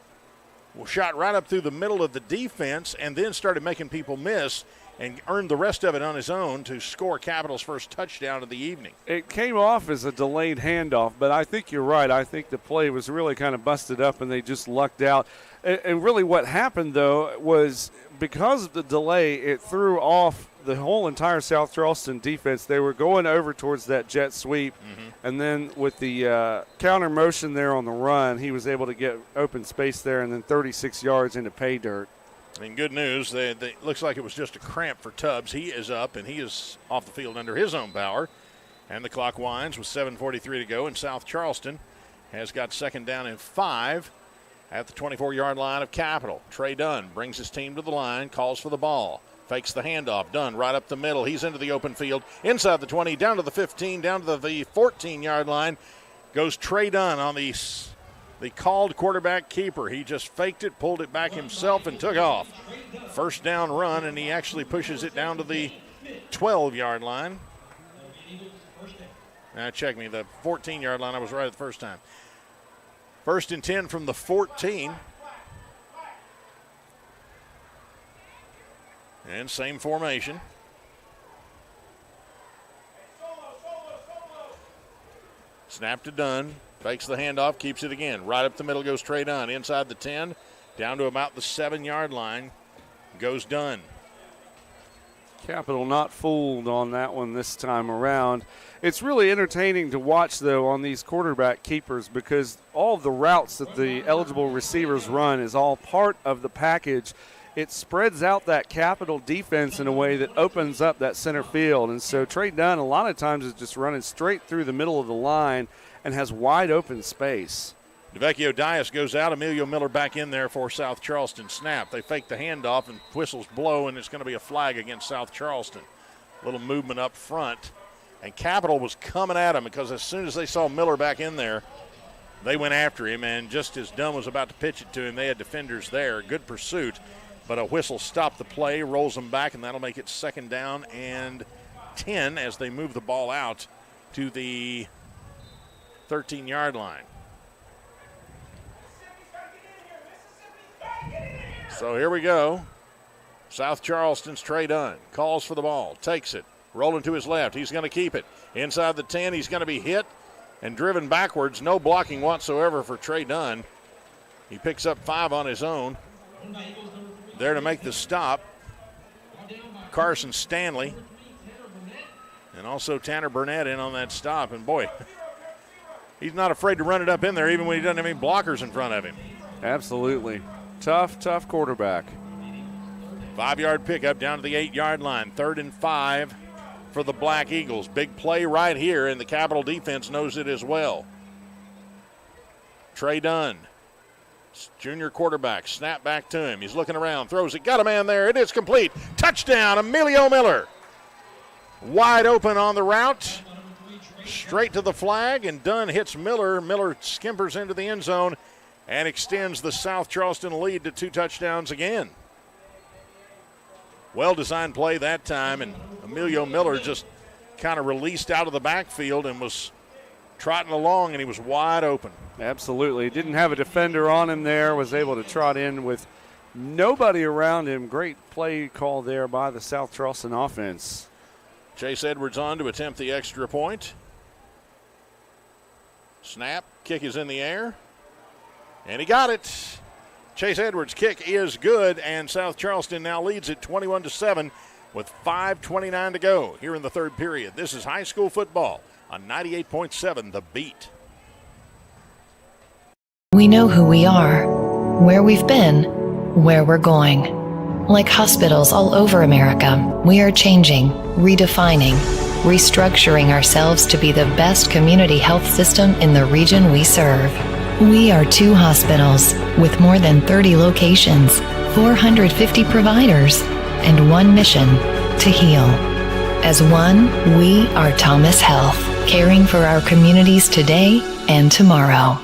shot right up through the middle of the defense, and then started making people miss. and earned the rest of it on his own to score Capital's first touchdown of the evening. It came off as a delayed handoff, but I think you're right. I think the play was really kind of busted up, and they just lucked out. And really what happened, though, was because of the delay, it threw off the whole entire South Charleston defense. They were going over towards that jet sweep, and then with the counter motion there on the run, he was able to get open space there and then 36 yards into pay dirt. I mean, good news. They looks like it was just a cramp for Tubbs. He is up, and he is off the field under his own power. And the clock winds with 7:43 to go, and South Charleston has got second down and 5 at the 24-yard line of Capital. Trey Dunn brings his team to the line, calls for the ball, fakes the handoff. Dunn right up the middle. He's into the open field, inside the 20, down to the 15, down to the 14-yard line. Goes Trey Dunn on the called quarterback keeper. He just faked it, pulled it back himself, and took off. First down run, and he actually pushes it down to the 12-yard line. Check me, the 14-yard line. I was right the first time. First and 10 from the 14. And same formation. Snap to Dunn. Fakes the handoff, keeps it again. Right up the middle goes Trey Dunn. Inside the 10, down to about the 7-yard line goes Dunn. Capital not fooled on that one this time around. It's really entertaining to watch, though, on these quarterback keepers because all of the routes that the eligible receivers run is all part of the package. It spreads out that Capital defense in a way that opens up that center field. And so Trey Dunn a lot of times is just running straight through the middle of the line and has wide open space. DeVecchio Dias goes out. Emilio Miller back in there for South Charleston. Snap. They fake the handoff and whistles blow, and it's going to be a flag against South Charleston. A little movement up front. And Capital was coming at him because as soon as they saw Miller back in there, they went after him. And just as Dunn was about to pitch it to him, they had defenders there. Good pursuit. But a whistle stopped the play, rolls them back, and that'll make it second down and 10 as they move the ball out to the 13-yard line. So here we go. South Charleston's Trey Dunn calls for the ball, takes it, rolling to his left. He's going to keep it. Inside the 10, he's going to be hit and driven backwards. No blocking whatsoever for Trey Dunn. He picks up 5 on his own. There to make the stop, Carson Stanley. And also Tanner Burnett in on that stop. And boy, he's not afraid to run it up in there even when he doesn't have any blockers in front of him. Absolutely. Tough quarterback. 5-yard pickup down to the 8-yard line. 3rd and 5 for the Black Eagles. Big play right here, and the Capital defense knows it as well. Trey Dunn, junior quarterback, snap back to him. He's looking around, throws it, got a man there. It is complete. Touchdown, Emilio Miller. Wide open on the route. Straight to the flag, and Dunn hits Miller. Miller skimpers into the end zone and extends the South Charleston lead to 2 touchdowns again. Well-designed play that time, and Emilio Miller just kind of released out of the backfield and was trotting along, and he was wide open. Absolutely. Didn't have a defender on him there, was able to trot in with nobody around him. Great play call there by the South Charleston offense. Chase Edwards on to attempt the extra point. Snap, kick is in the air, and he got it. Chase Edwards' kick is good, and South Charleston now leads it 21-7 with 5:29 to go here in the third period. This is high school football on 98.7 The Beat. We know who we are, where we've been, where we're going. Like hospitals all over America, we are changing, redefining, restructuring ourselves to be the best community health system in the region we serve. We are 2 hospitals with more than 30 locations, 450 providers, and 1 mission: to heal. As one, we are Thomas Health, caring for our communities today and tomorrow.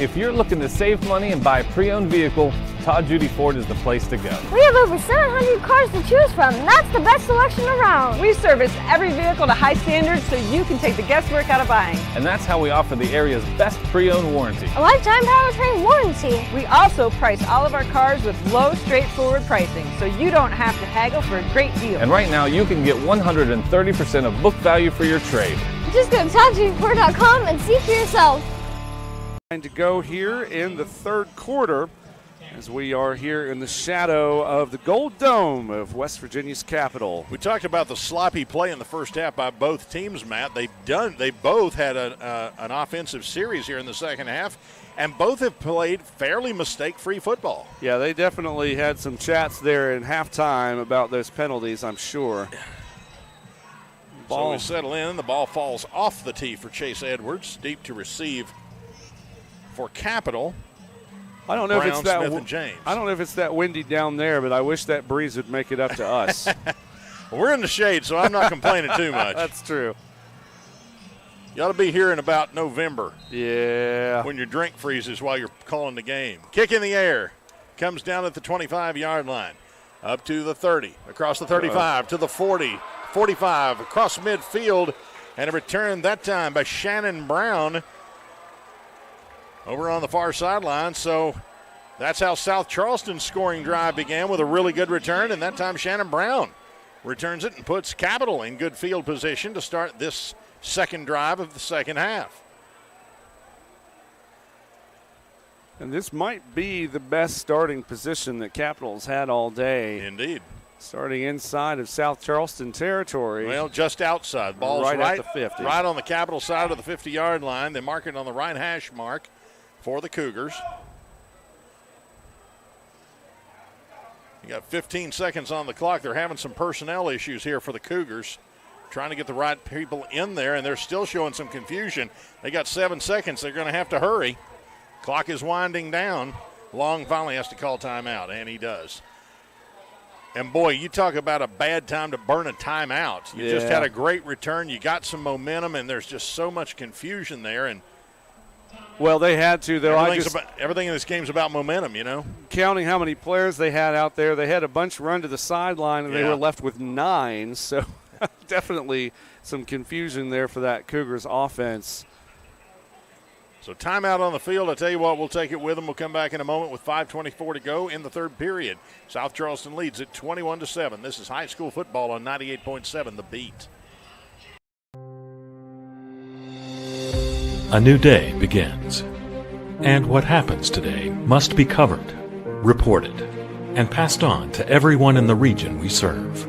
If you're looking to save money and buy a pre-owned vehicle, Todd Judy Ford is the place to go. We have over 700 cars to choose from, and that's the best selection around. We service every vehicle to high standards so you can take the guesswork out of buying. And that's how we offer the area's best pre-owned warranty. A lifetime powertrain warranty. We also price all of our cars with low, straightforward pricing so you don't have to haggle for a great deal. And right now you can get 130% of book value for your trade. Just go to ToddJudyFord.com and see for yourself. To go here in the third quarter as we are here in the shadow of the Gold Dome of West Virginia's capital. We talked about the sloppy play in the first half by both teams, Matt. They both had an offensive series here in the second half, and both have played fairly mistake-free football. Yeah, they definitely had some chats there in halftime about those penalties, I'm sure. So we settle in. The ball falls off the tee for Chase Edwards, deep to receive for Capital. I don't know Brown, if it's that Smith, and James. I don't know if it's that windy down there, but I wish that breeze would make it up to us. Well, we're in the shade, so I'm not complaining too much. That's true. You ought to be here in about November. Yeah. When your drink freezes while you're calling the game. Kick in the air. Comes down at the 25-yard line. Up to the 30. Across the 35 to the 40. 45 across midfield. And a return that time by Shannon Brown over on the far sideline. So that's how South Charleston's scoring drive began, with a really good return. And that time Shannon Brown returns it and puts Capital in good field position to start this second drive of the second half. And this might be the best starting position that Capital's had all day. Indeed. Starting inside of South Charleston territory. Well, just outside. Ball's right at the 50. Right on the Capital side of the 50-yard line. They mark it on the right hash mark for the Cougars. You got 15 seconds on the clock. They're having some personnel issues here for the Cougars, trying to get the right people in there, and they're still showing some confusion. They got 7 seconds. They're going to have to hurry. Clock is winding down. Long finally has to call timeout, and he does. And, boy, you talk about a bad time to burn a timeout. You just had a great return. You got some momentum, and there's just so much confusion there. And well, they had to, though. Everything in this game is about momentum, you know. Counting how many players they had out there, they had a bunch run to the sideline, and they were left with 9. So definitely some confusion there for that Cougars offense. So timeout on the field. I tell you what, we'll take it with them. We'll come back in a moment with 5:24 to go in the third period. South Charleston leads at 21-7. This is high school football on 98.7 The Beat. A new day begins. And what happens today must be covered, reported, and passed on to everyone in the region we serve.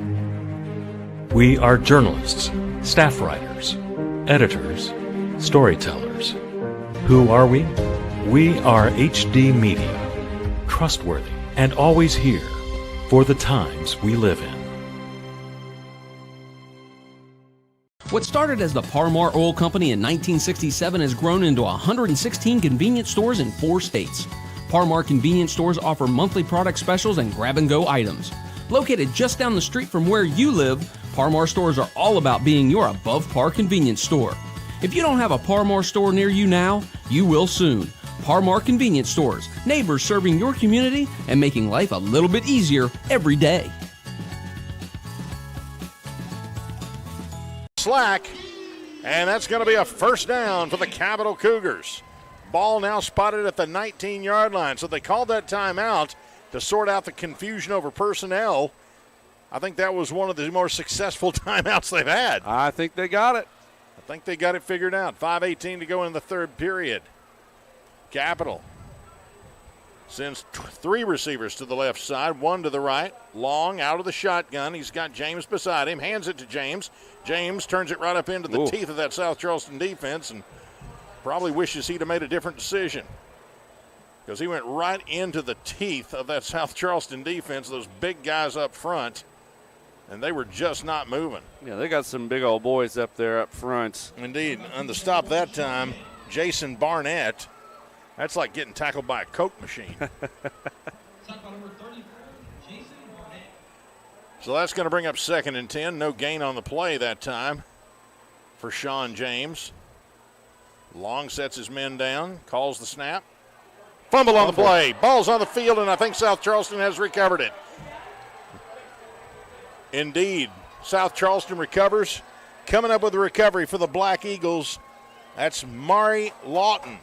We are journalists, staff writers, editors, storytellers. Who are we? We are HD Media, trustworthy and always here for the times we live in. What started as the Parmar Oil Company in 1967 has grown into 116 convenience stores in 4 states. Parmar convenience stores offer monthly product specials and grab-and-go items. Located just down the street from where you live, Parmar stores are all about being your above-par convenience store. If you don't have a Parmar store near you now, you will soon. Parmar Convenience Stores, neighbors serving your community and making life a little bit easier every day. Slack, and that's going to be a first down for the Capital Cougars. Ball now spotted at the 19-yard line, so they called that timeout to sort out the confusion over personnel. I think that was one of the more successful timeouts they've had. I think they got it. I think they got it figured out. 5:18 to go in the third period. Capital sends 3 receivers to the left side, 1 to the right. Long out of the shotgun. He's got James beside him. Hands it to James. James turns it right up into the teeth of that South Charleston defense and probably wishes he'd have made a different decision, because he went right into the teeth of that South Charleston defense, those big guys up front, and they were just not moving. Yeah, they got some big old boys up there up front. Indeed. And the stop that time, Jason Barnett. That's like getting tackled by a Coke machine. So that's going to bring up 2nd and 10. No gain on the play that time for Sean James. Long sets his men down, calls the snap, Fumble on the play. Ball's on the field, and I think South Charleston has recovered it. Indeed, South Charleston recovers. Coming up with the recovery for the Black Eagles, that's Mari Lawton.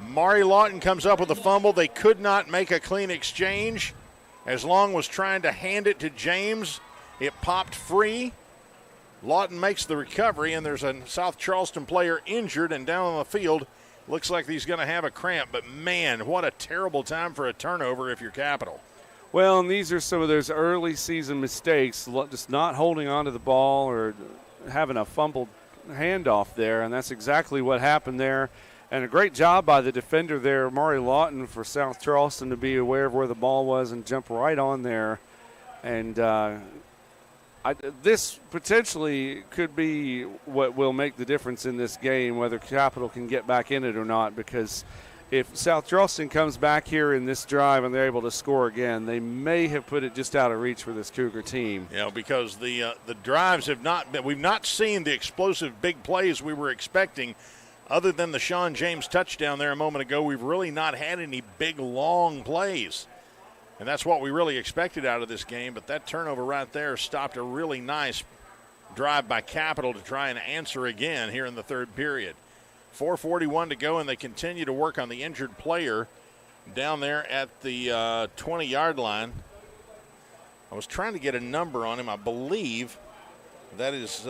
Mari Lawton comes up with a fumble. They could not make a clean exchange. As Long was trying to hand it to James, it popped free. Lawton makes the recovery, and there's a South Charleston player injured and down on the field. Looks like he's going to have a cramp, but man, what a terrible time for a turnover if you're Capital. Well, and these are some of those early season mistakes, just not holding on to the ball or having a fumbled handoff there, and that's exactly what happened there. And a great job by the defender there, Mari Lawton, for South Charleston to be aware of where the ball was and jump right on there. And this potentially could be what will make the difference in this game, whether Capital can get back in it or not, because if South Charleston comes back here in this drive and they're able to score again, they may have put it just out of reach for this Cougar team. You know, because the drives have not been – we've not seen the explosive big plays we were expecting. Other than the Sean James touchdown there a moment ago, we've really not had any big, long plays. And that's what we really expected out of this game. But that turnover right there stopped a really nice drive by Capital to try and answer again here in the third period. 4:41 to go, and they continue to work on the injured player down there at the 20-yard line. I was trying to get a number on him. I believe that is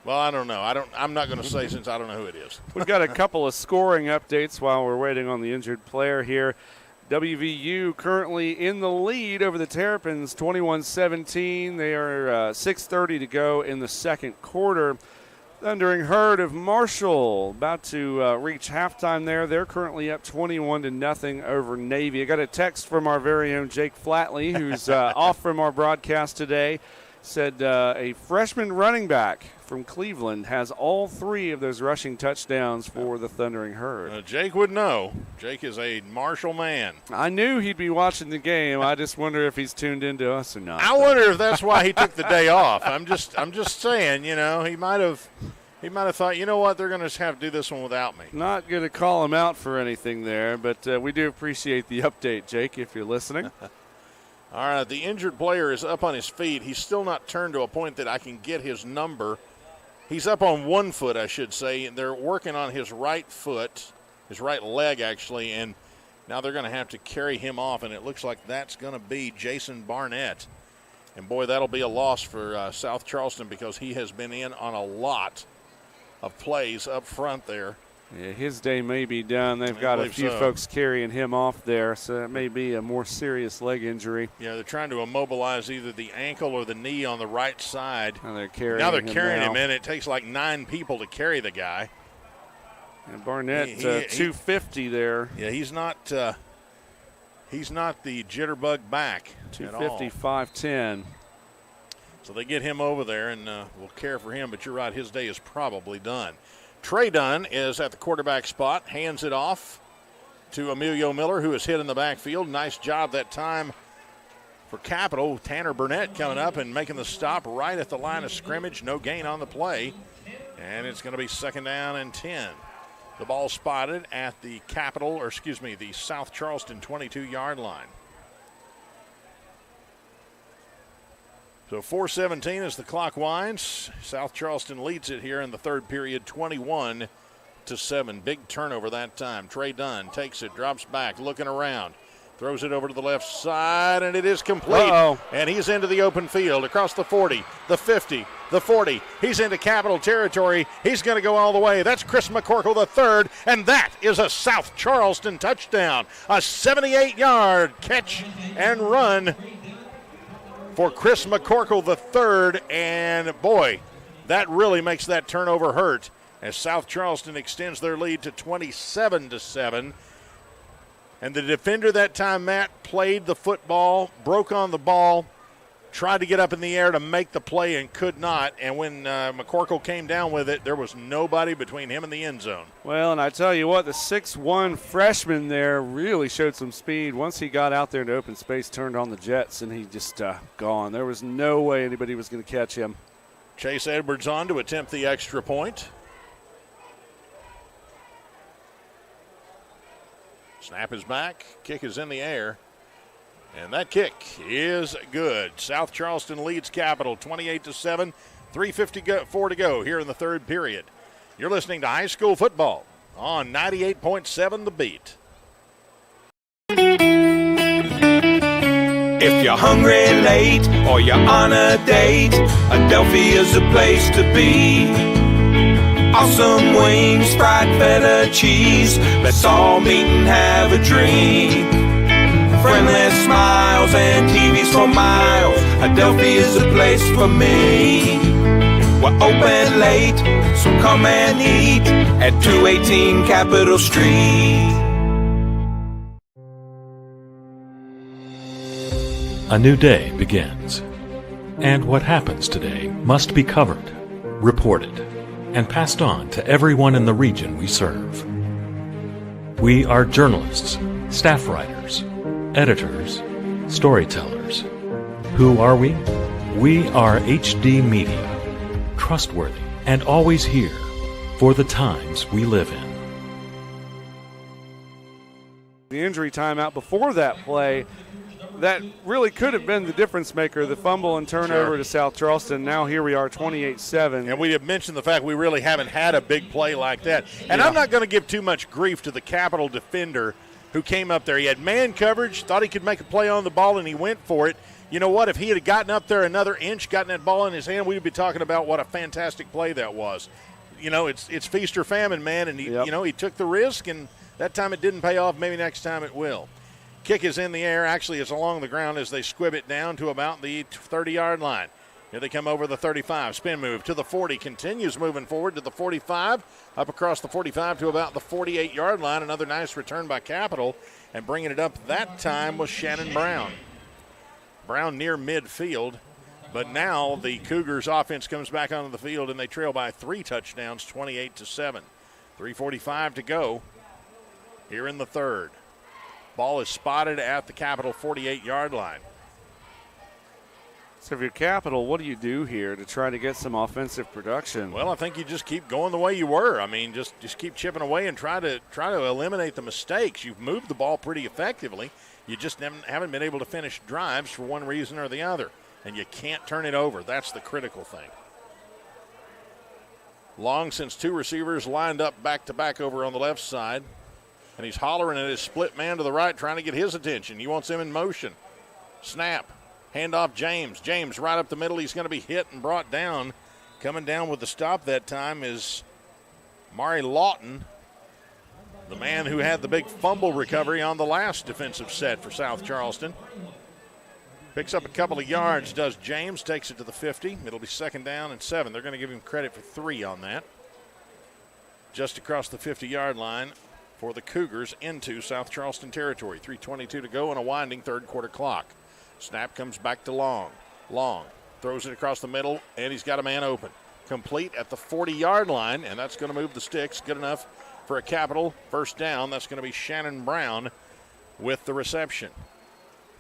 well, I don't know. I'm not going to say since I don't know who it is. We've got a couple of scoring updates while we're waiting on the injured player here. WVU currently in the lead over the Terrapins, 21-17. They are 6:30 to go in the second quarter. Thundering Herd of Marshall about to reach halftime there. They're currently up 21-0 over Navy. I got a text from our very own Jake Flatley, who's off from our broadcast today. Said a freshman running back from Cleveland has all three of those rushing touchdowns for the Thundering Herd. Jake would know. Jake is a Marshall man. I knew he'd be watching the game. I just wonder if he's tuned into us or not. I wonder if that's why he took the day off. I'm just saying, you know, he might have thought, you know what, they're going to have to do this one without me. Not going to call him out for anything there, but we do appreciate the update, Jake, if you're listening. All right, the injured player is up on his feet. He's still not turned to a point that I can get his number. He's up on 1 foot, I should say. They're working on his right foot, his right leg, actually, and now they're going to have to carry him off, and it looks like that's going to be Jason Barnett. And, boy, that'll be a loss for South Charleston because he has been in on a lot of plays up front there. Yeah, his day may be done. They've got a few folks carrying him off there, so it may be a more serious leg injury. Yeah, they're trying to immobilize either the ankle or the knee on the right side. Now they're carrying him in. It takes like 9 people to carry the guy. And Barnett, 250 there. Yeah, he's not the jitterbug back. 250, 5'10". So they get him over there and will care for him, but you're right, his day is probably done. Trey Dunn is at the quarterback spot, hands it off to Emilio Miller, who is hit in the backfield. Nice job that time for Capital. Tanner Burnett coming up and making the stop right at the line of scrimmage. No gain on the play, and it's going to be 2nd down and 10. The ball spotted at the the South Charleston 22-yard line. So 4:17 as the clock winds. South Charleston leads it here in the third period, 21-7. Big turnover that time. Trey Dunn takes it, drops back, looking around, throws it over to the left side, and it is complete. Uh-oh. And he's into the open field across the 40, the 50, the 40. He's into Capital territory. He's going to go all the way. That's Chris McCorkle III, and that is a South Charleston touchdown. A 78-yard catch and run for Chris McCorkle III, and boy, that really makes that turnover hurt as South Charleston extends their lead to 27-7. And the defender that time, Matt, played the football, broke on the ball, tried to get up in the air to make the play and could not. And when McCorkle came down with it, there was nobody between him and the end zone. Well, and I tell you what, the 6'1 freshman there really showed some speed. Once he got out there into open space, turned on the jets, and he just gone. There was no way anybody was going to catch him. Chase Edwards on to attempt the extra point. Snap is back. Kick is in the air. And that kick is good. South Charleston leads Capital 28-7. 3:54 to go here in the third period. You're listening to high school football on 98.7 The Beat. If you're hungry late or you're on a date, Adelphia's the place to be. Awesome wings, fried feta cheese. Let's all meet and have a drink. Friendly smiles and TVs for miles. Adelphia's the place for me. We're open late, so come and eat at 218 Capitol Street. A new day begins, and what happens today must be covered, reported, and passed on to everyone in the region we serve. We are journalists, staff writers, editors, storytellers. Who are we? We are HD Media, trustworthy and always here for the times we live in. The injury timeout before that play, that really could have been the difference maker, the fumble and turnover to South Charleston. Now here we are, 28-7. And we have mentioned the fact we really haven't had a big play like that. And I'm not going to give too much grief to the Capital defender who came up there. He had man coverage, thought he could make a play on the ball, and he went for it. You know what? If he had gotten up there another inch, gotten that ball in his hand, we'd be talking about what a fantastic play that was. You know, it's feast or famine, man. And, he took the risk, and that time it didn't pay off. Maybe next time it will. Kick is in the air. Actually, it's along the ground as they squib it down to about the 30-yard line. Here they come over the 35. Spin move to the 40. Continues moving forward to the 45. Up across the 45 to about the 48-yard line. Another nice return by Capital. And bringing it up that time was Shannon Brown. Brown near midfield. But now the Cougars offense comes back onto the field, and they trail by 3 touchdowns, 28-7. 3:45 to go here in the third. Ball is spotted at the Capital 48-yard line. So if you're Capital, what do you do here to try to get some offensive production? Well, I think you just keep going the way you were. I mean, just keep chipping away and try to eliminate the mistakes. You've moved the ball pretty effectively. You just haven't been able to finish drives for one reason or the other, and you can't turn it over. That's the critical thing. Long since 2 receivers lined up back-to-back over on the left side. And he's hollering at his split man to the right, trying to get his attention. He wants him in motion. Snap. Handoff James. James right up the middle. He's going to be hit and brought down. Coming down with the stop that time is Mari Lawton, the man who had the big fumble recovery on the last defensive set for South Charleston. Picks up a couple of yards, does James. Takes it to the 50. It'll be 2nd down and 7. They're going to give him credit for 3 on that. Just across the 50-yard line for the Cougars into South Charleston territory. 3:22 to go on a winding third quarter clock. Snap comes back to Long. Long throws it across the middle, and he's got a man open. Complete at the 40-yard line, and that's going to move the sticks. Good enough for a Capital first down. That's going to be Shannon Brown with the reception.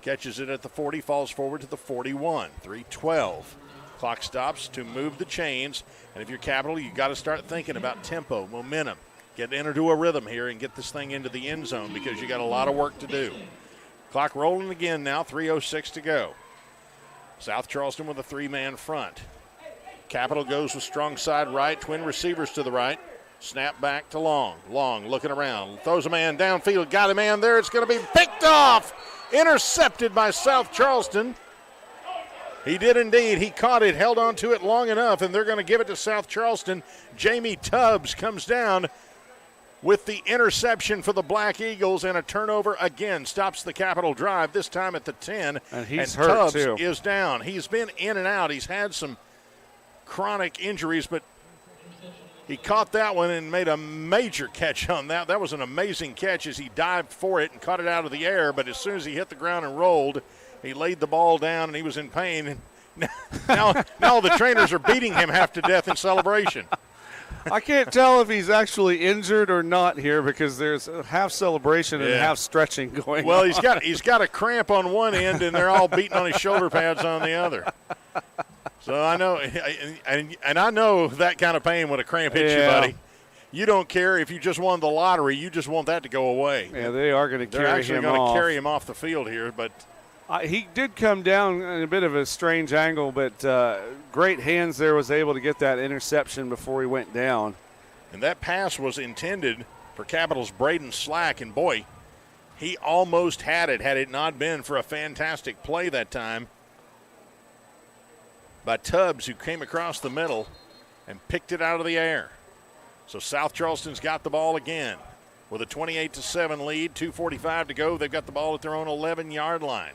Catches it at the 40, falls forward to the 41. 3:12. Clock stops to move the chains, and if you're Capital, you got to start thinking about tempo, momentum. Get into a rhythm here and get this thing into the end zone because you got a lot of work to do. Clock rolling again now, 3:06 to go. South Charleston with a 3-man front. Capital goes with strong side right, twin receivers to the right. Snap back to Long. Long looking around, throws a man downfield, got a man there. It's going to be picked off, intercepted by South Charleston. He did indeed. He caught it, held on to it long enough, and they're going to give it to South Charleston. Jamie Tubbs comes down with the interception for the Black Eagles, and a turnover again stops the Capital drive, this time at the 10. And he's hurt, Tubbs too. is down. He's been in and out. He's had some chronic injuries, but he caught that one and made a major catch on that. That was an amazing catch as he dived for it and caught it out of the air, but as soon as he hit the ground and rolled, he laid the ball down and he was in pain. Now the trainers are beating him half to death in celebration. I can't tell if he's actually injured or not here because there's a half celebration and half stretching going on. Well, he's got a cramp on one end, and they're all beating on his shoulder pads on the other. So I know, and I know that kind of pain when a cramp hits you, buddy. you don't care if you just won the lottery. You just want that to go away. Yeah, they are going to carry him off. They're actually going to carry him off the field here, but he did come down in a bit of a strange angle, but great hands there, was able to get that interception before he went down. And that pass was intended for Capital's Braden Slack, and boy, he almost had it not been for a fantastic play that time by Tubbs, who came across the middle and picked it out of the air. So South Charleston's got the ball again with a 28-7 lead, 2:45 to go. They've got the ball at their own 11-yard line.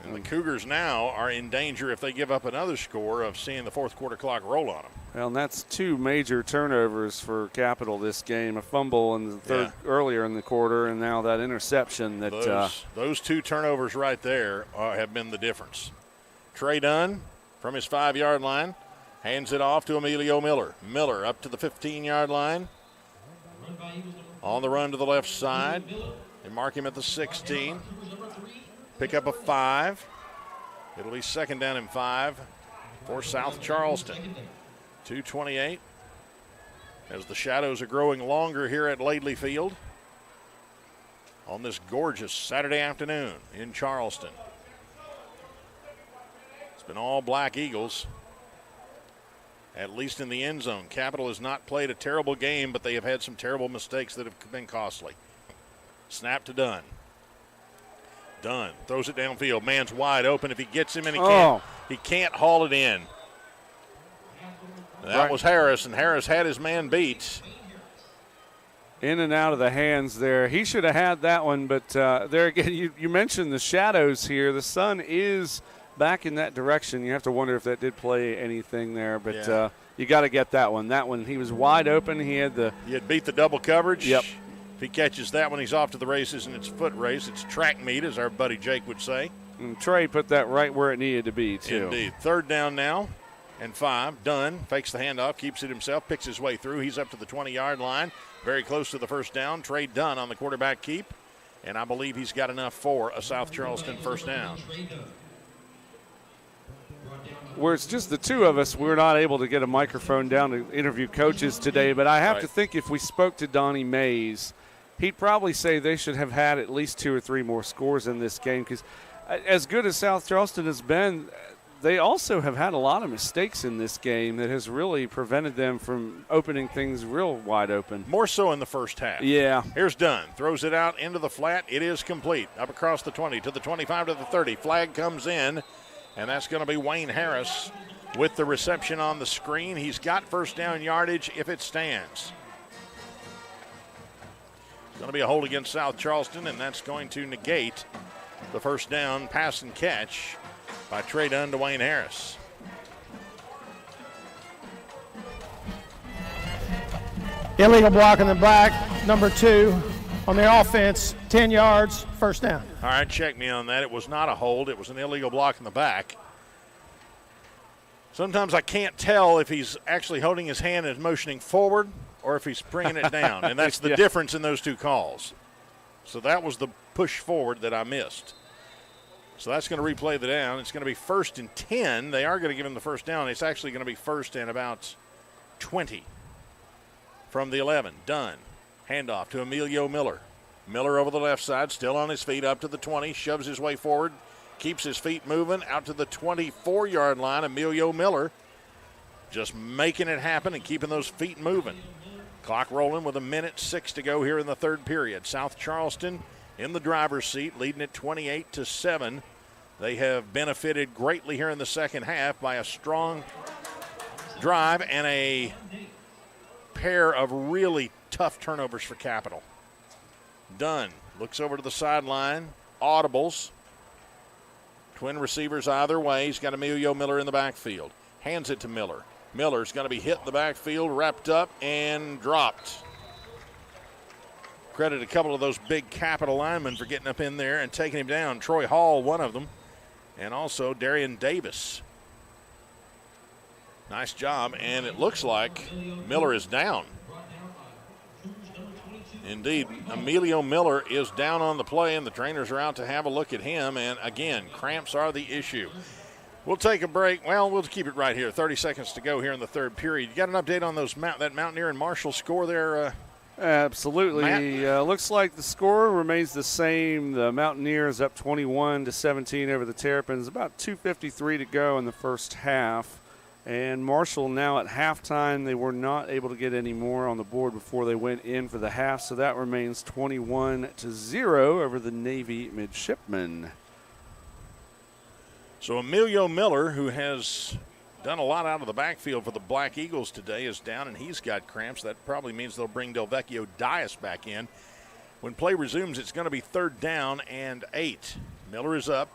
And the Cougars now are in danger, if they give up another score, of seeing the fourth quarter clock roll on them. Well, and that's 2 major turnovers for Capital this game. A fumble in the third earlier in the quarter, and now that interception. Those 2 turnovers right there have been the difference. Trey Dunn from his 5-yard line hands it off to Emilio Miller. Miller up to the 15-yard line. On the run to the left side. They mark him at the 16. Pick up a 5. It'll be second down and 5 for South Charleston. 2:28 as the shadows are growing longer here at Laidley Field on this gorgeous Saturday afternoon in Charleston. It's been all Black Eagles, at least in the end zone. Capital has not played a terrible game, but they have had some terrible mistakes that have been costly. Snap to Dunn. Dunn throws it downfield. Man's wide open. If he gets him, and he can't haul it in. That was Harris, and Harris had his man beat. In and out of the hands there. He should have had that one, but there again, you mentioned the shadows here. The sun is back in that direction. You have to wonder if that did play anything there, but you got to get that one. That one, he was wide open. He had beat the double coverage. Yep. If he catches that one, he's off to the races, and it's a foot race. It's track meet, as our buddy Jake would say. And Trey put that right where it needed to be, too. Indeed. Third down now and 5. Dunn fakes the handoff, keeps it himself, picks his way through. He's up to the 20-yard line, very close to the first down. Trey Dunn on the quarterback keep, and I believe he's got enough for a South Charleston first down. Where it's just the 2 of us, we're not able to get a microphone down to interview coaches today, but I have to think if we spoke to Donnie Mays, he'd probably say they should have had at least 2 or 3 more scores in this game, because as good as South Charleston has been, they also have had a lot of mistakes in this game that has really prevented them from opening things real wide open. More so in the first half. Yeah. Here's Dunn. Throws it out into the flat. It is complete. Up across the 20 to the 25 to the 30. Flag comes in, and that's going to be Wayne Harris with the reception on the screen. He's got first down yardage if it stands. It's going to be a hold against South Charleston, and that's going to negate the first down pass and catch by Trey Dunn to Wayne Harris. Illegal block in the back, number 2 on the offense, 10 yards, first down. All right, check me on that. It was not a hold. It was an illegal block in the back. Sometimes I can't tell if he's actually holding his hand and motioning forward or if he's bringing it down, and that's the difference in those 2 calls. So that was the push forward that I missed. So that's going to replay the down. It's going to be 1st and 10. They are going to give him the first down. It's actually going to be 1st and about 20 from the 11. Dunn. Handoff to Emilio Miller. Miller over the left side, still on his feet, up to the 20, shoves his way forward, keeps his feet moving, out to the 24-yard line. Emilio Miller just making it happen and keeping those feet moving. Clock rolling with 1:06 to go here in the third period. South Charleston in the driver's seat, leading at 28-7. They have benefited greatly here in the second half by a strong drive and a pair of really tough turnovers for Capital. Dunn looks over to the sideline, audibles. Twin receivers either way. He's got Emilio Miller in the backfield. Hands it to Miller. Miller's going to be hit in the backfield, wrapped up, and dropped. Credit a couple of those big Capital linemen for getting up in there and taking him down. Troy Hall, one of them, and also Darian Davis. Nice job, and it looks like Miller is down. Indeed, Emilio Miller is down on the play, and the trainers are out to have a look at him. And again, cramps are the issue. We'll take a break. Well, we'll keep it right here. 30 seconds to go here in the third period. You got an update on that Mountaineer and Marshall score there? Absolutely. Looks like the score remains the same. The Mountaineers up 21-17 over the Terrapins. About 2:53 to go in the first half. And Marshall now at halftime, they were not able to get any more on the board before they went in for the half. So that remains 21-0 over the Navy Midshipmen. So Emilio Miller, who has done a lot out of the backfield for the Black Eagles today, is down, and he's got cramps. That probably means they'll bring Delvecchio Dias back in. When play resumes, it's going to be 3rd down and 8. Miller is up,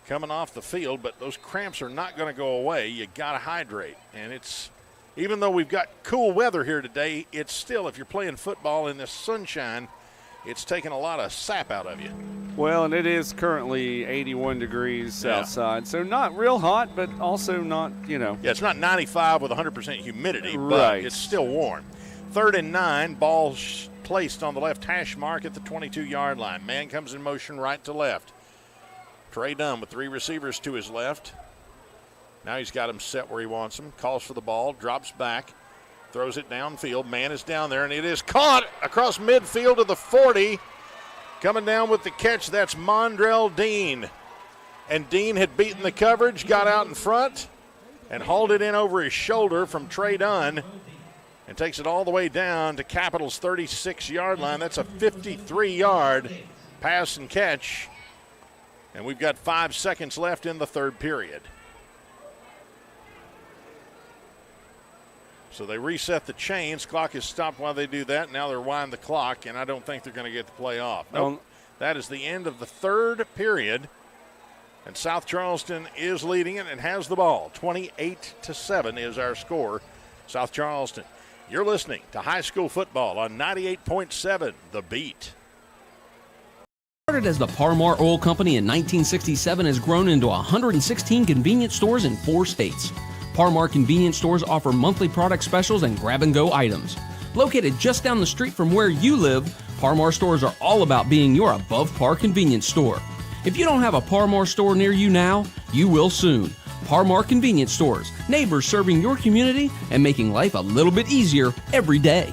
coming off the field, but those cramps are not going to go away. You got to hydrate. And it's, even though we've got cool weather here today, it's still, if you're playing football in this sunshine, it's taking a lot of sap out of you. Well, and it is currently 81 degrees outside, so not real hot, but also not, Yeah, it's not 95 with 100% humidity, right. But it's still warm. 3rd and 9, ball placed on the left hash mark at the 22-yard line. Man comes in motion right to left. Trey Dunn with 3 receivers to his left. Now he's got him set where he wants him. Calls for the ball, drops back. Throws it downfield. Man is down there, and it is caught across midfield to the 40. Coming down with the catch, that's Mondrell Dean. And Dean had beaten the coverage, got out in front, and hauled it in over his shoulder from Trey Dunn, and takes it all the way down to Capital's 36-yard line. That's a 53-yard pass and catch. And we've got 5 seconds left in the third period. So they reset the chains. Clock is stopped while they do that. Now they're winding the clock, and I don't think they're going to get the play off. Nope. That is the end of the third period, and South Charleston is leading it and has the ball. 28-7 is our score. South Charleston. You're listening to high school football on 98.7 The Beat. Started as the Parmar Oil Company in 1967, has grown into 116 convenience stores in 4 states. Parmar convenience stores offer monthly product specials and grab-and-go items. Located just down the street from where you live, Parmar stores are all about being your above-par convenience store. If you don't have a Parmar store near you now, you will soon. Parmar convenience stores, neighbors serving your community and making life a little bit easier every day.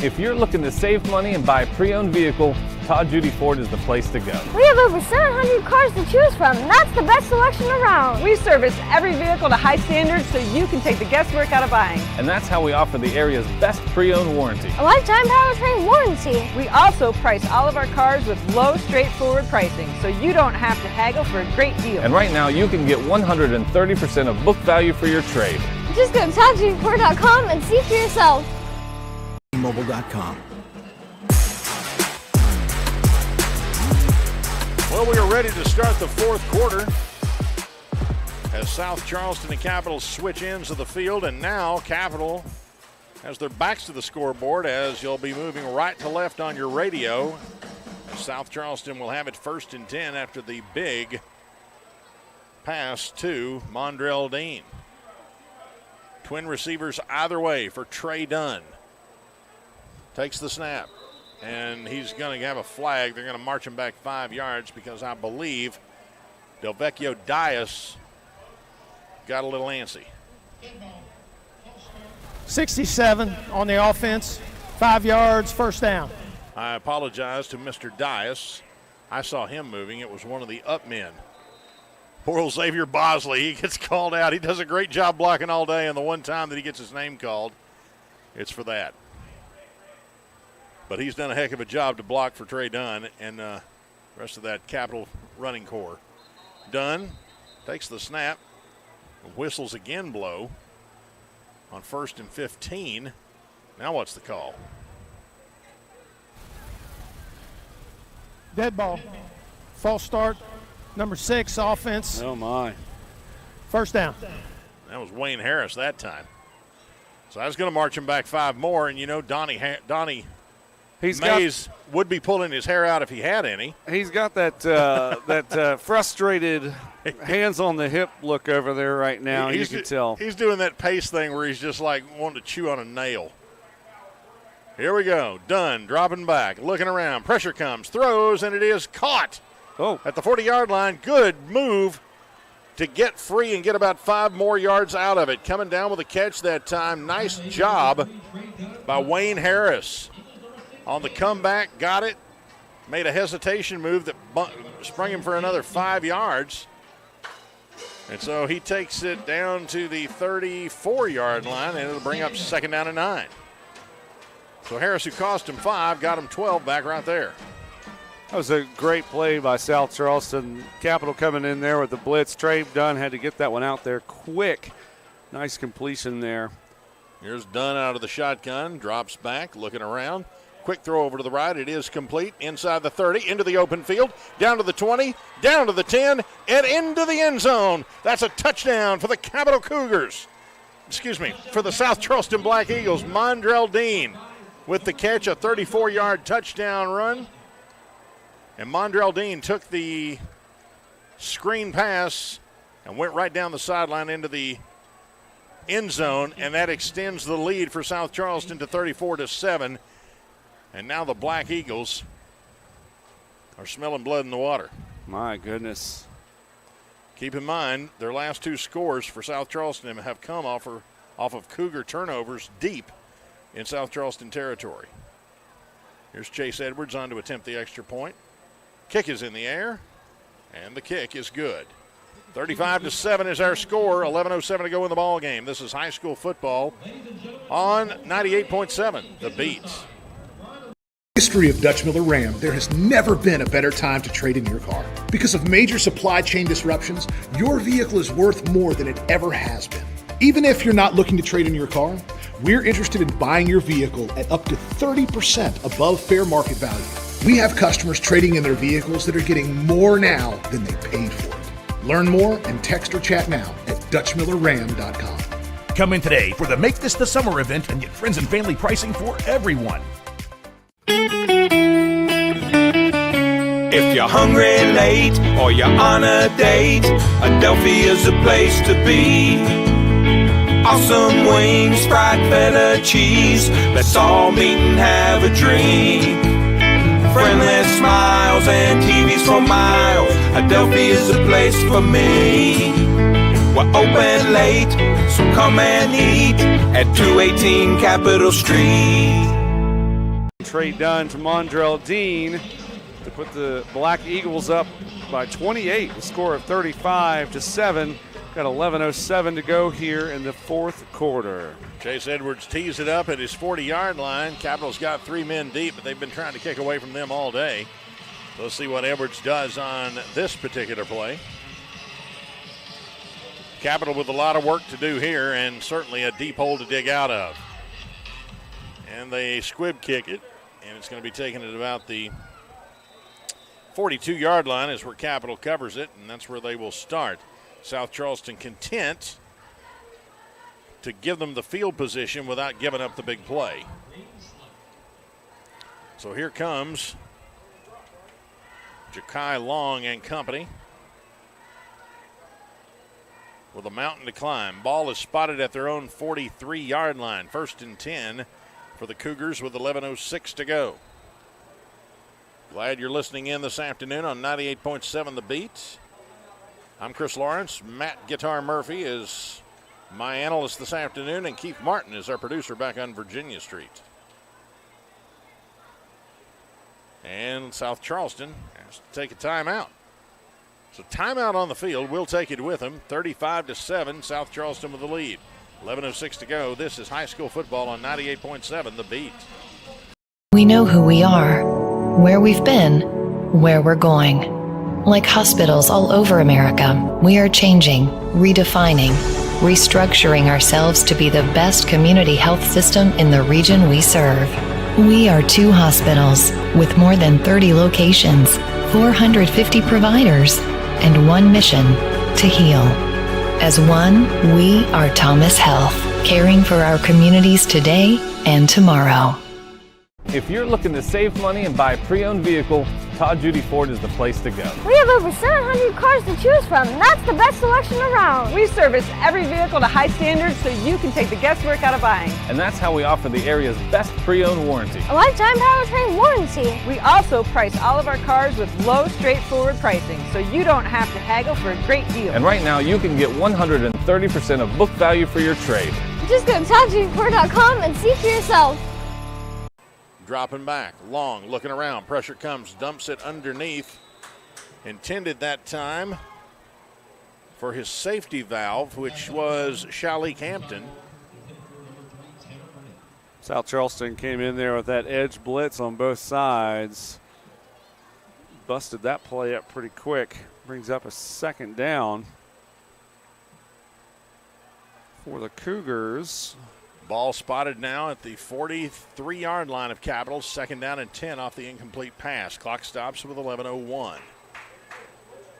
If you're looking to save money and buy a pre-owned vehicle, Todd Judy Ford is the place to go. We have over 700 cars to choose from, and that's the best selection around. We service every vehicle to high standards so you can take the guesswork out of buying. And that's how we offer the area's best pre-owned warranty. A lifetime powertrain warranty. We also price all of our cars with low, straightforward pricing, so you don't have to haggle for a great deal. And right now, you can get 130% of book value for your trade. Just go to ToddJudyFord.com and see for yourself. Mobile.com. Well, we are ready to start the fourth quarter as South Charleston and Capital switch ends of the field, and now Capital has their backs to the scoreboard as you'll be moving right to left on your radio. South Charleston will have it 1st and 10 after the big pass to Mondrell Dean. Twin receivers either way for Trey Dunn. Takes the snap, and he's going to have a flag. They're going to march him back 5 yards because I believe Delvecchio Dias got a little antsy. 67 on the offense, 5 yards, 1st down. I apologize to Mr. Dias. I saw him moving. It was one of the up men. Poor old Xavier Bosley, he gets called out. He does a great job blocking all day, and the one time that he gets his name called, it's for that. But he's done a heck of a job to block for Trey Dunn and the rest of that Capital running core. Dunn takes the snap. Whistles again blow on 1st and 15. Now what's the call? Dead ball. False start. Number 6, offense. Oh, my. 1st down. That was Wayne Harris that time. So I was going to march him back 5 more, and, you know, Donnie Mays would be pulling his hair out if he had any. He's got that frustrated hands on the hip look over there right now. You can tell. He's doing that pace thing where he's just like wanting to chew on a nail. Here we go. Dunn dropping back, looking around. Pressure comes, throws, and it is caught at the 40-yard line. Good move to get free and get about 5 more yards out of it. Coming down with a catch that time. Nice job by Wayne Harris. On the comeback, got it. Made a hesitation move that sprung him for another 5 yards. And so he takes it down to the 34-yard line, and it'll bring up 2nd down and 9. So Harris, who cost him 5, got him 12 back right there. That was a great play by South Charleston. Capital coming in there with the blitz. Trey Dunn had to get that one out there quick. Nice completion there. Here's Dunn out of the shotgun, drops back, looking around. Quick throw over to the right. It is complete. Inside the 30, into the open field, down to the 20, down to the 10, and into the end zone. That's a touchdown for the Capital Cougars. For the South Charleston Black Eagles. Mondrell Dean with the catch, a 34-yard touchdown run. And Mondrell Dean took the screen pass and went right down the sideline into the end zone, and that extends the lead for South Charleston to 34-7. And now the Black Eagles are smelling blood in the water. My goodness. Keep in mind, their last 2 scores for South Charleston have come off of Cougar turnovers deep in South Charleston territory. Here's Chase Edwards on to attempt the extra point. Kick is in the air, and the kick is good. 35-7 is our score. 11:07 to go in the ball game. This is high school football on 98.7, The Beat. History of Dutch Miller Ram, there has never been a better time to trade in your car. Because of major supply chain disruptions, your vehicle is worth more than it ever has been. Even if you're not looking to trade in your car, we're interested in buying your vehicle at up to 30% above fair market value. We have customers trading in their vehicles that are getting more now than they paid for it. Learn more and text or chat now at DutchMillerRam.com. Come in today for the Make This the Summer event and get friends and family pricing for everyone. If you're hungry late or you're on a date, Adelphia's the place to be. Awesome wings, fried feta cheese. Let's all meet and have a drink. Friendly smiles and TVs for miles. Adelphia's the place for me. We're open late, so come and eat at 218 Capitol Street. Trey Dunn to Mondrell Dean to put the Black Eagles up by 28, the score of 35-7. Got 11:07 to go here in the 4th quarter. Chase Edwards tees it up at his 40-yard line. Capital's got 3 men deep, but they've been trying to kick away from them all day. So let's see what Edwards does on this particular play. Capital with a lot of work to do here, and certainly a deep hole to dig out of. And they squib kick it, and it's going to be taken at about the 42-yard line is where Capital covers it, and that's where they will start. South Charleston content to give them the field position without giving up the big play. So here comes Ja'Kai Long and company with a mountain to climb. Ball is spotted at their own 43-yard line. 1st and 10 for the Cougars with 11:06 to go. Glad you're listening in this afternoon on 98.7 The Beat. I'm Chris Lawrence. Matt Guitar Murphy is my analyst this afternoon, and Keith Martin is our producer back on Virginia Street. And South Charleston has to take a timeout. So timeout on the field. We'll take it with them. 35-7, South Charleston with the lead. 11:06 to go. This is high school football on 98.7 The Beat. We know who we are, where we've been, where we're going. Like hospitals all over America, we are changing, redefining, restructuring ourselves to be the best community health system in the region we serve. We are 2 hospitals with more than 30 locations, 450 providers, and 1 mission: to heal. As one, we are Thomas Health, caring for our communities today and tomorrow. If you're looking to save money and buy a pre-owned vehicle, Todd Judy Ford is the place to go. We have over 700 cars to choose from, and that's the best selection around. We service every vehicle to high standards so you can take the guesswork out of buying. And that's how we offer the area's best pre-owned warranty. A lifetime powertrain warranty. We also price all of our cars with low, straightforward pricing so you don't have to haggle for a great deal. And right now you can get 130% of book value for your trade. Just go to ToddJudyFord.com and see for yourself. Dropping back, Long looking around, pressure comes, dumps it underneath. Intended that time for his safety valve, which was Shalik Hampton. South Charleston came in there with that edge blitz on both sides. Busted that play up pretty quick. Brings up a second down for the Cougars. Ball spotted now at the 43-yard line of Capital. Second down and 10 off the incomplete pass. Clock stops with 11:01.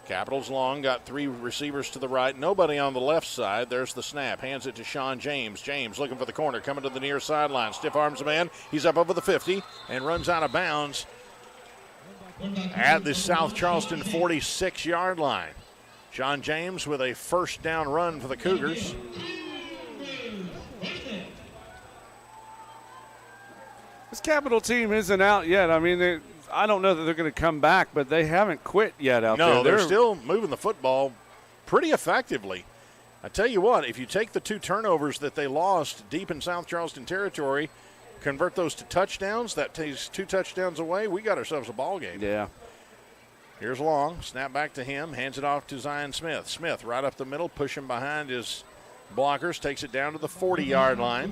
Capital's Long got three receivers to the right. Nobody on the left side. There's the snap. Hands it to Sean James. James looking for the corner. Coming to the near sideline. Stiff arms a man. He's up over the 50 and runs out of bounds at the South Charleston 46-yard line. Sean James with a first down run for the Cougars. This Capital team isn't out yet. I mean, I don't know that they're going to come back, but they haven't quit yet out there. No, they're still moving the football pretty effectively. I tell you what, if you take the two turnovers that they lost deep in South Charleston territory, convert those to touchdowns, that takes 2 touchdowns away, we got ourselves a ball game. Yeah. Here's Long, snap back to him, hands it off to Zion Smith. Smith right up the middle, pushing behind his blockers, takes it down to the 40-yard line.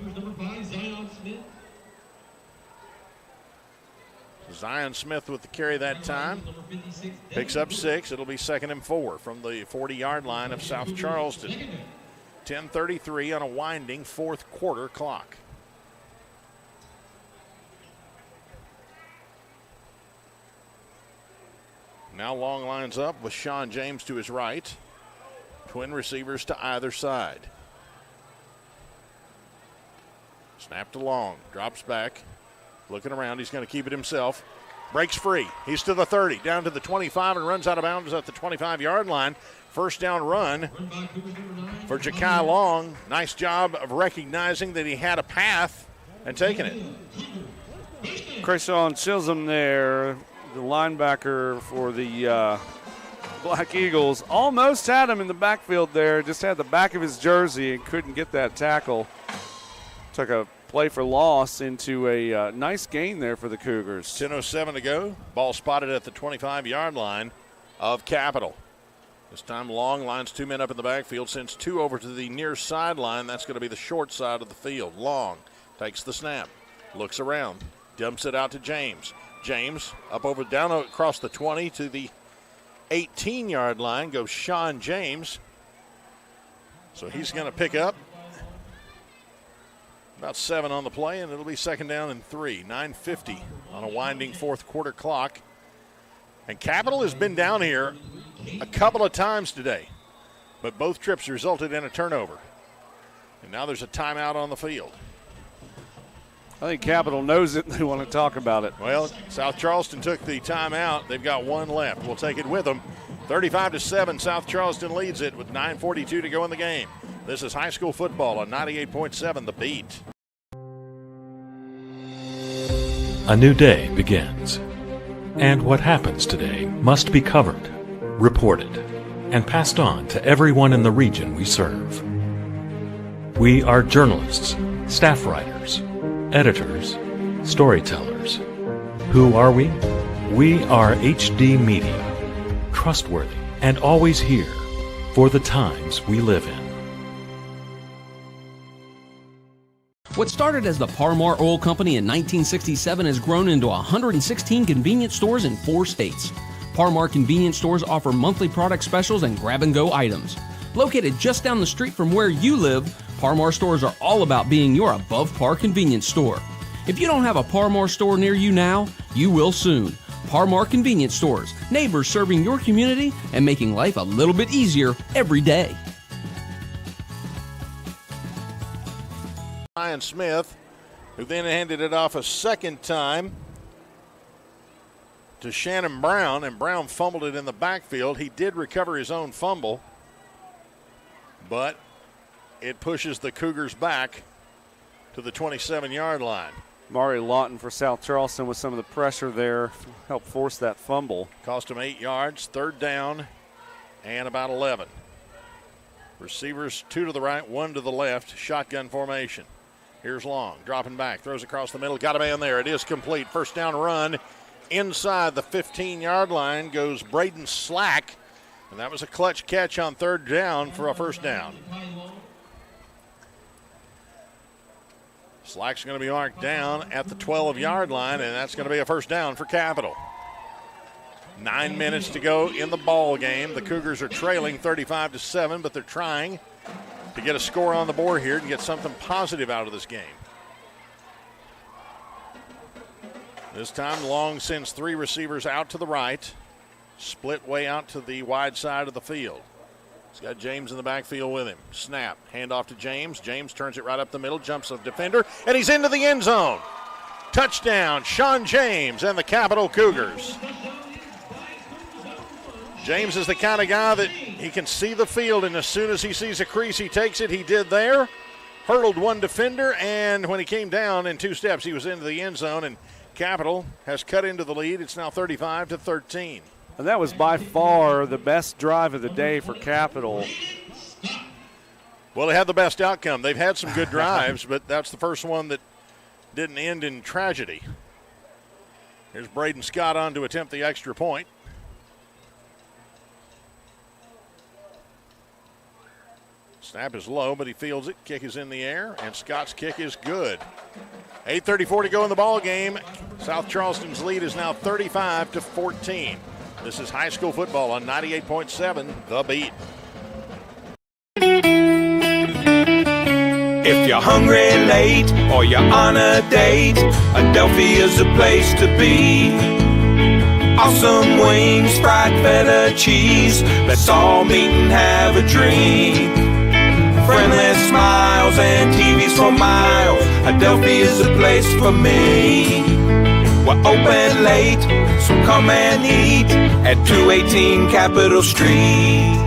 Zion Smith with the carry that time. Picks up 6. It'll be 2nd and 4 from the 40-yard line of South Charleston. 10:33 on a winding fourth quarter clock. Now Long lines up with Sean James to his right. Twin receivers to either side. Snap to Long. Drops back. Looking around, he's going to keep it himself. Breaks free. He's to the 30, down to the 25, and runs out of bounds at the 25-yard line. First down run for Ja'Kai Long. Nice job of recognizing that he had a path and taking it. Krayshawn Chisholm there, the linebacker for the Black Eagles, almost had him in the backfield there. Just had the back of his jersey and couldn't get that tackle. Took a play for loss into a nice gain there for the Cougars. 10:07 to go. Ball spotted at the 25-yard line of Capital. This time Long lines 2 men up in the backfield, sends 2 over to the near sideline. That's going to be the short side of the field. Long takes the snap, looks around, dumps it out to James. James up over down across the 20 to the 18-yard line goes Sean James. So he's going to pick up about 7 on the play, and it'll be 2nd down and 3. 9:50 on a winding fourth quarter clock. And Capital has been down here a couple of times today, but both trips resulted in a turnover. And now there's a timeout on the field. I think Capital knows it and they want to talk about it. Well, South Charleston took the timeout. They've got 1 left. We'll take it with them. 35-7, South Charleston leads it with 9:42 to go in the game. This is high school football on 98.7 The Beat. A new day begins. And what happens today must be covered, reported, and passed on to everyone in the region we serve. We are journalists, staff writers, editors, storytellers. Who are we? We are HD Media, trustworthy and always here for the times we live in. What started as the Parmar Oil Company in 1967 has grown into 116 convenience stores in 4 states. Parmar convenience stores offer monthly product specials and grab-and-go items. Located just down the street from where you live, Parmar stores are all about being your above-par convenience store. If you don't have a Parmar store near you now, you will soon. Parmar convenience stores, neighbors serving your community and making life a little bit easier every day. Ryan Smith, who then handed it off a second time to Shannon Brown, and Brown fumbled it in the backfield. He did recover his own fumble, but it pushes the Cougars back to the 27-yard line. Mari Lawton for South Charleston with some of the pressure there, helped force that fumble. Cost him 8 yards, third down, and about 11. Receivers 2 to the right, 1 to the left, shotgun formation. Here's Long, dropping back, throws across the middle, got a man there. It is complete. First down run inside the 15-yard line goes Braden Slack, and that was a clutch catch on third down for a first down. Slack's going to be marked down at the 12-yard line, and that's going to be a first down for Capital. 9 minutes to go in the ball game. The Cougars are trailing 35-7, but they're trying to get a score on the board here and get something positive out of this game. This time, Long sends 3 receivers out to the right, split way out to the wide side of the field. He's got James in the backfield with him. Snap, handoff to James. James turns it right up the middle, jumps a defender, and he's into the end zone. Touchdown, Sean James and the Capital Cougars. James is the kind of guy that he can see the field, and as soon as he sees a crease, he takes it. He did there. Hurdled one defender, and when he came down in 2 steps, he was into the end zone, and Capital has cut into the lead. It's now 35-13. And that was by far the best drive of the day for Capital. Well, they had the best outcome. They've had some good drives, but that's the first one that didn't end in tragedy. Here's Braden Scott on to attempt the extra point. Snap is low, but he fields it. Kick is in the air, and Scott's kick is good. 8:34 to go in the ball game. South Charleston's lead is now 35-14. This is high school football on 98.7 The Beat. If you're hungry late or you're on a date, Adelphia's the place to be. Awesome wings, fried feta cheese. Let's all meet and have a drink. Friendly smiles and TVs for miles. Adelphia's the place for me. We're open late, so come and eat at 218 Capitol Street.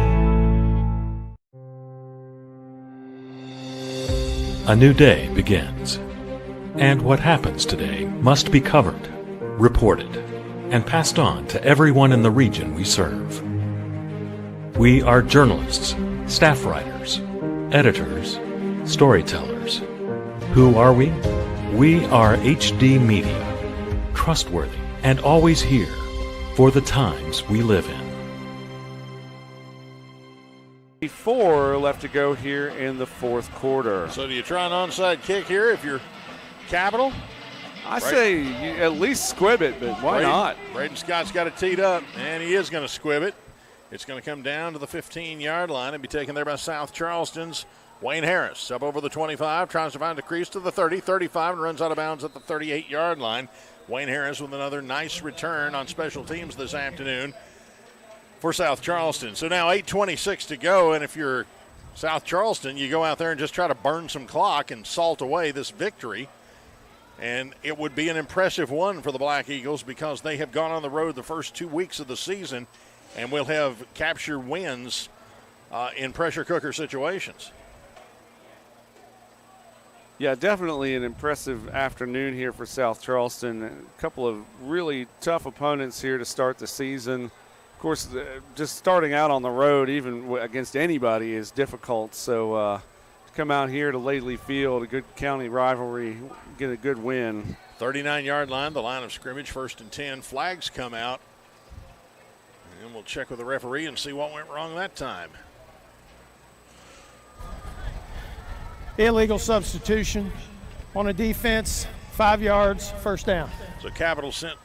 A new day begins, and what happens today must be covered, reported, and passed on to everyone in the region we serve. We are journalists, staff writers, editors, storytellers. Who are we? We are HD Media, trustworthy and always here for the times we live in. 4 left to go here in the fourth quarter. So do you try an onside kick here if you're Capital? I say you at least squib it, but why not? Braden Scott's got it teed up, and he is going to squib it. It's going to come down to the 15-yard line and be taken there by South Charleston's Wayne Harris. Up over the 25, tries to find a crease to the 30, 35, and runs out of bounds at the 38-yard line. Wayne Harris with another nice return on special teams this afternoon for South Charleston. So now 8:26 to go, and if you're South Charleston, you go out there and just try to burn some clock and salt away this victory. And it would be an impressive one for the Black Eagles because they have gone on the road the first 2 weeks of the season and will have captured wins in pressure cooker situations. Yeah, definitely an impressive afternoon here for South Charleston. A couple of really tough opponents here to start the season. Of course, just starting out on the road, even against anybody, is difficult. So to come out here to Laidley Field, a good county rivalry, get a good win. 39-yard line, the line of scrimmage, 1st and 10. Flags come out. And we'll check with the referee and see what went wrong that time. Illegal substitution on a defense, 5 yards, first down. So Capital sent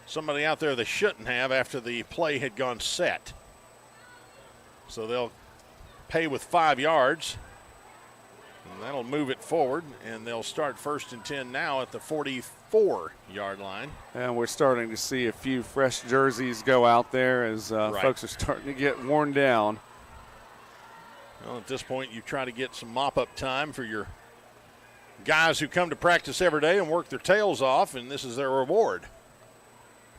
somebody out there they shouldn't have after the play had gone set. So they'll pay with 5 yards. And that'll move it forward, and they'll start 1st and 10 now at the 44-yard line. And we're starting to see a few fresh jerseys go out there as folks are starting to get worn down. Well, at this point, you try to get some mop-up time for your guys who come to practice every day and work their tails off, and this is their reward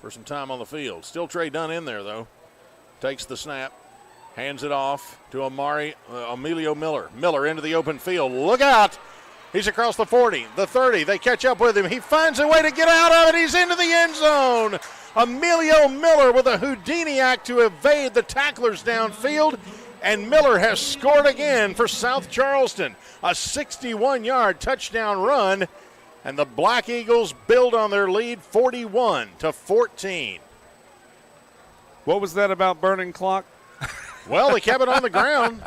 for some time on the field. Still Trey Dunn in there, though. Takes the snap, hands it off to Emilio Miller. Miller into the open field. Look out! He's across the 40, the 30. They catch up with him. He finds a way to get out of it. He's into the end zone. Emilio Miller with a Houdini act to evade the tacklers downfield. And Miller has scored again for South Charleston. A 61-yard touchdown run. And the Black Eagles build on their lead 41-14. What was that about burning clock? Well, they kept it on the ground.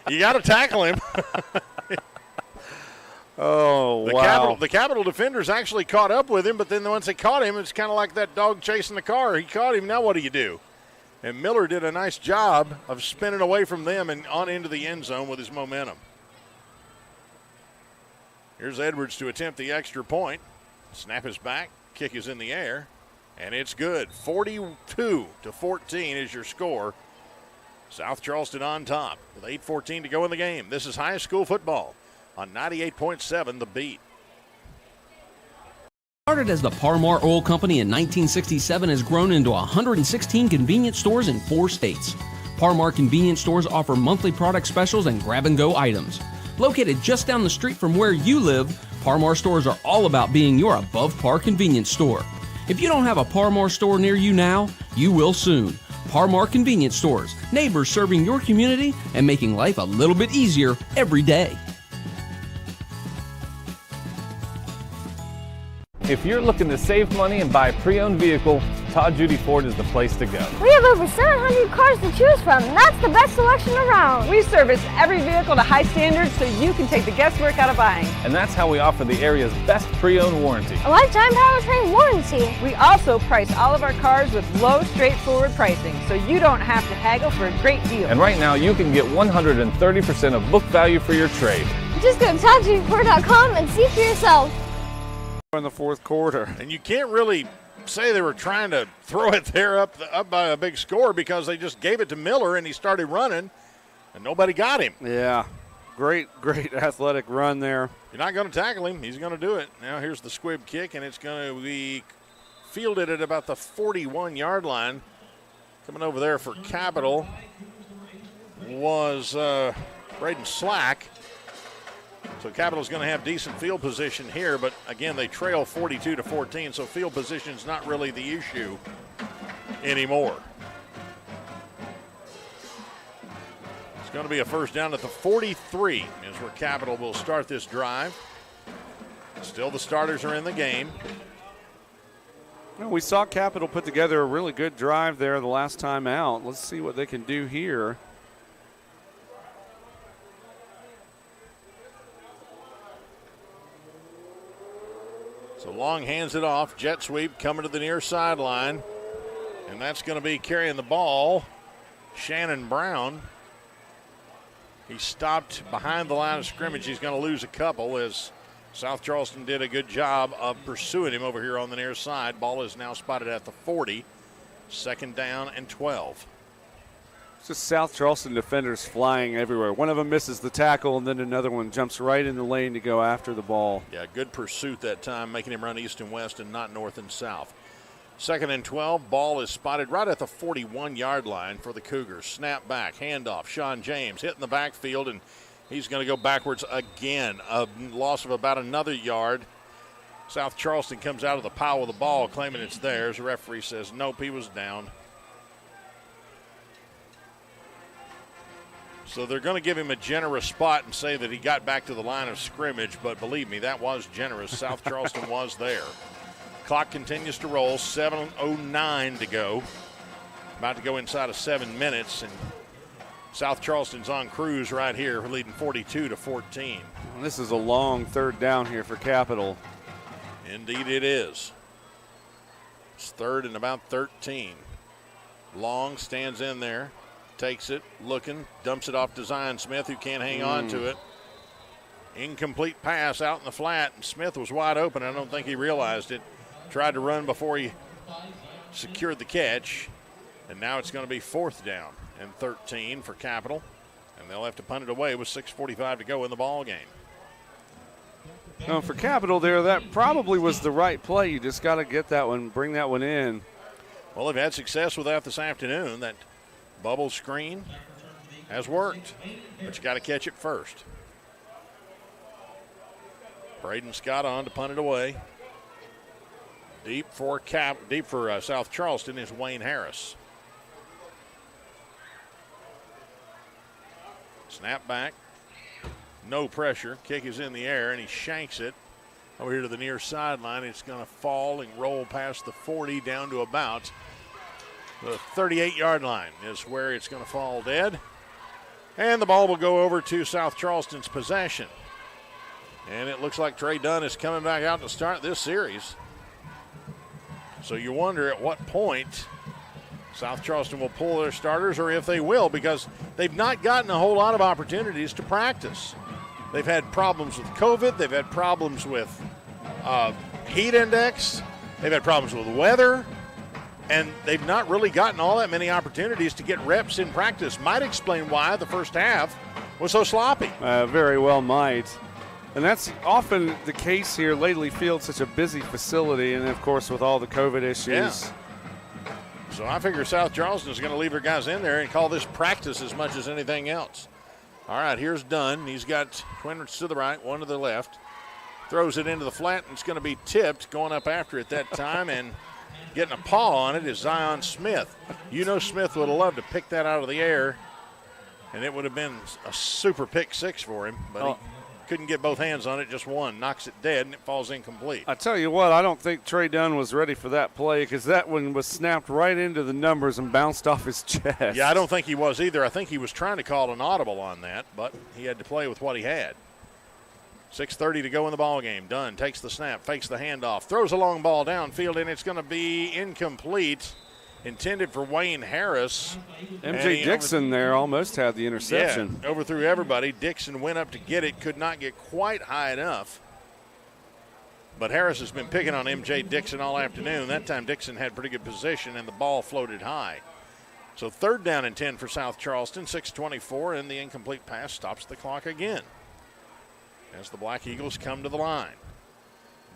You got to tackle him. Oh, wow. The Capital defenders actually caught up with him, but then once they caught him, it's kind of like that dog chasing the car. He caught him, now what do? And Miller did a nice job of spinning away from them and on into the end zone with his momentum. Here's Edwards to attempt the extra point. Snap is back, kick is in the air, and it's good. 42-14 is your score. South Charleston on top with 8:14 to go in the game. This is high school football on 98.7 The Beat. Started as the Parmar Oil Company in 1967, has grown into 116 convenience stores in 4 states. Parmar convenience stores offer monthly product specials and grab-and-go items. Located just down the street from where you live, Parmar stores are all about being your above-par convenience store. If you don't have a Parmar store near you now, you will soon. Parmar Convenience Stores, neighbors serving your community and making life a little bit easier every day. If you're looking to save money and buy a pre-owned vehicle, Todd Judy Ford is the place to go. We have over 700 cars to choose from, and that's the best selection around. We service every vehicle to high standards so you can take the guesswork out of buying. And that's how we offer the area's best pre-owned warranty. A lifetime powertrain warranty. We also price all of our cars with low, straightforward pricing so you don't have to haggle for a great deal. And right now you can get 130% of book value for your trade. Just go to ToddJudyFord.com and see for yourself. In the fourth quarter. And you can't really say they were trying to throw it there up by a big score because they just gave it to Miller and he started running and nobody got him. Yeah, great athletic run there. You're not going to tackle him. He's going to do it. Now here's the squib kick, and it's going to be fielded at about the 41-yard line. Coming over there for Capital was Braden Slack. So Capital's going to have decent field position here, but again, they trail 42-14, so field position is not really the issue anymore. It's going to be a first down at the 43 is where Capital will start this drive. Still the starters are in the game. Well, we saw Capital put together a really good drive there the last time out. Let's see what they can do here. So Long hands it off. Jet sweep coming to the near sideline. And that's going to be carrying the ball. Shannon Brown. He stopped behind the line of scrimmage. He's going to lose a couple as South Charleston did a good job of pursuing him over here on the near side. Ball is now spotted at the 40. Second down and 12. It's just South Charleston defenders flying everywhere. One of them misses the tackle, and then another one jumps right in the lane to go after the ball. Yeah, good pursuit that time, making him run east and west and not north and south. Second and 12. Ball is spotted right at the 41-yard line for the Cougars. Snap back, handoff. Sean James hitting the backfield, and he's going to go backwards again. A loss of about another yard. South Charleston comes out of the pile with the ball, claiming it's theirs. The referee says, nope, he was down. So they're going to give him a generous spot and say that he got back to the line of scrimmage, but believe me, that was generous. South Charleston was there. Clock continues to roll, 7:09 to go. About to go inside of 7 minutes, and South Charleston's on cruise right here, leading 42-14. This is a long third down here for Capital. Indeed it is. It's third and about 13. Long stands in there. Takes it, looking, dumps it off to Zion Smith, who can't hang on to it. Incomplete pass out in the flat, and Smith was wide open. I don't think he realized it. Tried to run before he secured the catch, and now it's going to be fourth down and 13 for Capital, and they'll have to punt it away with 6:45 to go in the ball game. No, for Capital there, that probably was the right play. You just got to get that one, bring that one in. Well, they've had success with that this afternoon. That bubble screen has worked, but you got to catch it first. Braden Scott on to punt it away. Deep for South Charleston is Wayne Harris. Snap back. No pressure. Kick is in the air, and he shanks it over here to the near sideline. It's going to fall and roll past the 40 down to about the 38-yard line is where it's going to fall dead. And the ball will go over to South Charleston's possession. And it looks like Trey Dunn is coming back out to start this series. So you wonder at what point South Charleston will pull their starters, or if they will, because they've not gotten a whole lot of opportunities to practice. They've had problems with COVID. They've had problems with heat index. They've had problems with weather. And they've not really gotten all that many opportunities to get reps in practice. Might explain why the first half was so sloppy. Very well might. And that's often the case here. Lately Field's such a busy facility, and of course with all the COVID issues. Yeah. So I figure South Charleston is going to leave their guys in there and call this practice as much as anything else. All right, here's Dunn. He's got Quinrich to the right, one to the left. Throws it into the flat, and it's going to be tipped. Going up after it that time and getting a paw on it is Zion Smith. You know Smith would have loved to pick that out of the air, and it would have been a super pick six for him, but he couldn't get both hands on it, just one. Knocks it dead, and it falls incomplete. I tell you what, I don't think Trey Dunn was ready for that play, because that one was snapped right into the numbers and bounced off his chest. Yeah, I don't think he was either. I think he was trying to call an audible on that, but he had to play with what he had. 6:30 to go in the ball game. Dunn takes the snap, fakes the handoff, throws a long ball downfield, and it's going to be incomplete. Intended for Wayne Harris. MJ Dixon there almost had the interception. Yeah, overthrew everybody. Dixon went up to get it, could not get quite high enough. But Harris has been picking on MJ Dixon all afternoon. That time Dixon had pretty good position, and the ball floated high. So 3rd down and 10 for South Charleston, 6:24, and the incomplete pass stops the clock again as the Black Eagles come to the line.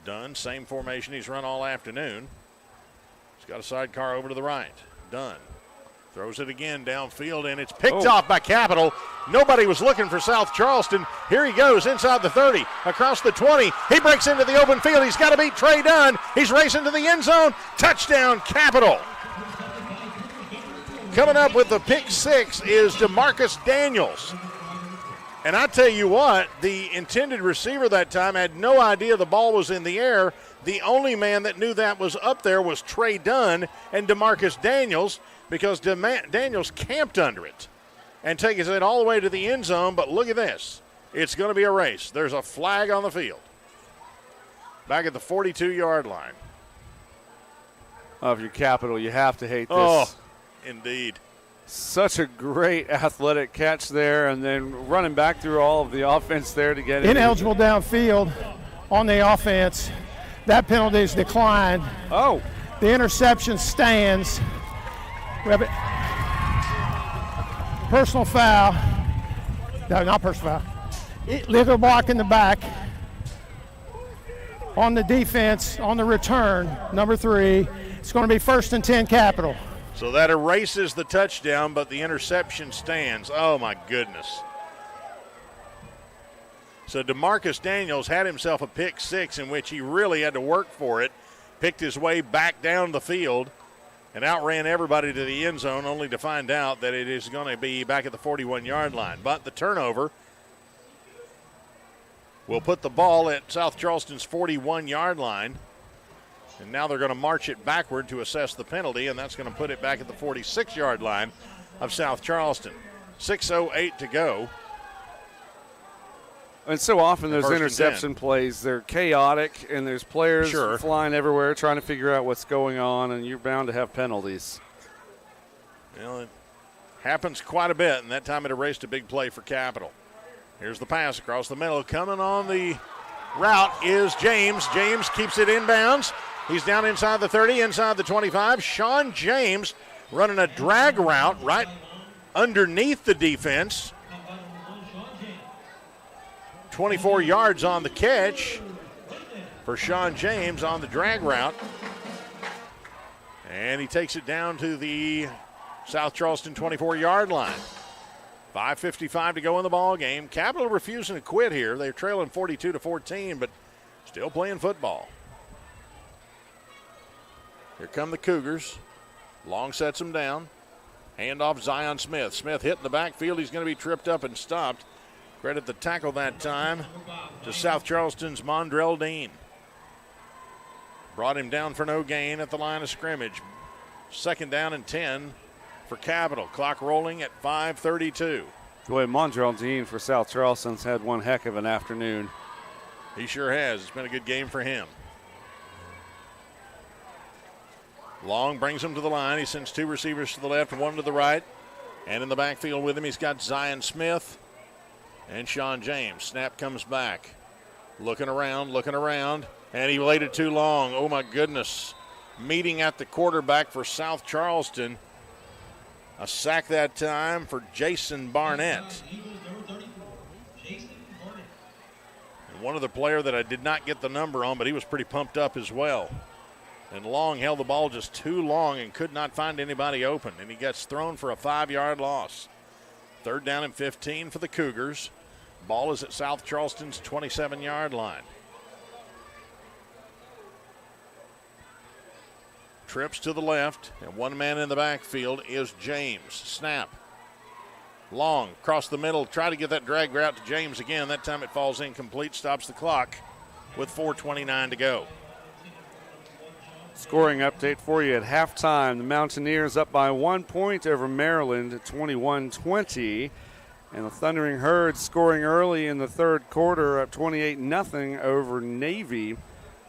Dunn, same formation he's run all afternoon. He's got a sidecar over to the right. Dunn throws it again downfield, and it's picked off by Capital. Nobody was looking for South Charleston. Here he goes inside the 30, across the 20. He breaks into the open field. He's got to beat Trey Dunn. He's racing to the end zone. Touchdown, Capital. Coming up with the pick six is DeMarcus Daniels. And I tell you what, the intended receiver that time had no idea the ball was in the air. The only man that knew that was up there was Trey Dunn and DeMarcus Daniels, because Daniels camped under it and takes it all the way to the end zone. But look at this. It's going to be a race. There's a flag on the field. Back at the 42-yard line. Of your Capital, you have to hate this. Oh, indeed. Such a great athletic catch there, and then running back through all of the offense there to get it. Ineligible downfield on the offense. That penalty is declined. Oh. The interception stands. We have it. Personal foul. No, not personal foul. Legal block in the back. On the defense, on the return, number 3. It's going to be 1st and 10 Capital. So that erases the touchdown, but the interception stands. Oh, my goodness. So DeMarcus Daniels had himself a pick six in which he really had to work for it, picked his way back down the field, and outran everybody to the end zone, only to find out that it is going to be back at the 41-yard line. But the turnover will put the ball at South Charleston's 41-yard line. And now they're going to march it backward to assess the penalty, and that's going to put it back at the 46-yard line of South Charleston. 6:08 to go. And so often those interception plays, they're chaotic, and there's players flying everywhere trying to figure out what's going on, and you're bound to have penalties. Well, it happens quite a bit, and that time it erased a big play for Capital. Here's the pass across the middle. Coming on the route is James. James keeps it inbounds. He's down inside the 30, inside the 25. Sean James running a drag route right underneath the defense. 24 yards on the catch, for Sean James on the drag route. And he takes it down to the South Charleston 24-yard line. 5:55 to go in the ball game. Capital refusing to quit here. They're trailing 42-14, but still playing football. Here come the Cougars. Long sets them down. Handoff Zion Smith. Smith hit in the backfield. He's going to be tripped up and stopped. Credit the tackle that time to South Charleston's Mondrell Dean. Brought him down for no gain at the line of scrimmage. 2nd down and 10 for Capital. Clock rolling at 5:32. Boy, Mondrell Dean for South Charleston's had one heck of an afternoon. He sure has. It's been a good game for him. Long brings him to the line. He sends 2 receivers to the left, 1 to the right. And in the backfield with him, he's got Zion Smith and Sean James. Snap comes back. Looking around, and he waited too long. Oh, my goodness. Meeting at the quarterback for South Charleston. A sack that time for Jason Barnett. And one other player that I did not get the number on, but he was pretty pumped up as well. And Long held the ball just too long and could not find anybody open. And he gets thrown for a 5-yard loss. 3rd down and 15 for the Cougars. Ball is at South Charleston's 27-yard line. Trips to the left, and 1 man in the backfield is James. Snap. Long across the middle. Try to get that drag route to James again. That time it falls incomplete. Stops the clock with 4:29 to go. Scoring update for you at halftime. The Mountaineers up by 1 point over Maryland at 21-20. And the Thundering Herd scoring early in the 3rd quarter up 28-0 over Navy.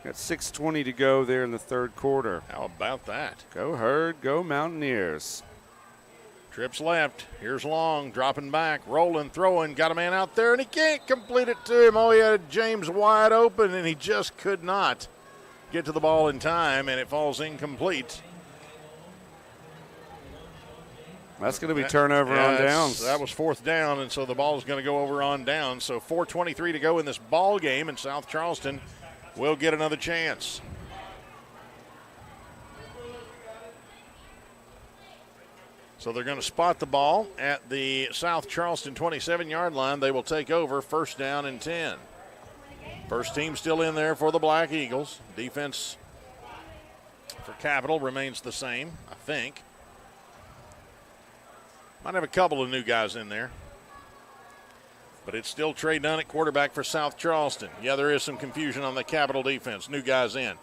Got 6:20 to go there in the 3rd quarter. How about that? Go Herd, go Mountaineers. Trips left. Here's Long, dropping back, rolling, throwing. Got a man out there, and he can't complete it to him. Oh, he had James wide open, and he just could not get to the ball in time, and it falls incomplete. That's going to be turnover on downs. That was 4th down, and so the ball is going to go over on downs. So 4:23 to go in this ball game, and South Charleston will get another chance. So they're going to spot the ball at the South Charleston 27-yard line. They will take over 1st down and 10. First team still in there for the Black Eagles. Defense for Capital remains the same, I think. Might have a couple of new guys in there. But it's still Trey Dunn at quarterback for South Charleston. Yeah, there is some confusion on the Capital defense. New guys in.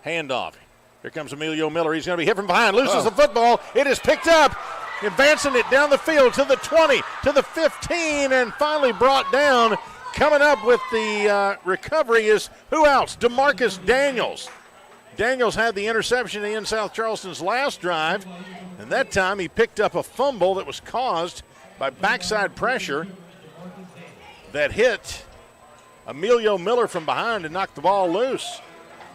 Handoff. Here comes Emilio Miller. He's going to be hit from behind. Loses the football. It is picked up. Advancing it down the field to the 20, to the 15, and finally brought down. Coming up with the recovery is who else? DeMarcus Daniels. Daniels had the interception in South Charleston's last drive, and that time he picked up a fumble that was caused by backside pressure that hit Emilio Miller from behind and knocked the ball loose.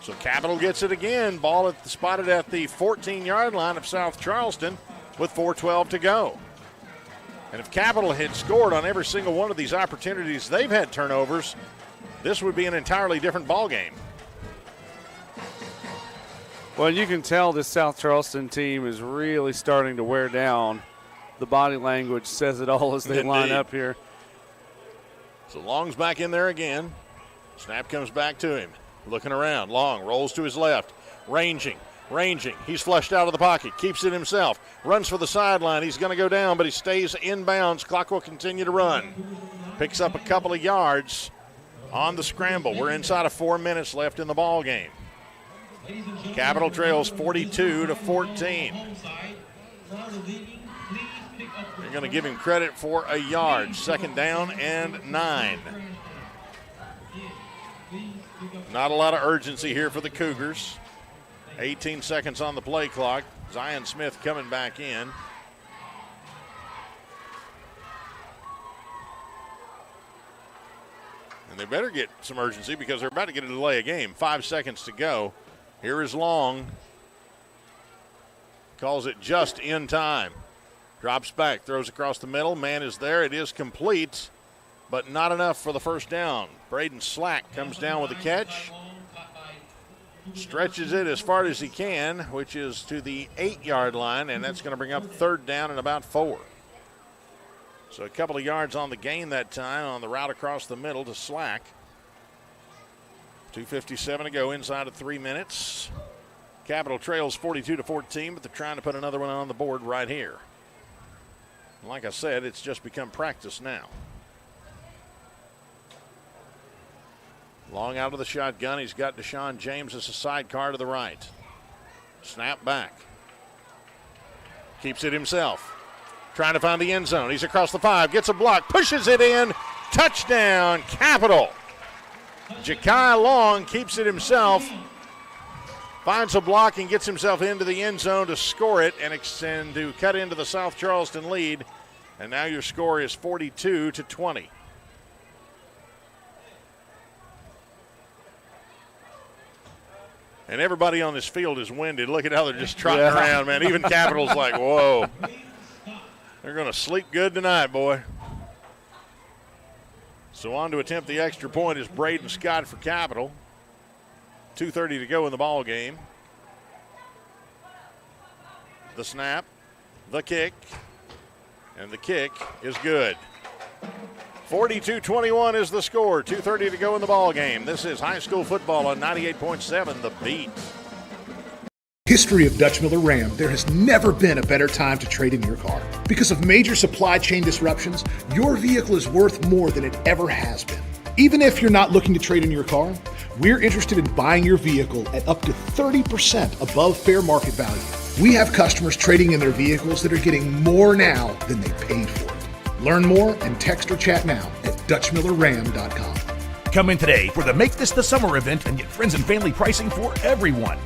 So Capital gets it again. Ball spotted at the 14-yard line of South Charleston with 4:12 to go. And if Capital had scored on every single one of these opportunities they've had turnovers, this would be an entirely different ball game. Well, you can tell this South Charleston team is really starting to wear down. The body language says it all as they line up here. So Long's back in there again. Snap comes back to him. Looking around. Long rolls to his left. Ranging. He's flushed out of the pocket. Keeps it himself. Runs for the sideline. He's going to go down, but he stays inbounds. Clock will continue to run. Picks up a couple of yards on the scramble. We're inside of 4 minutes left in the ball game. Capital trails 42-14. They're going to give him credit for a yard. 2nd down and 9. Not a lot of urgency here for the Cougars. 18 seconds on the play clock. Zion Smith coming back in. And they better get some urgency because they're about to get a delay of game. 5 seconds to go. Here is Long. Calls it just in time. Drops back, throws across the middle. Man is there. It is complete, but not enough for the 1st down. Braden Slack comes down with a catch. Stretches it as far as he can, which is to the 8-yard line, and that's going to bring up 3rd down and about 4. So a couple of yards on the gain that time on the route across the middle to Slack. 2:57 to go inside of 3 minutes. Capital trails 42-14, but they're trying to put another one on the board right here. Like I said, it's just become practice now. Long out of the shotgun. He's got Deshaun James as a sidecar to the right. Snap back. Keeps it himself. Trying to find the end zone. He's across the 5. Gets a block. Pushes it in. Touchdown, Capital. Ja'Kai Long keeps it himself. Finds a block and gets himself into the end zone to score it and extend to cut into the South Charleston lead. And now your score is 42-20. And everybody on this field is winded. Look at how they're just trotting around, man. Even Capital's like, whoa. They're going to sleep good tonight, boy. So on to attempt the extra point is Braden Scott for Capital. 2:30 to go in the ball game. The snap, the kick, and the kick is good. 42-21 is the score. 2:30 to go in the ball game. This is high school football on 98.7 The Beat. History of Dutch Miller Ram, there has never been a better time to trade in your car. Because of major supply chain disruptions, your vehicle is worth more than it ever has been. Even if you're not looking to trade in your car, we're interested in buying your vehicle at up to 30% above fair market value. We have customers trading in their vehicles that are getting more now than they paid for it. Learn more and text or chat now at DutchMillerRam.com. Come in today for the Make This the Summer event and get friends and family pricing for everyone.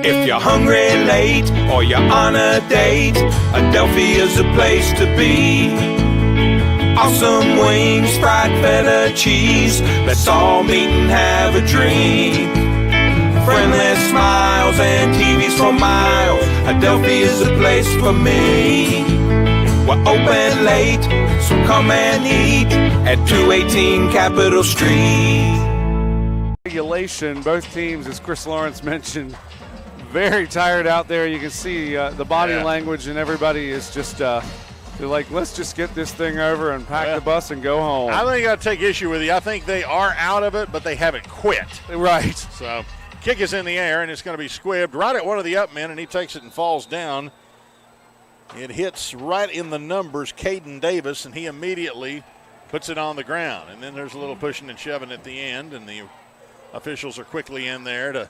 If you're hungry late or you're on a date, Adelphia's the place to be. Awesome wings, fried feta cheese. Let's all meet and have a drink. Friendly smiles and TVs for miles. Adelphia's the place for me. We're open late, so come and eat at 218 Capitol Street. Regulation, both teams, as Chris Lawrence mentioned, very tired out there. You can see the body language, and everybody is just they're like, let's just get this thing over and pack the bus and go home. I think I take issue with you. I think they are out of it, but they haven't quit. Right. So kick is in the air, and it's going to be squibbed right at one of the up men, and he takes it and falls down. It hits right in the numbers, Caden Davis, and he immediately puts it on the ground. And then there's a little pushing and shoving at the end, and the officials are quickly in there to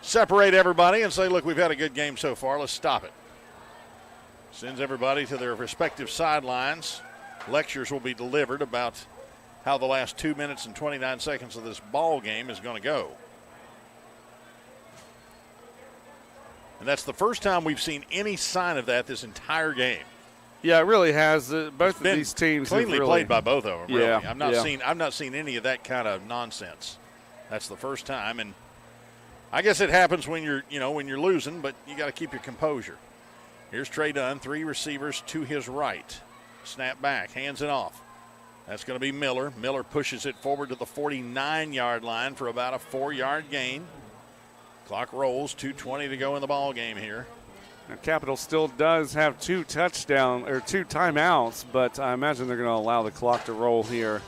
separate everybody and say, look, we've had a good game so far. Let's stop it. Sends everybody to their respective sidelines. Lectures will be delivered about how the last 2 minutes and 29 seconds of this ball game is going to go. And that's the first time we've seen any sign of that this entire game. Yeah, it really has. Both of these teams cleanly really played by both of them. Really. Yeah, I've not seen any of that kind of nonsense. That's the first time, and I guess it happens when you're losing, but you got to keep your composure. Here's Trey Dunn, 3 receivers to his right. Snap back, hands it off. That's going to be Miller. Miller pushes it forward to the 49-yard line for about a 4-yard gain. Clock rolls, 2:20 to go in the ball game here. Now, Capital still does have 2 timeouts, but I imagine they're going to allow the clock to roll here.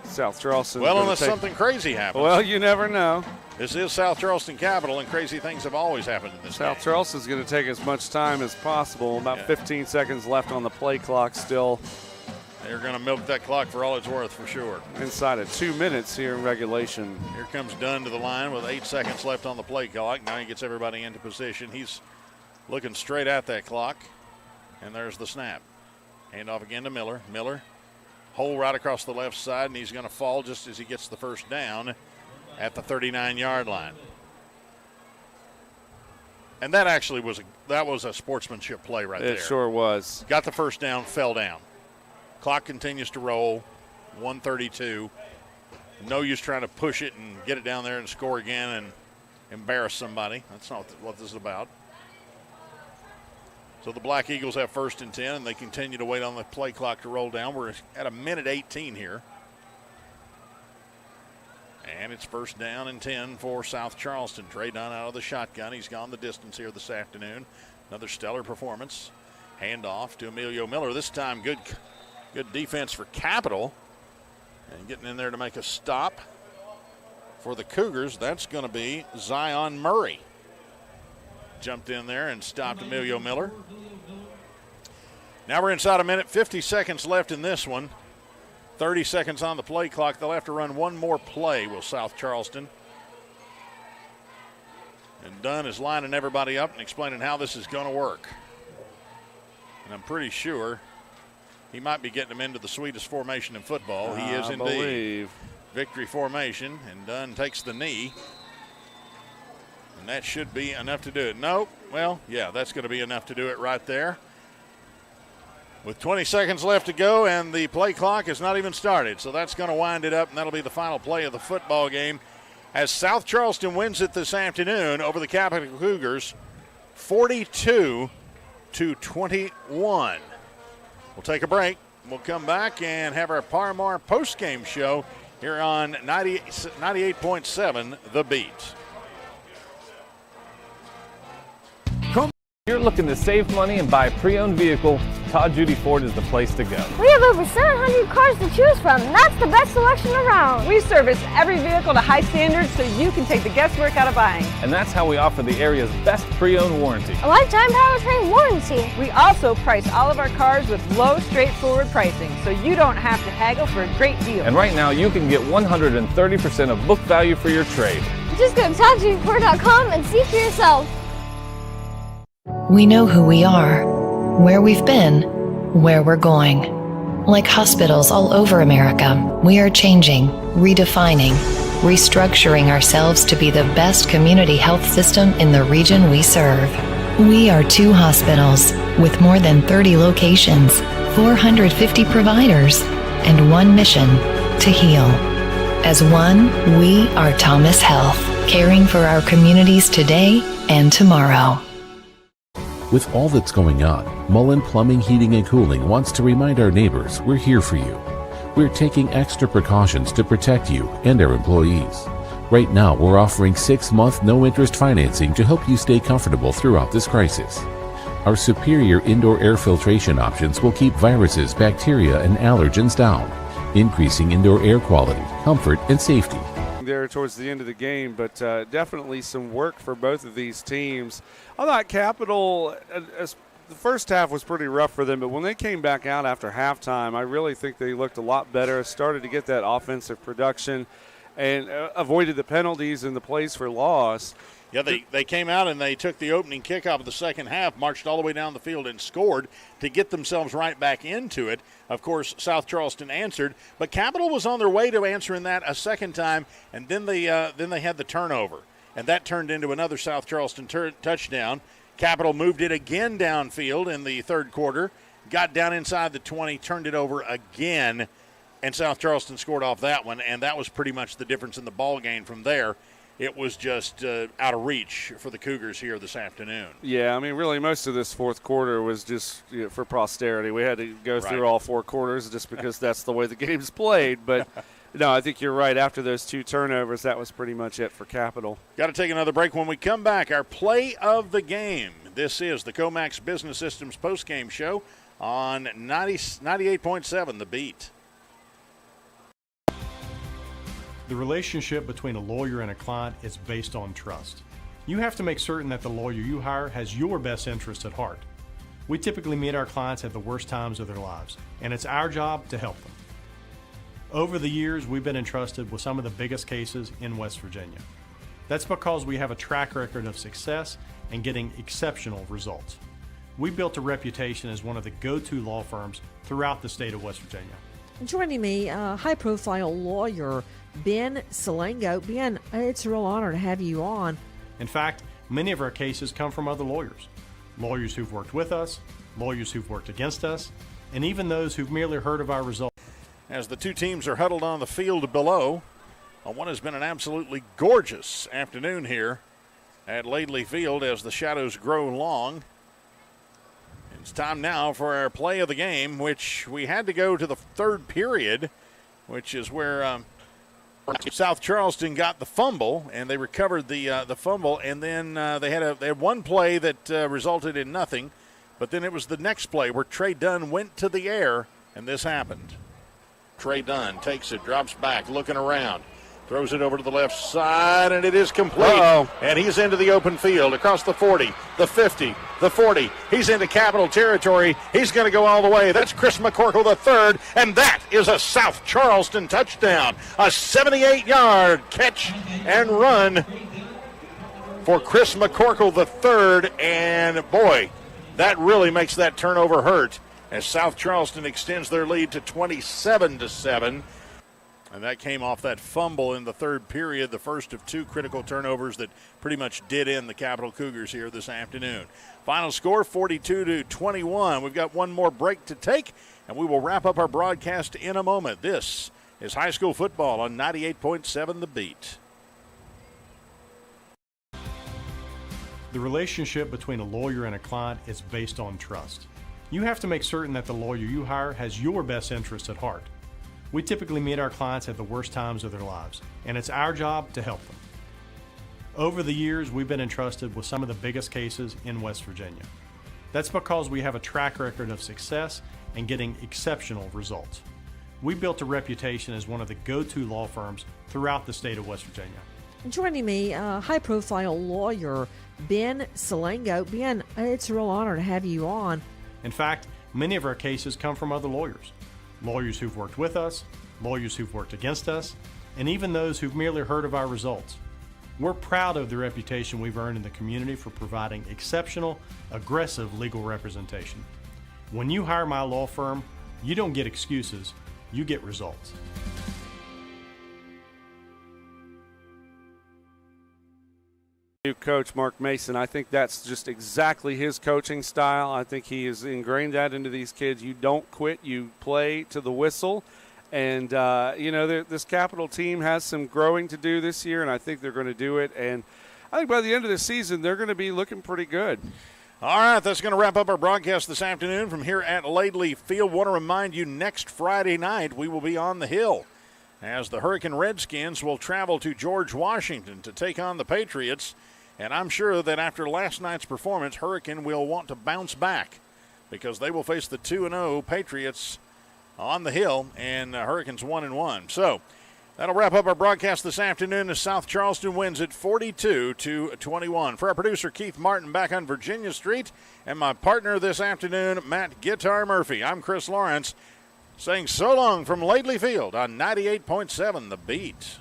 South Charleston. Well, unless something crazy happens. Well, you never know. This is South Charleston Capital, and crazy things have always happened in this South game. Charleston's going to take as much time as possible. About 15 seconds left on the play clock still. They're going to milk that clock for all it's worth, for sure. Inside of 2 minutes here in regulation. Here comes Dunn to the line with 8 seconds left on the play clock. Now he gets everybody into position. He's looking straight at that clock, and there's the snap. Hand off again to Miller. Miller, hole right across the left side, and he's going to fall just as he gets the first down at the 39-yard line. And that actually was a sportsmanship play right there. It sure was. Got the first down, fell down. Clock continues to roll, 1:32. No use trying to push it and get it down there and score again and embarrass somebody. That's not what this is about. So the Black Eagles have 1st and 10, and they continue to wait on the play clock to roll down. We're at a minute 18 here. And it's first down and 10 for South Charleston. Trey Dunn out of the shotgun. He's gone the distance here this afternoon. Another stellar performance. Handoff to Emilio Miller. This time good defense for Capital. And getting in there to make a stop for the Cougars, that's going to be Zion Murray. Jumped in there and stopped Emilio Miller. Now we're inside a minute, 50 seconds left in this one. 30 seconds on the play clock. They'll have to run one more play, will South Charleston. And Dunn is lining everybody up and explaining how this is going to work. And I'm pretty sure he might be getting them into the sweetest formation in football. He is indeed. Believe. Victory formation, and Dunn takes the knee. And that should be enough to do it. Nope. Well, yeah, that's going to be enough to do it right there. With 20 seconds left to go, and the play clock has not even started. So that's going to wind it up, and that'll be the final play of the football game as South Charleston wins it this afternoon over the Capital Cougars, 42-21. We'll take a break. We'll come back and have our Par-Mar post-game show here on 98.7 The Beat. If you're looking to save money and buy a pre-owned vehicle, Todd Judy Ford is the place to go. We have over 700 cars to choose from, and that's the best selection around. We service every vehicle to high standards so you can take the guesswork out of buying. And that's how we offer the area's best pre-owned warranty. A lifetime powertrain warranty. We also price all of our cars with low, straightforward pricing so you don't have to haggle for a great deal. And right now you can get 130% of book value for your trade. Just go to ToddJudyFord.com and see for yourself. We know who we are, where we've been, where we're going. Like hospitals all over America, we are changing, redefining, restructuring ourselves to be the best community health system in the region we serve. We are 2 hospitals with more than 30 locations, 450 providers, and one mission: to heal. As one, we are Thomas Health, caring for our communities today and tomorrow. With all that's going on, Mullen Plumbing, Heating, and Cooling wants to remind our neighbors we're here for you. We're taking extra precautions to protect you and our employees. Right now, we're offering 6-month no-interest financing to help you stay comfortable throughout this crisis. Our superior indoor air filtration options will keep viruses, bacteria, and allergens down, increasing indoor air quality, comfort, and safety. There towards the end of the game, but definitely some work for both of these teams. I thought Capital, the first half was pretty rough for them, but when they came back out after halftime, I really think they looked a lot better, started to get that offensive production, and avoided the penalties and the plays for loss. Yeah, they came out and they took the opening kickoff of the second half, marched all the way down the field and scored to get themselves right back into it. Of course, South Charleston answered, but Capital was on their way to answering that a second time, and then they had the turnover, and that turned into another South Charleston touchdown. Capital moved it again downfield in the third quarter, got down inside the 20, turned it over again, and South Charleston scored off that one, and that was pretty much the difference in the ball game from there. It was just out of reach for the Cougars here this afternoon. Yeah, I mean, really, most of this fourth quarter was just for posterity. We had to go through all 4 quarters just because that's the way the game's played. But, no, I think you're right. After those 2 turnovers, that was pretty much it for Capital. Got to take another break. When we come back, our play of the game. This is the Comax Business Systems postgame show on 98.7 The Beat. The relationship between a lawyer and a client is based on trust. You have to make certain that the lawyer you hire has your best interest at heart. We typically meet our clients at the worst times of their lives, and it's our job to help them. Over the years, we've been entrusted with some of the biggest cases in West Virginia. That's because we have a track record of success and getting exceptional results. We built a reputation as one of the go-to law firms throughout the state of West Virginia. Joining me, high-profile lawyer Ben Salengo. Ben, it's a real honor to have you on. In fact, many of our cases come from other lawyers. Lawyers who've worked with us, lawyers who've worked against us, and even those who've merely heard of our results. As the 2 teams are huddled on the field below, what has been an absolutely gorgeous afternoon here at Laidley Field as the shadows grow long. It's time now for our play of the game, which we had to go to the third period, which is where South Charleston got the fumble, and they recovered the fumble, and then they had one play that resulted in nothing, but then it was the next play where Trey Dunn went to the air, and this happened. Trey Dunn takes it, drops back, looking around, throws it over to the left side, and it is complete. Uh-oh. And he's into the open field, across the 40, the 50, the 40. He's into Capital territory. He's going to go all the way. That's Chris McCorkle III, and that is a South Charleston touchdown. A 78-yard catch and run for Chris McCorkle III, and boy, that really makes that turnover hurt as South Charleston extends their lead to 27-7. And that came off that fumble in the third period, the first of two critical turnovers that pretty much did in the Capital Cougars here this afternoon. Final score, 42-21. We've got one more break to take, and we will wrap up our broadcast in a moment. This is high school football on 98.7 The Beat. The relationship between a lawyer and a client is based on trust. You have to make certain that the lawyer you hire has your best interests at heart. We typically meet our clients at the worst times of their lives, and it's our job to help them. Over the years, we've been entrusted with some of the biggest cases in West Virginia. That's because we have a track record of success and getting exceptional results. We built a reputation as one of the go-to law firms throughout the state of West Virginia. Joining me, high-profile lawyer Ben Salango. Ben, it's a real honor to have you on. In fact, many of our cases come from other lawyers. Lawyers who've worked with us, lawyers who've worked against us, and even those who've merely heard of our results. We're proud of the reputation we've earned in the community for providing exceptional, aggressive legal representation. When you hire my law firm, you don't get excuses, you get results. New coach Mark Mason, I think that's just exactly his coaching style. I think he has ingrained that into these kids. You don't quit, you play to the whistle. And, this Capital team has some growing to do this year, and I think they're going to do it. And I think by the end of the season, they're going to be looking pretty good. All right, that's going to wrap up our broadcast this afternoon from here at Laidley Field. Want to remind you, next Friday night we will be on the Hill as the Hurricane Redskins will travel to George Washington to take on the Patriots. And I'm sure that after last night's performance, Hurricane will want to bounce back because they will face the 2-0 Patriots on the Hill, and Hurricanes 1-1. So that'll wrap up our broadcast this afternoon as South Charleston wins it 42-21. For our producer, Keith Martin, back on Virginia Street, and my partner this afternoon, Matt Guitar Murphy, I'm Chris Lawrence, saying so long from Laidley Field on 98.7 The Beat.